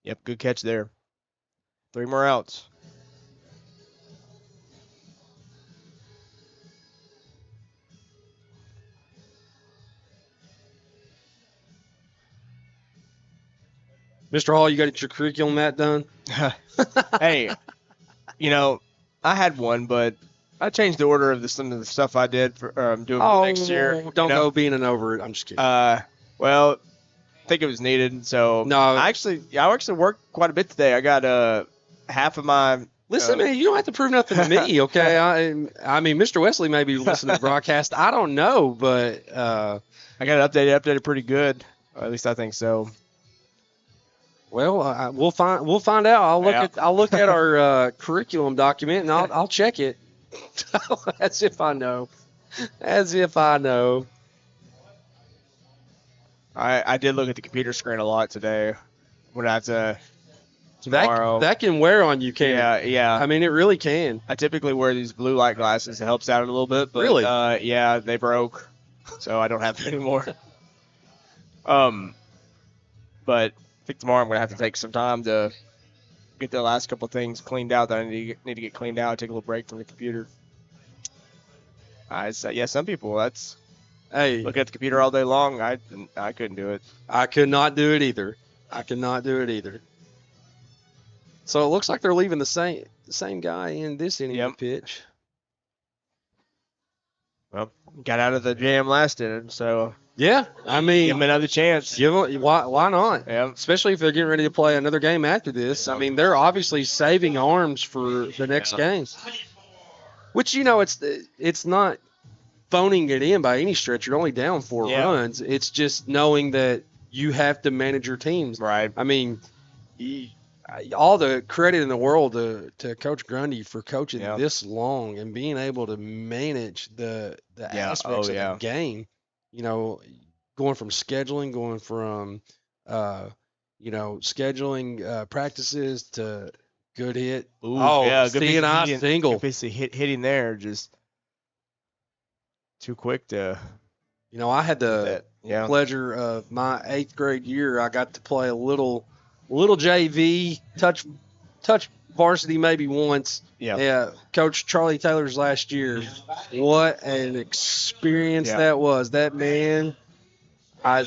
S3: Yep. Good catch there. 3 more outs.
S2: Mr. Hall, you got your curriculum mat done?
S3: Hey, I had one, but I changed the order of some of the stuff I did for doing for next year.
S2: Don't go being an over it. I'm just kidding.
S3: Well, I think it was needed. So
S2: No.
S3: I actually worked quite a bit today. I got half of my.
S2: Listen, man, you don't have to prove nothing to me, okay? I mean, Mr. Wesley may be listening to the broadcast. I don't know, but
S3: I got it updated pretty good. Or at least I think so.
S2: well, we'll find out. I'll look at our curriculum document and I'll check it. As if I know.
S3: I did look at the computer screen a lot today. I'm gonna have to tomorrow.
S2: That can wear on you, can't it?
S3: Yeah.
S2: I mean, it really can.
S3: I typically wear these blue light glasses. It helps out a little bit. But,
S2: Really?
S3: Yeah, they broke, so I don't have them anymore. But I think tomorrow I'm gonna have to take some time to get the last couple things cleaned out that I need to get cleaned out. Take a little break from the computer. Some people look at the computer all day long. I couldn't do it.
S2: I could not do it either. So it looks like they're leaving the same guy in this inning to pitch.
S3: Well, got out of the jam last inning, so
S2: yeah, I mean,
S3: give him another chance.
S2: Why not?
S3: Yeah.
S2: Especially if they're getting ready to play another game after this. I mean, they're obviously saving arms for the next game. Which it's not phoning it in by any stretch. You're only down 4 runs. It's just knowing that you have to manage your teams.
S3: Right.
S2: I mean, all the credit in the world to Coach Grundy for coaching this long and being able to manage the aspects of the game. going from scheduling, going from scheduling practices to good hit.
S3: Ooh,
S2: Oh,
S3: yeah, good piece of
S2: CNI
S3: hitting,
S2: single.
S3: good piece of hitting there, just too quick to
S2: I had
S3: get
S2: the
S3: that. Yeah,
S2: pleasure of my 8th grade year. I got to play a little JV, touch varsity maybe once.
S3: yeah,
S2: Yeah, Coach Charlie Taylor's last year. What an experience
S3: yeah.
S2: that was. That man, I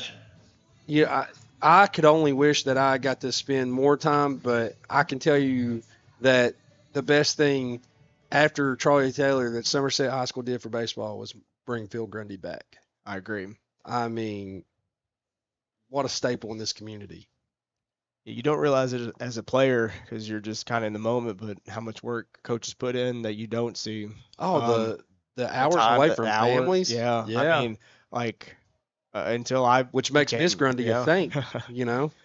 S2: yeah, I could only wish that I got to spend more time, but I can tell you that the best thing after Charlie Taylor that Somerset High School did for baseball was bring Phil Grundy back.
S3: I agree.
S2: I mean, what a staple in this community.
S3: You don't realize it as a player because you're just kind of in the moment, but how much work coaches put in that you don't see.
S2: Oh, the
S3: The
S2: hours
S3: time,
S2: away
S3: the
S2: from
S3: hours,
S2: families.
S3: yeah. I
S2: Yeah.
S3: mean, like until I
S2: Which makes Miss Grundy a thing,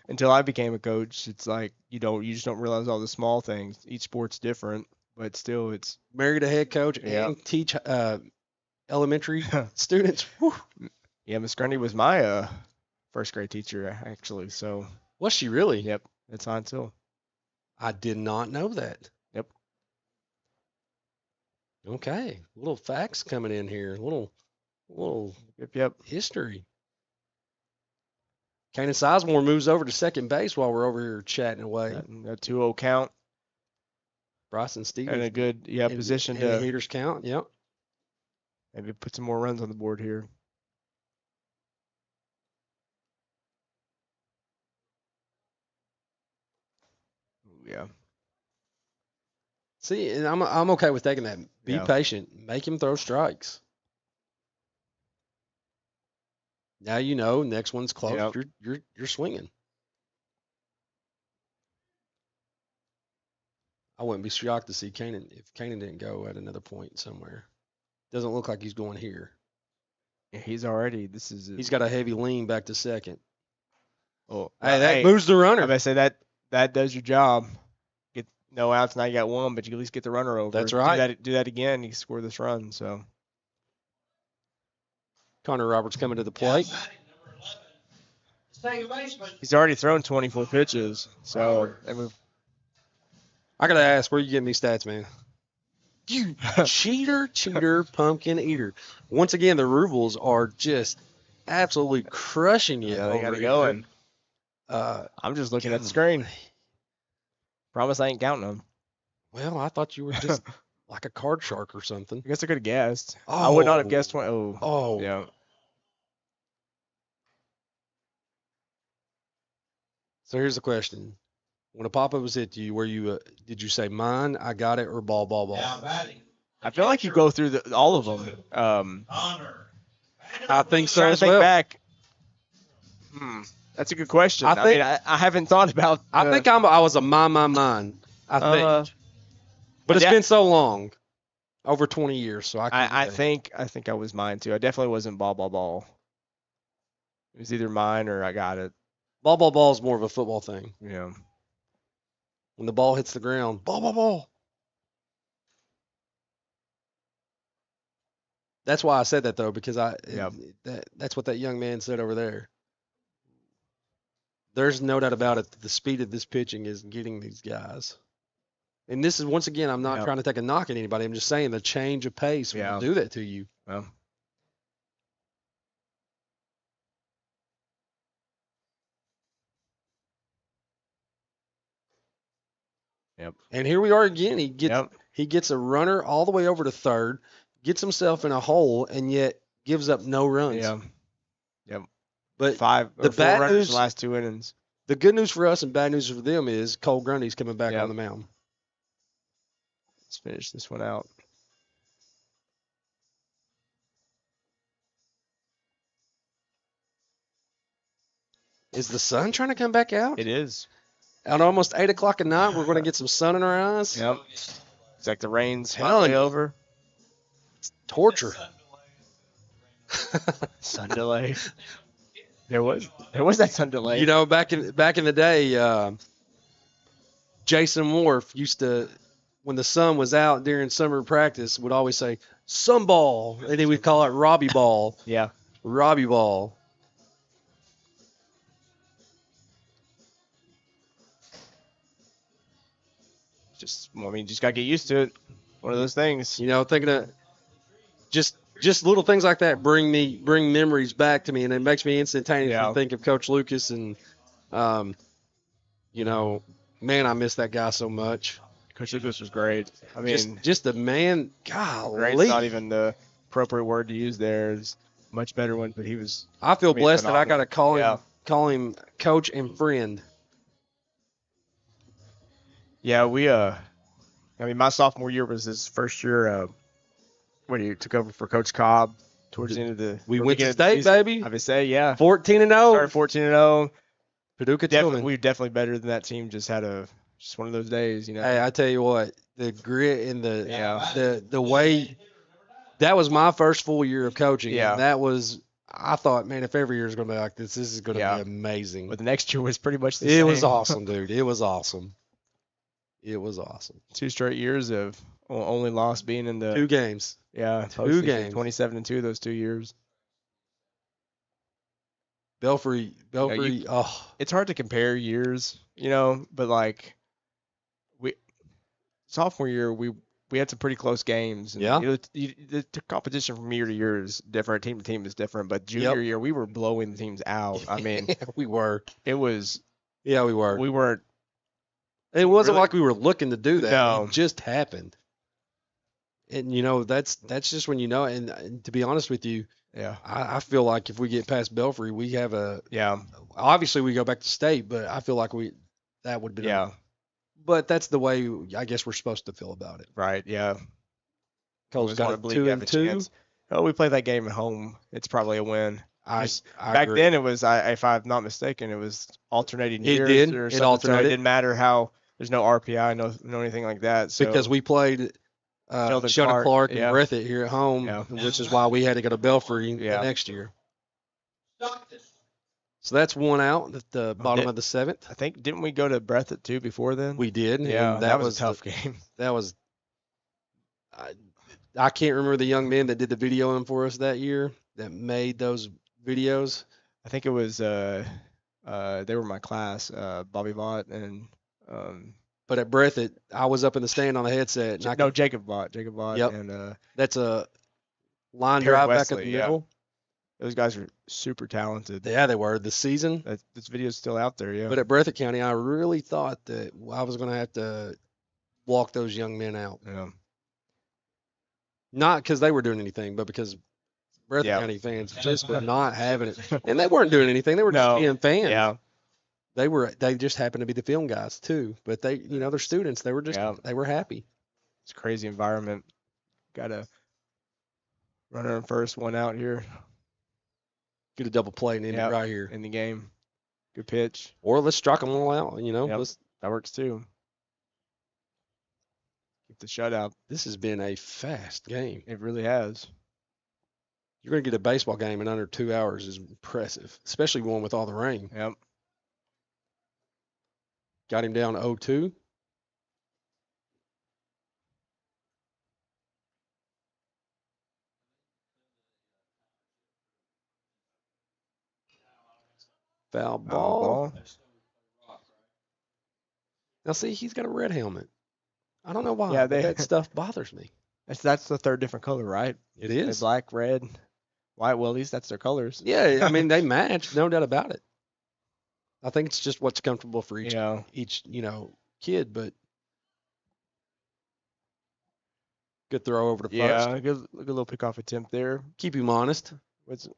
S3: until I became a coach, it's like you just don't realize all the small things. Each sport's different, but still, it's
S2: Married a head coach
S3: Yeah.
S2: and teach elementary students. Whew.
S3: yeah. Miss Grundy was my first grade teacher actually, so
S2: Was she really?
S3: yep, it's on till
S2: I did not know that.
S3: Yep.
S2: Okay, little facts coming in here. Little
S3: yep.
S2: history. Kanan Sizemore moves over to second base while we're over here chatting away.
S3: That 2-0 count
S2: Bryson Stevens
S3: and a good position
S2: and the
S3: to
S2: hitters count. Yep.
S3: maybe put some more runs on the board here. Yeah.
S2: See, and I'm okay with taking that. Be
S3: Yeah.
S2: patient. Make him throw strikes. Now next one's close.
S3: Yep.
S2: You're swinging. I wouldn't be shocked to see Kanan if Kanan didn't go at another point somewhere. Doesn't look like he's going here.
S3: Yeah, he's already. This is.
S2: He's got a heavy lean back to second.
S3: Oh,
S2: Hey, that moves the runner.
S3: I'm gonna say that does your job. Get no outs. Now you got one, but you at least get the runner over.
S2: That's right.
S3: Do that again. You score this run. So
S2: Connor Roberts coming to the plate.
S3: he's already thrown 24 pitches. So
S2: I gotta ask, where you getting these stats, man? You cheater, pumpkin eater. Once again, the rubles are just absolutely crushing you.
S3: yeah, they got
S2: over
S3: it
S2: here.
S3: going.
S2: Uh,
S3: I'm just looking at the screen. Promise I ain't counting them.
S2: well, I thought you were just like a card shark or something.
S3: I guess I could have guessed. I would not have guessed 20.
S2: Oh,
S3: Yeah.
S2: So here's the question: when a pop-up was hit to you, were you did you say mine, I got it, or ball, ball, ball?
S3: I feel like you go through all of them.
S2: I think so
S3: Trying to
S2: as
S3: think
S2: well.
S3: back. That's a good question.
S2: I think-
S3: I haven't thought about.
S2: I think I was a mine. I think, but it's
S3: yeah.
S2: been so long, over 20 years, so
S3: I think I was mine too. I definitely wasn't ball. It was either mine or I got it.
S2: ball is more of a football thing.
S3: Yeah.
S2: When the ball hits the ground, ball. That's why I said that though, because that's what that young man said over there. There's no doubt about it. The speed of this pitching is getting these guys. And this is, once again, I'm not trying to take a knock at anybody. I'm just saying the change of pace will do that to you.
S3: Well. Yep.
S2: And here we are again. He gets a runner all the way over to third, gets himself in a hole, and yet gives up no runs.
S3: Yeah. Yep.
S2: But
S3: four
S2: bad
S3: runners
S2: news,
S3: the last 2 innings.
S2: the good news for us and bad news for them is Cole Grundy's coming back on the mound.
S3: Let's finish this one out.
S2: Is the sun trying to come back out?
S3: It is.
S2: At almost 8 o'clock at night, we're going to get some sun in our eyes.
S3: Yep. It's like the rain's
S2: Telling
S3: finally
S2: you.
S3: over.
S2: Torture.
S3: Sun delay. There was that sun delay.
S2: Back in the day, Jason Wharf used to, when the sun was out during summer practice, would always say sunball, and then we'd call it Robbie ball.
S3: Yeah.
S2: Robbie ball.
S3: just gotta get used to it. One of those things.
S2: You know, thinking of just little things like that bring memories back to me, and it makes me instantaneously think of Coach Lucas, and you know, man, I miss that guy so much.
S3: Coach Lucas was great. I mean,
S2: just the man.
S3: great's
S2: Golly,
S3: not even the appropriate word to use there. It's much better one, but he was.
S2: I feel blessed that I got to
S3: phenomenal.
S2: call him coach and friend.
S3: Yeah, I mean, my sophomore year was his first year. When he took over for Coach Cobb towards the end of the.
S2: We went to
S3: beginning of the
S2: state,
S3: season.
S2: baby.
S3: I would say, yeah.
S2: 14-0.
S3: Started 14-0.
S2: Paducah
S3: We
S2: Tillman.
S3: were definitely better than that team. Just one of those days, you know.
S2: Hey, I tell you what, the grit and
S3: Yeah.
S2: the way that was my first full year of coaching.
S3: Yeah.
S2: And that was, I thought, man, if every year is going to be like this is going to
S3: Yeah.
S2: be amazing.
S3: But the next year was pretty much the same.
S2: It was awesome, dude. It was awesome. It was awesome.
S3: 2 straight years of only loss being in the
S2: 2 games.
S3: yeah
S2: 2
S3: postseason,
S2: games.
S3: 27-2 those 2 years.
S2: Belfry. Oh,
S3: It's hard to compare years, you know, but like sophomore year we had some pretty close games. And,
S2: Yeah.
S3: You know, the competition from year to year is different. Team to team is different. But junior year we were blowing the teams out. I mean,
S2: we were.
S3: it was.
S2: Yeah, we were.
S3: We weren't.
S2: It wasn't
S3: really-
S2: like we were looking to do that.
S3: No.
S2: It just happened. And you know, that's just when you know. And to be honest with you,
S3: Yeah.
S2: I feel like if we get past Belfry, we have
S3: Yeah.
S2: obviously we go back to state, but I feel like that would be
S3: Yeah.
S2: But that's the way I guess we're supposed to feel about it.
S3: Right. Yeah.
S2: Cole's
S3: Always wanna
S2: got
S3: believe you have a
S2: 2-2.
S3: chance. Oh, we played that game at home. It's probably a win.
S2: I
S3: Back
S2: agree.
S3: then, it was, if I'm not mistaken, it was alternating
S2: It
S3: years.
S2: did.
S3: Or
S2: It
S3: something, so
S2: alternated.
S3: it didn't matter how. There's no RPI, no anything like that. So
S2: because we played
S3: Sheldon
S2: Sheldon Clark and
S3: yeah.
S2: Breathitt here at home,
S3: Yeah.
S2: which is why we had to go to Belfry
S3: Yeah.
S2: the next year. So that's one out at the bottom of the 7th.
S3: I think didn't we go to Breathitt too before then?
S2: We did.
S3: Yeah,
S2: and
S3: that was a tough game.
S2: That was. I can't remember the young men that did the videoing for us that year that made those videos.
S3: I think it was they were my class, Bobby Vaught and
S2: But at Breathitt, I was up in the stand on the headset. And
S3: Jacob Vaught,
S2: Yep.
S3: and
S2: that's a line
S3: Terry
S2: drive back
S3: Wesley,
S2: up the
S3: yeah.
S2: middle.
S3: those guys are super talented.
S2: Yeah, they were. The season.
S3: This video's still out there, yeah.
S2: But at Breathitt County, I really thought that I was going to have to walk those young men out.
S3: Yeah.
S2: Not because they were doing anything, but because Breathitt
S3: Yeah.
S2: County fans just were not having it. And they weren't doing anything. They were just
S3: No.
S2: being fans.
S3: Yeah.
S2: They just happened to be the film guys too. But they're students. They were just
S3: Yeah.
S2: they were happy.
S3: It's a crazy environment. Got a runner on first, one out here
S2: Get a double play and end
S3: Yep.
S2: it right here.
S3: in the game. Good pitch.
S2: Or let's strike them all out.
S3: Yep.
S2: Let's,
S3: That works too. Get the shutout.
S2: this has been a fast game.
S3: It really has.
S2: You're going to get a baseball game in under 2 hours is impressive, especially one with all the rain.
S3: Yep.
S2: Got him down 0-2. Foul ball. Now, see, he's got a red helmet. I don't know why.
S3: Yeah,
S2: but that stuff bothers me.
S3: That's the third different color, right?
S2: It
S3: They
S2: is.
S3: black, red, white. Well, at least that's their colors.
S2: Yeah, I mean, they match, no doubt about it. I think it's just what's comfortable for each
S3: Yeah.
S2: kid, but good throw over to first.
S3: Yeah. Good little pickoff attempt there.
S2: Keep him honest.
S3: It's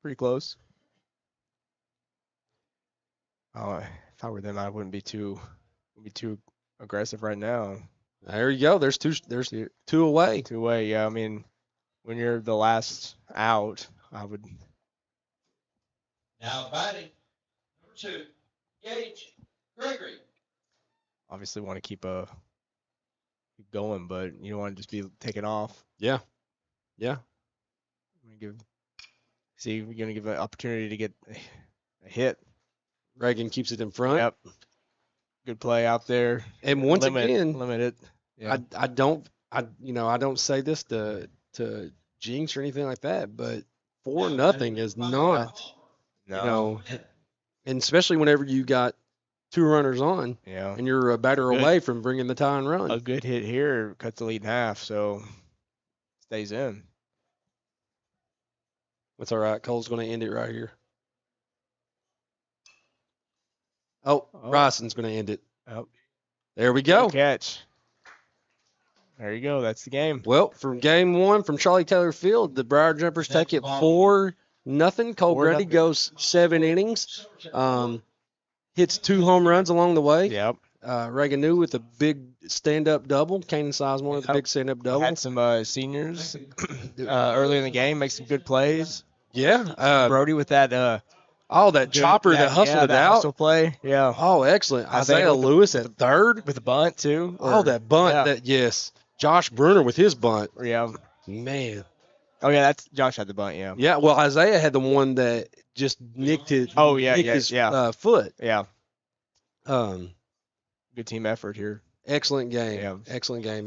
S3: pretty close. Oh, if I were them, I wouldn't be too aggressive right now.
S2: There you go. There's two away.
S3: Two away. Yeah. I mean, when you're the last out, I would.
S4: Now batting, number 2, Gage Gregory.
S3: Obviously want to keep going, but you don't want to just be taken off.
S2: Yeah.
S3: You're gonna give an opportunity to get a hit.
S2: Reagan keeps it in front.
S3: Yep. Good play out there.
S2: And once
S3: limit
S2: again,
S3: it. Yeah.
S2: I don't say this to jinx or anything like that, but 4-0 is not,
S3: No.
S2: and especially whenever you got 2 runners on,
S3: Yeah.
S2: and you're a batter
S3: Good.
S2: away from bringing the tie and run.
S3: A good hit here cuts the lead in half, so stays in.
S2: That's all right. Cole's going to end it right here. Oh,
S3: Oh.
S2: Ryson's going to end it.
S3: Oh.
S2: There we go.
S3: Good catch. There you go. That's the game.
S2: Well, from game 1 from Charlie Taylor Field, the Briar Jumpers take it 4-0. Cole
S3: 4-0.
S2: Grundy goes 7 innings. Hits 2 home runs along the way.
S3: Yep.
S2: Reagan New with a big stand-up double. Kanan Sizemore with a big stand-up double.
S3: Had some seniors early in the game make some good plays.
S2: Yeah.
S3: Brody with that
S2: That chopper that hustled it
S3: that
S2: out.
S3: hustle play. Yeah.
S2: Oh, excellent.
S3: Isaiah
S2: Isaiah Lewis at third.
S3: With a bunt too.
S2: That bunt.
S3: Yeah.
S2: Yes. Josh Bruner with his bunt.
S3: Yeah.
S2: Man.
S3: Oh yeah, that's Josh had the bunt. Yeah.
S2: Yeah. Well, Isaiah had the one that just nicked his.
S3: Oh, yeah,
S2: nicked
S3: yeah,
S2: his,
S3: yeah.
S2: Foot.
S3: Yeah.
S2: Um.
S3: Good team effort here.
S2: Excellent game.
S3: Yeah.
S2: Excellent game.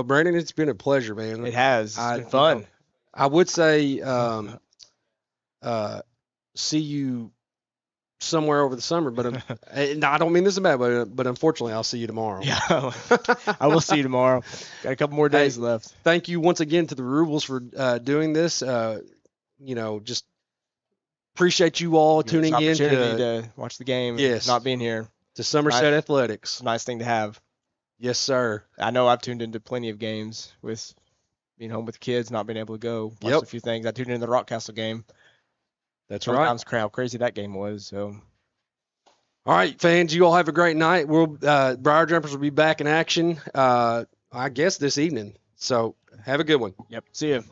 S2: Brandon, it's been a pleasure, man.
S3: It has. It's
S2: I-
S3: been fun.
S2: I would say see you somewhere over the summer, but and I don't mean this in bad way, but unfortunately, I'll see you tomorrow.
S3: Yeah. I will see you tomorrow. Got a couple more days left.
S2: Thank you once again to the Rubles for doing this. Just appreciate you all tuning in
S3: Opportunity to watch the game.
S2: Yes.
S3: Not being here.
S2: to Somerset Athletics.
S3: It's a nice thing to have.
S2: Yes, sir.
S3: I know I've tuned into plenty of games with being home with kids, not being able to go. Watched
S2: Yep.
S3: a few things. I tuned into the Rockcastle game.
S2: That's right.
S3: Sometimes how crazy that game was. So
S2: All right, fans, you all have a great night. Briar Jumpers will be back in action, I guess, this evening. So have a good one.
S3: yep. See you.